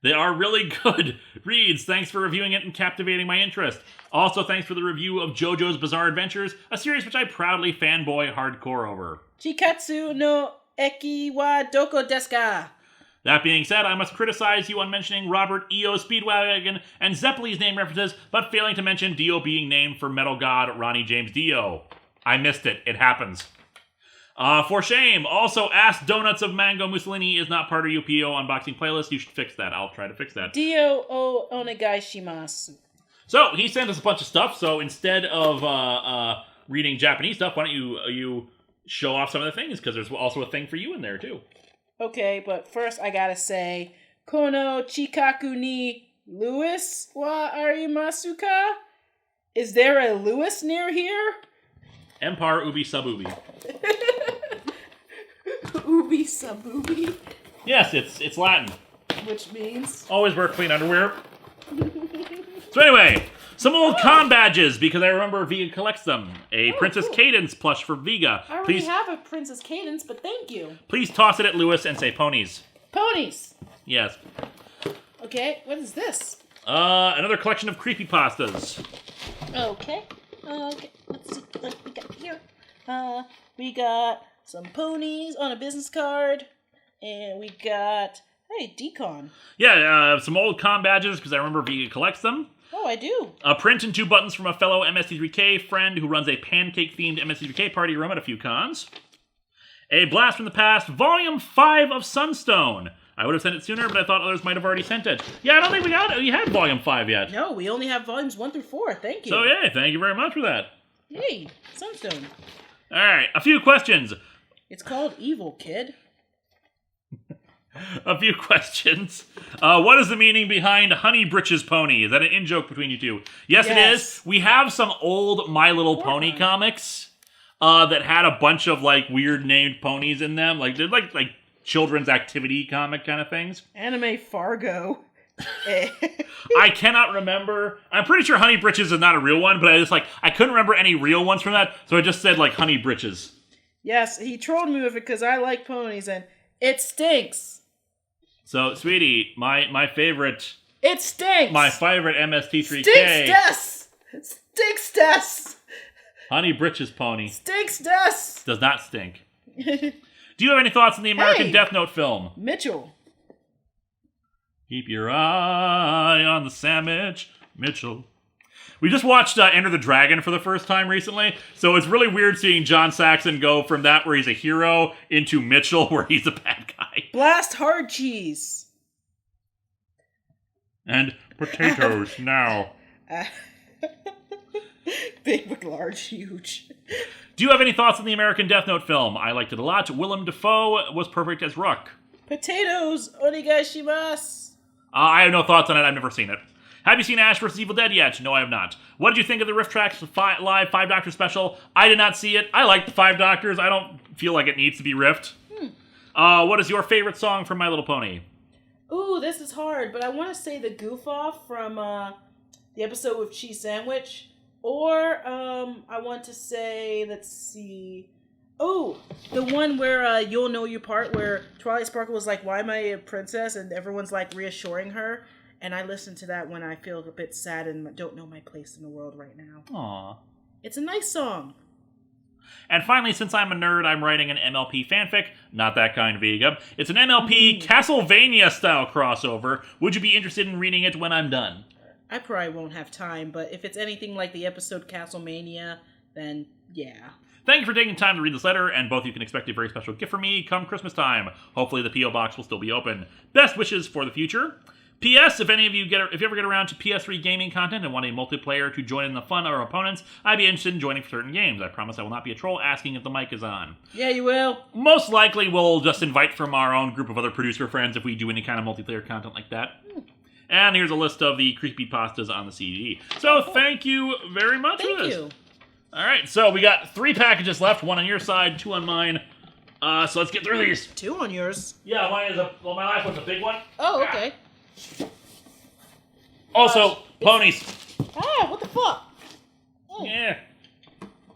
They are really good reads. Thanks for reviewing it and captivating my interest. Also, thanks for the review of JoJo's Bizarre Adventures, a series which I proudly fanboy hardcore over. Chikatsu no eki wa doko desu ka? That being said, I must criticize you on mentioning Robert E.O. Speedwagon and Zeppeli's name references, but failing to mention Dio being named for metal god Ronnie James Dio. I missed it. It happens. For shame. Also, Ask Donuts of Mango Mussolini is not part of your PO unboxing playlist. You should fix that. I'll try to fix that. Dio o onegai shimasu. So, he sent us a bunch of stuff, so instead of reading Japanese stuff, why don't you show off some of the things, because there's also a thing for you in there, too. Okay, but first I gotta say, Kono chikaku ni Lewis wa arimasu ka? Is there a Lewis near here? Empire Ubi Sub-Ubi. Ubi sub-ubi? Yes, it's Latin. Which means? Always wear clean underwear. So anyway, some old con badges, because I remember Vega collects them. A Princess cool. Cadence plush for Vega. I already have a Princess Cadence, but thank you. Please toss it at Lewis and say ponies. Ponies! Yes. Okay, what is this? Another collection of creepypastas. Okay, let's see what we got here. We got some ponies on a business card, and we got, hey, decon. Yeah, some old con badges, because I remember Vega collects them. Oh, I do. A print and 2 buttons from a fellow MST3K friend who runs a pancake-themed MST3K party room at a few cons. A Blast from the Past, Volume 5 of Sunstone. I would have sent it sooner, but I thought others might have already sent it. Yeah, I don't think we had Volume 5 yet. No, we only have volumes 1 through 4. Thank you. So, yeah, thank you very much for that. Yay, Sunstone. All right, a few questions. It's called Evil, kid. A few questions. What is the meaning behind Honey Britches Pony? Is that an in-joke between you two? Yes, it is. We have some old My Little Pony comics that had a bunch of, like, weird named ponies in them. Like, they're like children's activity comic kind of things. Anime Fargo. I cannot remember. I'm pretty sure Honey Britches is not a real one, but I couldn't remember any real ones from that, so I just said, like, Honey Britches. Yes, he trolled me with it because I like ponies, and it stinks. So, sweetie, my favorite... It stinks! My favorite MST3K... Stinks des! Stinks des! Honey Britches Pony. Stinks des! Does not stink. Do you have any thoughts on the American Death Note film? Mitchell. Keep your eye on the sandwich, Mitchell. We just watched Enter the Dragon for the first time recently, so it's really weird seeing John Saxon go from that where he's a hero into Mitchell where he's a bad guy. Blast hard cheese. And potatoes now. Big, but large, huge. Do you have any thoughts on the American Death Note film? I liked it a lot. Willem Dafoe was perfect as Ruck. Potatoes, onegaishimasu. I have no thoughts on it. I've never seen it. Have you seen Ash vs. Evil Dead yet? No, I have not. What did you think of the Rift Tracks Live 5 Doctor special? I did not see it. I like the 5 Doctors. I don't feel like it needs to be riffed. What is your favorite song from My Little Pony? Ooh, this is hard, but I want to say the goof off from the episode with Cheese Sandwich. Or I want to say, let's see. Oh, the one where You'll Know Your Part, where Twilight Sparkle was like, why am I a princess? And everyone's like reassuring her. And I listen to that when I feel a bit sad and don't know my place in the world right now. Aww. It's a nice song. And finally, since I'm a nerd, I'm writing an MLP fanfic. Not that kind, Vega. It's an MLP Castlevania-style crossover. Would you be interested in reading it when I'm done? I probably won't have time, but if it's anything like the episode Castlemania, then yeah. Thank you for taking time to read this letter, and both you can expect a very special gift from me come Christmas time. Hopefully the P.O. Box will still be open. Best wishes for the future. P.S. If any of you if you ever get around to PS3 gaming content and want a multiplayer to join in the fun of our opponents, I'd be interested in joining for certain games. I promise I will not be a troll asking if the mic is on. Yeah, you will. Most likely we'll just invite from our own group of other producer friends if we do any kind of multiplayer content like that. And here's a list of the creepypastas on the CD. So thank you very much for this. Thank you. All right, so we got 3 packages left, 1 on your side, 2 on mine. So let's get through these. 2 on yours. Yeah, mine is my last one's a big one. Oh, okay. Also, ponies. Ah, what the fuck? Yeah.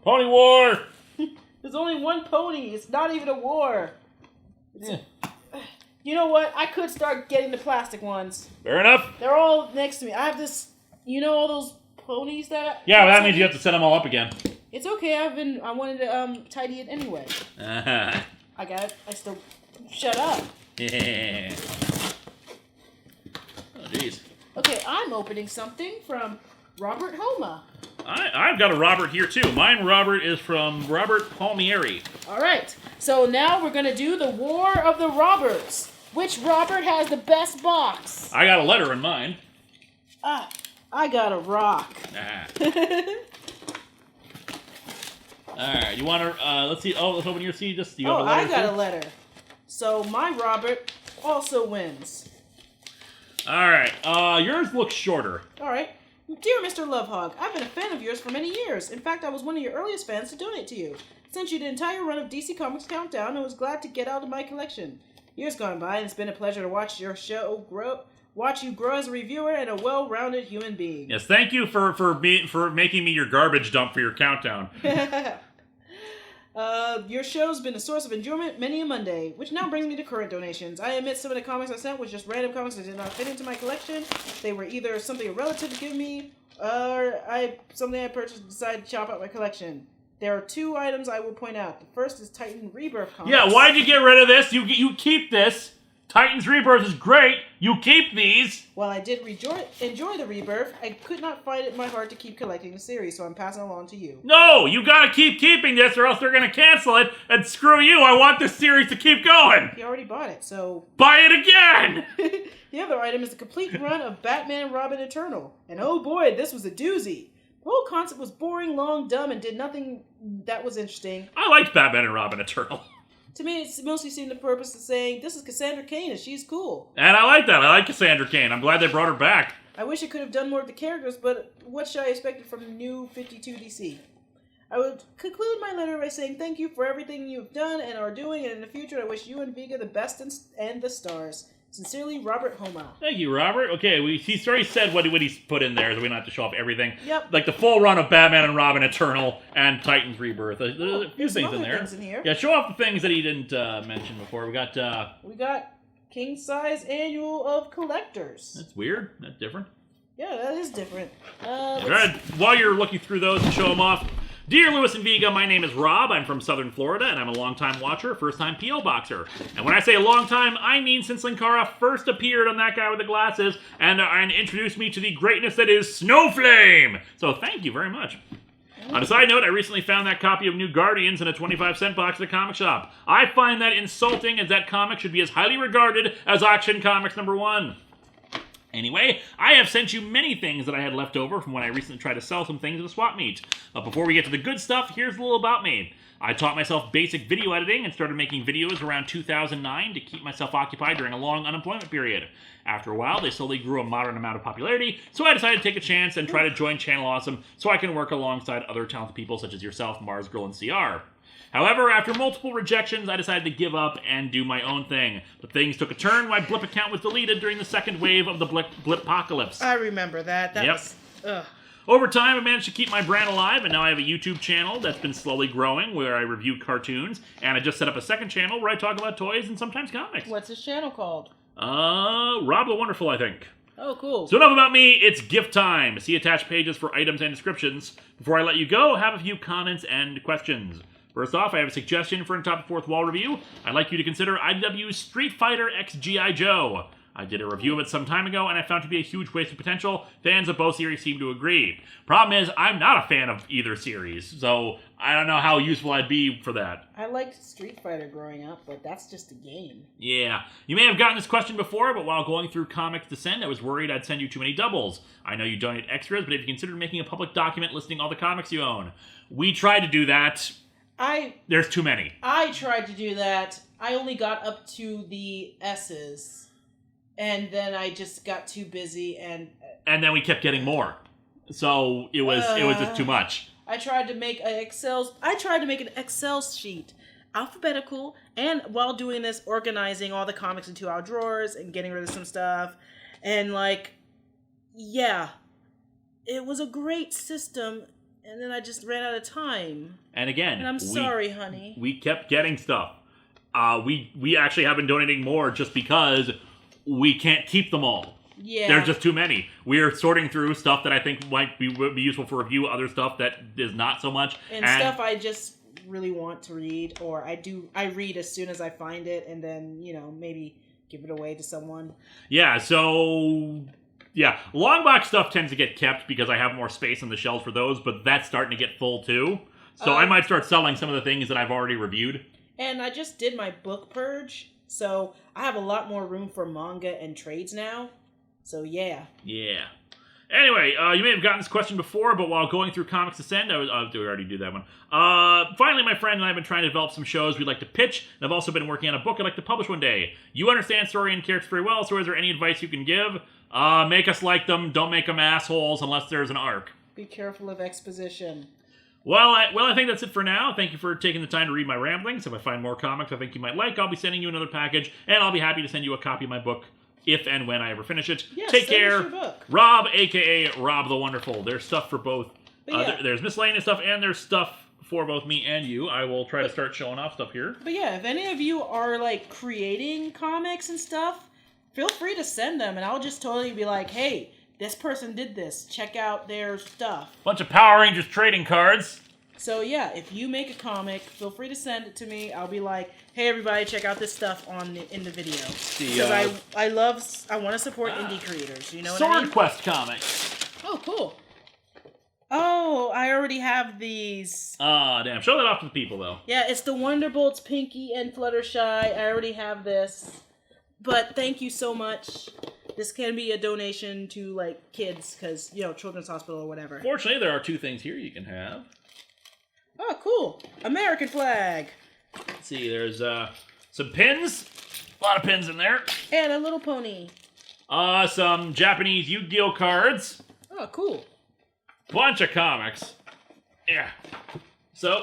Pony War! There's only one pony. It's not even a war. Yeah. You know what? I could start getting the plastic ones. Fair enough. They're all next to me. I have this... You know all those ponies that... Yeah, well, that means you have to set them all up again. It's okay. I wanted to tidy it anyway. Uh-huh. I still... Shut up. Yeah. Oh, jeez. Okay, I'm opening something from Robert Homa. I've got a Robert here, too. Mine, Robert, is from Robert Palmieri. All right. So now we're going to do the War of the Roberts. Which Robert has the best box? I got a letter in mine. I got a rock. Alright, you want to, let's see. Oh, let's open your seat. Just, you have a I letter got too? a letter. So my Robert also wins. Alright, yours looks shorter. All right. Dear Mr. Lovehog, I've been a fan of yours for many years. In fact, I was one of your earliest fans to donate to you. Sent you the entire run of DC Comics Countdown and was glad to get out of my collection. Years gone by, and it's been a pleasure to watch your show watch you grow as a reviewer and a well-rounded human being. Yes, thank you for making me your garbage dump for your countdown. Your show's been a source of enjoyment many a Monday, which now brings me to current donations. I admit some of the comics I sent was just random comics that did not fit into my collection. They were either something a relative to give me, or something I purchased and decided to chop out my collection. There are two items I will point out. The first is Titan Rebirth comics. Yeah, why'd you get rid of this? You keep this. Titans Rebirth is great. You keep these. While I did enjoy the Rebirth, I could not find it in my heart to keep collecting the series, so I'm passing along to you. No, you gotta keep keeping this or else they're gonna cancel it, and screw you, I want this series to keep going. You already bought it, so... Buy it again! The other item is the complete run of Batman and Robin Eternal. And oh boy, this was a doozy. The whole concept was boring, long, dumb, and did nothing that was interesting. I liked Batman and Robin Eternal. To me, it mostly seemed the purpose of saying, this is Cassandra Cain and she's cool. And I like that. I like Cassandra Cain. I'm glad they brought her back. I wish it could have done more with the characters, but what should I expect from the new 52 DC? I would conclude my letter by saying thank you for everything you've done and are doing, and in the future I wish you and Vega the best and the stars. Sincerely, Robert Homa. Thank you, Robert. Okay, he's already said what he's put in there, so we don't have to show off everything. Yep. Like the full run of Batman and Robin Eternal and Titans Rebirth. There's a few things in there. Things in here. Yeah, show off the things that he didn't mention before. We got King Size Annual of Collectors. That's weird. That's different. Yeah, that is different. While you're looking through those and show them off, dear Lewis and Vega, my name is Rob. I'm from Southern Florida, and I'm a longtime watcher, first-time P.O. boxer. And when I say a long time, I mean since Linkara first appeared on That Guy with the Glasses and introduced me to the greatness that is Snowflame. So thank you very much. On a side note, I recently found that copy of New Guardians in a 25-cent box at a comic shop. I find that insulting, as that comic should be as highly regarded as Action Comics #1. Anyway, I have sent you many things that I had left over from when I recently tried to sell some things at a swap meet. But before we get to the good stuff, here's a little about me. I taught myself basic video editing and started making videos around 2009 to keep myself occupied during a long unemployment period. After a while, they slowly grew a moderate amount of popularity, so I decided to take a chance and try to join Channel Awesome so I can work alongside other talented people such as yourself, Mars Girl, and CR. However, after multiple rejections, I decided to give up and do my own thing. But things took a turn. My Blip account was deleted during the second wave of the Blip-apocalypse. I remember that. That was... Ugh. Over time, I managed to keep my brand alive, and now I have a YouTube channel that's been slowly growing where I review cartoons, and I just set up a second channel where I talk about toys and sometimes comics. What's his channel called? Rob the Wonderful, I think. Oh, cool. So enough about me, it's gift time. See attached pages for items and descriptions. Before I let you go, have a few comments and questions. First off, I have a suggestion for an Top Fourth Wall review. I'd like you to consider IDW's Street Fighter X G.I. Joe. I did a review of it some time ago, and I found it to be a huge waste of potential. Fans of both series seem to agree. Problem is, I'm not a fan of either series, so I don't know how useful I'd be for that. I liked Street Fighter growing up, but that's just a game. Yeah. You may have gotten this question before, but while going through Comics to Send, I was worried I'd send you too many doubles. I know you donate extras, but have you considered making a public document listing all the comics you own? We tried to do that. There's too many. I tried to do that. I only got up to the S's. And then I just got too busy and then we kept getting more. So it was just too much. I tried to make an Excel sheet, alphabetical, and while doing this, organizing all the comics into our drawers and getting rid of some stuff. And it was a great system And then I just ran out of time. And again, And I'm sorry, honey. We kept getting stuff. We actually have been donating more just because we can't keep them all. Yeah. There's just too many. We are sorting through stuff that I think would be useful for review, other stuff that is not so much. And stuff I just really want to read, or I read as soon as I find it, and then, maybe give it away to someone. Yeah, so... Yeah, long box stuff tends to get kept because I have more space on the shelves for those, but that's starting to get full too. So I might start selling some of the things that I've already reviewed. And I just did my book purge, so I have a lot more room for manga and trades now. So yeah. Yeah. Anyway, you may have gotten this question before, but while going through Comics Ascend, we already do that one. Finally, my friend and I have been trying to develop some shows we'd like to pitch, and I've also been working on a book I'd like to publish one day. You understand story and characters very well, so is there any advice you can give? Make us like them, don't make them assholes unless there's an arc. Be careful of exposition. Well, I think that's it for now. Thank you for taking the time to read my ramblings. If I find more comics I think you might like, I'll be sending you another package, and I'll be happy to send you a copy of my book if and when I ever finish it. Yeah, Take care. Your book. Rob, a.k.a. Rob the Wonderful. There's stuff for both. There's miscellaneous stuff, and there's stuff for both me and you. I will try to start showing off stuff here. But yeah, if any of you are, creating comics and stuff, feel free to send them, and I'll just totally be like, hey, this person did this. Check out their stuff. Bunch of Power Rangers trading cards. So yeah, if you make a comic, feel free to send it to me. I'll be like, hey everybody, check out this stuff in the video. Because I want to support indie creators. You know what I mean? Sword Quest comics. Oh, cool. Oh, I already have these. Damn. Show that off to the people, though. Yeah, it's the Wonderbolts, Pinky, and Fluttershy. I already have this. But thank you so much. This can be a donation to, kids, because, Children's Hospital or whatever. Fortunately, there are two things here you can have. Oh, cool. American flag. Let's see, there's some pins. A lot of pins in there. And a little pony. Some Japanese Yu-Gi-Oh cards. Oh, cool. Bunch of comics. Yeah. So,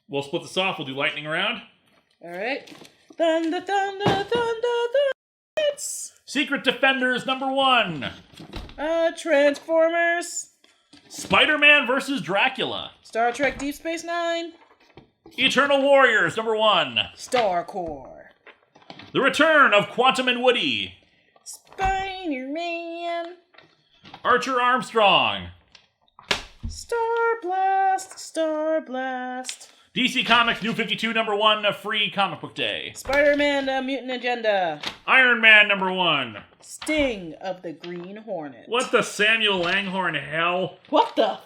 we'll split this off. We'll do lightning round. All right. Thunder, thunder, thunder, thunder. Secret Defenders #1. Transformers. Spider-Man vs. Dracula. Star Trek Deep Space Nine. Eternal Warriors #1. Star Corps. The Return of Quantum and Woody. Spider-Man. Archer Armstrong. Star Blast. Star Blast. DC Comics New 52 #1, a free comic book day. Spider-Man The Mutant Agenda. Iron Man #1. Sting of the Green Hornet. What the Samuel Langhorne hell? What the?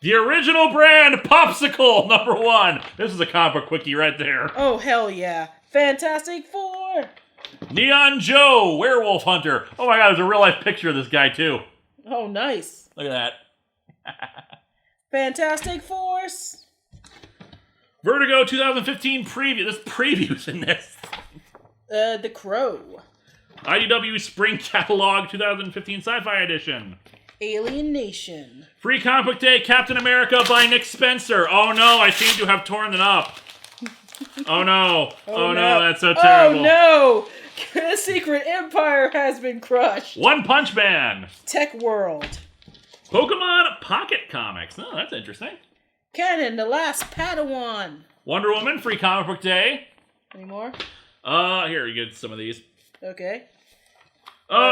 The original brand Popsicle #1. This is a comic book quickie right there. Oh, hell yeah. Fantastic Four. Neon Joe, Werewolf Hunter. Oh my god, there's a real life picture of this guy too. Oh, nice. Look at that. Fantastic Force. Vertigo 2015 preview. There's previews in this. The Crow. IDW Spring Catalog 2015 Sci-Fi Edition. Alien Nation. Free Comic Book Day Captain America by Nick Spencer. Oh no, I seem to have torn it up. Oh no. Oh no, that's so terrible. Oh no! The Secret Empire has been crushed. One Punch Man. Tech World. Pokemon Pocket Comics. Oh, that's interesting. Canon, The Last Padawan. Wonder Woman, Free Comic Book Day. Any more? Here, you get some of these. Okay.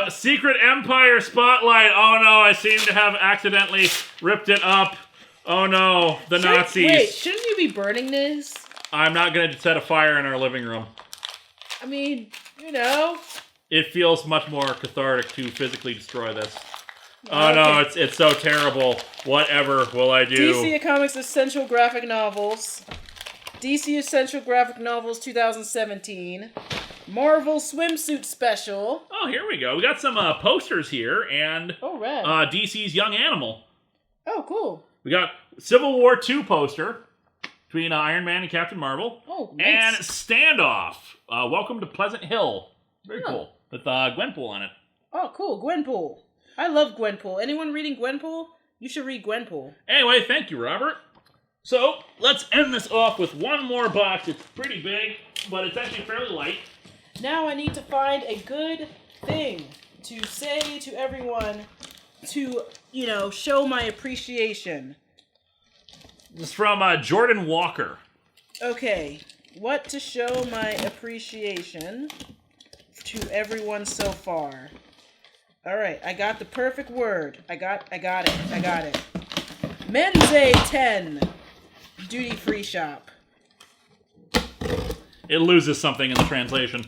Secret Empire Spotlight. Oh no, I seem to have accidentally ripped it up. Oh no, the Nazis. Wait, shouldn't you be burning this? I'm not going to set a fire in our living room. I mean, It feels much more cathartic to physically destroy this. Oh no, it's so terrible. Whatever will I do? DC Comics Essential Graphic Novels. DC Essential Graphic Novels 2017. Marvel Swimsuit Special. Oh, here we go. We got some posters here, and rad. DC's Young Animal. Oh, cool. We got Civil War 2 poster between Iron Man and Captain Marvel. Oh, nice. And Standoff. Welcome to Pleasant Hill. Very cool. With Gwenpool on it. Oh, cool. Gwenpool. I love Gwenpool. Anyone reading Gwenpool? You should read Gwenpool. Anyway, thank you, Robert. So, let's end this off with one more box. It's pretty big, but it's actually fairly light. Now I need to find a good thing to say to everyone to, show my appreciation? This is from Jordan Walker. Okay, what to show my appreciation to everyone so far? All right, I got the perfect word. I got it. Menze 10 duty-free shop. It loses something in the translation.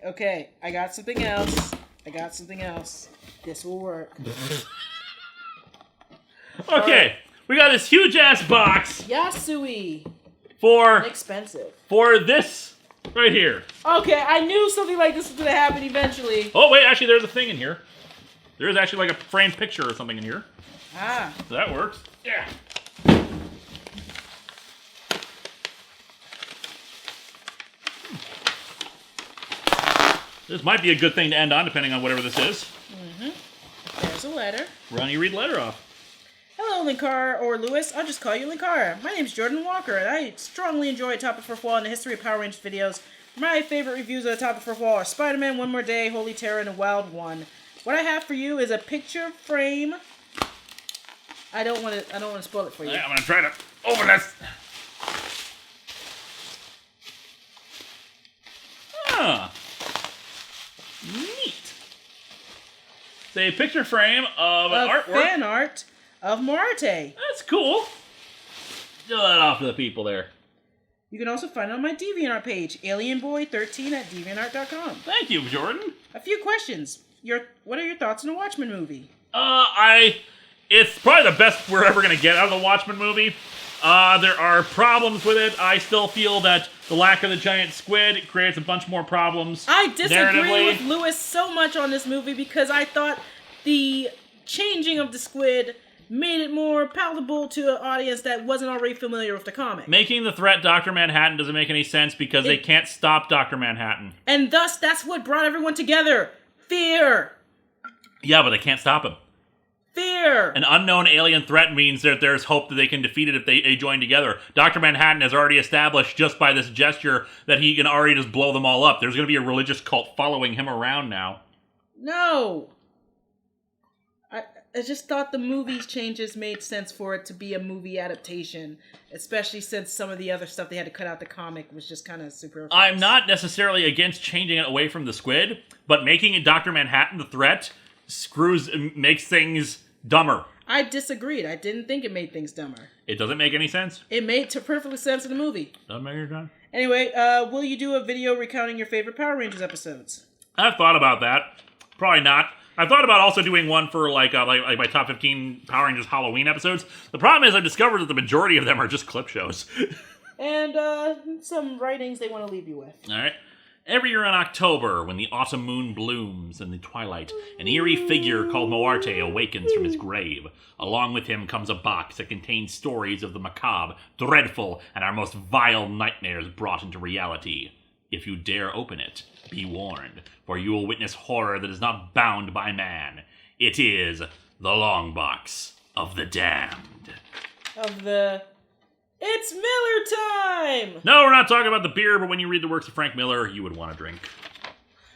Okay. I got something else. This will work. Okay, we got this huge ass box Yasui. for Inexpensive. this right here. Okay, I knew something like this was gonna happen eventually. Oh wait, actually, there's a thing in here. There's actually like a framed picture or something in here. Ah. So that works. Yeah. This might be a good thing to end on, depending on whatever this is. There's a letter. Why don't you read the letter off? Hello, Linkara, or Lewis. I'll just call you Linkara. My name's Jordan Walker, and I strongly enjoy Top of Fourth Wall and the History of Power Rangers videos. My favorite reviews of the Top of Fourth Wall are Spider-Man, One More Day, Holy Terror, and A Wild One. What I have for you is a picture frame. I don't want to spoil it for you. I'm gonna try to open this. Ah, neat. It's a picture frame of an artwork. Fan art of Moriarty. That's cool. Show that off to the people there. You can also find it on my DeviantArt page, alienboy13 at deviantart.com. Thank you, Jordan. A few questions. What are your thoughts on a Watchmen movie? It's probably the best we're ever going to get out of the Watchmen movie. There are problems with it. I still feel that the lack of the giant squid creates a bunch more problems. I disagree narratively. with Lewis so much on this movie because I thought the changing of the squid made it more palatable to an audience that wasn't already familiar with the comic. Making the threat Dr. Manhattan doesn't make any sense because they can't stop Dr. Manhattan. And thus, that's what brought everyone together. Fear. Yeah, but they can't stop him. Fear. An unknown alien threat means that there's hope that they can defeat it if they join together. Dr. Manhattan has already established just by this gesture that he can already just blow them all up. There's going to be a religious cult following him around now. No. I just thought the movie's changes made sense for it to be a movie adaptation, especially since some of the other stuff they had to cut out the comic was just kind of superfluous. I'm not necessarily against changing it away from the squid, but making it Dr. Manhattan the threat makes things dumber. I disagreed. I didn't think it made things dumber. It doesn't make any sense. It made perfect sense in the movie. Doesn't make any sense. Anyway, will you do a video recounting your favorite Power Rangers episodes? I've thought about that. Probably not. I've thought about also doing one for like my top 15 Power Rangers Halloween episodes. The problem is I've discovered that the majority of them are just clip shows. And some writings they want to leave you with. All right. Every year in October, when the autumn moon blooms in the twilight, an eerie figure called Moarte awakens from his grave. Along with him comes a box that contains stories of the macabre, dreadful, and our most vile nightmares brought into reality. If you dare open it, be warned, for you will witness horror that is not bound by man. It is the Long Box of the Damned. It's Miller time! No, we're not talking about the beer, but when you read the works of Frank Miller, you would want to drink.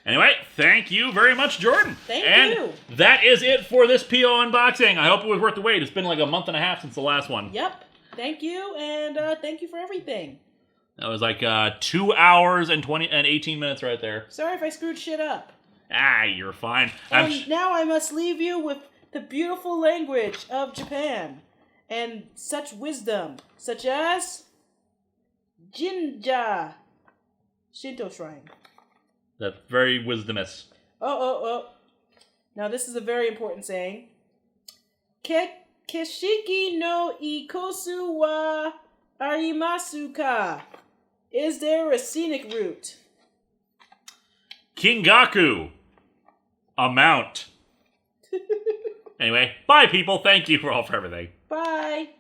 Anyway, thank you very much, Jordan. Thank you. That is it for this PO unboxing. I hope it was worth the wait. It's been like a month and a half since the last one. Yep. Thank you, and thank you for everything. That was like 2 hours and 18 minutes right there. Sorry if I screwed shit up. Ah, you're fine. And now I must leave you with the beautiful language of Japan. And such wisdom, such as Jinja, Shinto shrine. That's very wisdomous. Oh. Now this is a very important saying. Keshiki no ikosu wa arimasu ka? Is there a scenic route? Kingaku. Amount. Anyway, bye people. Thank you for everything. Bye.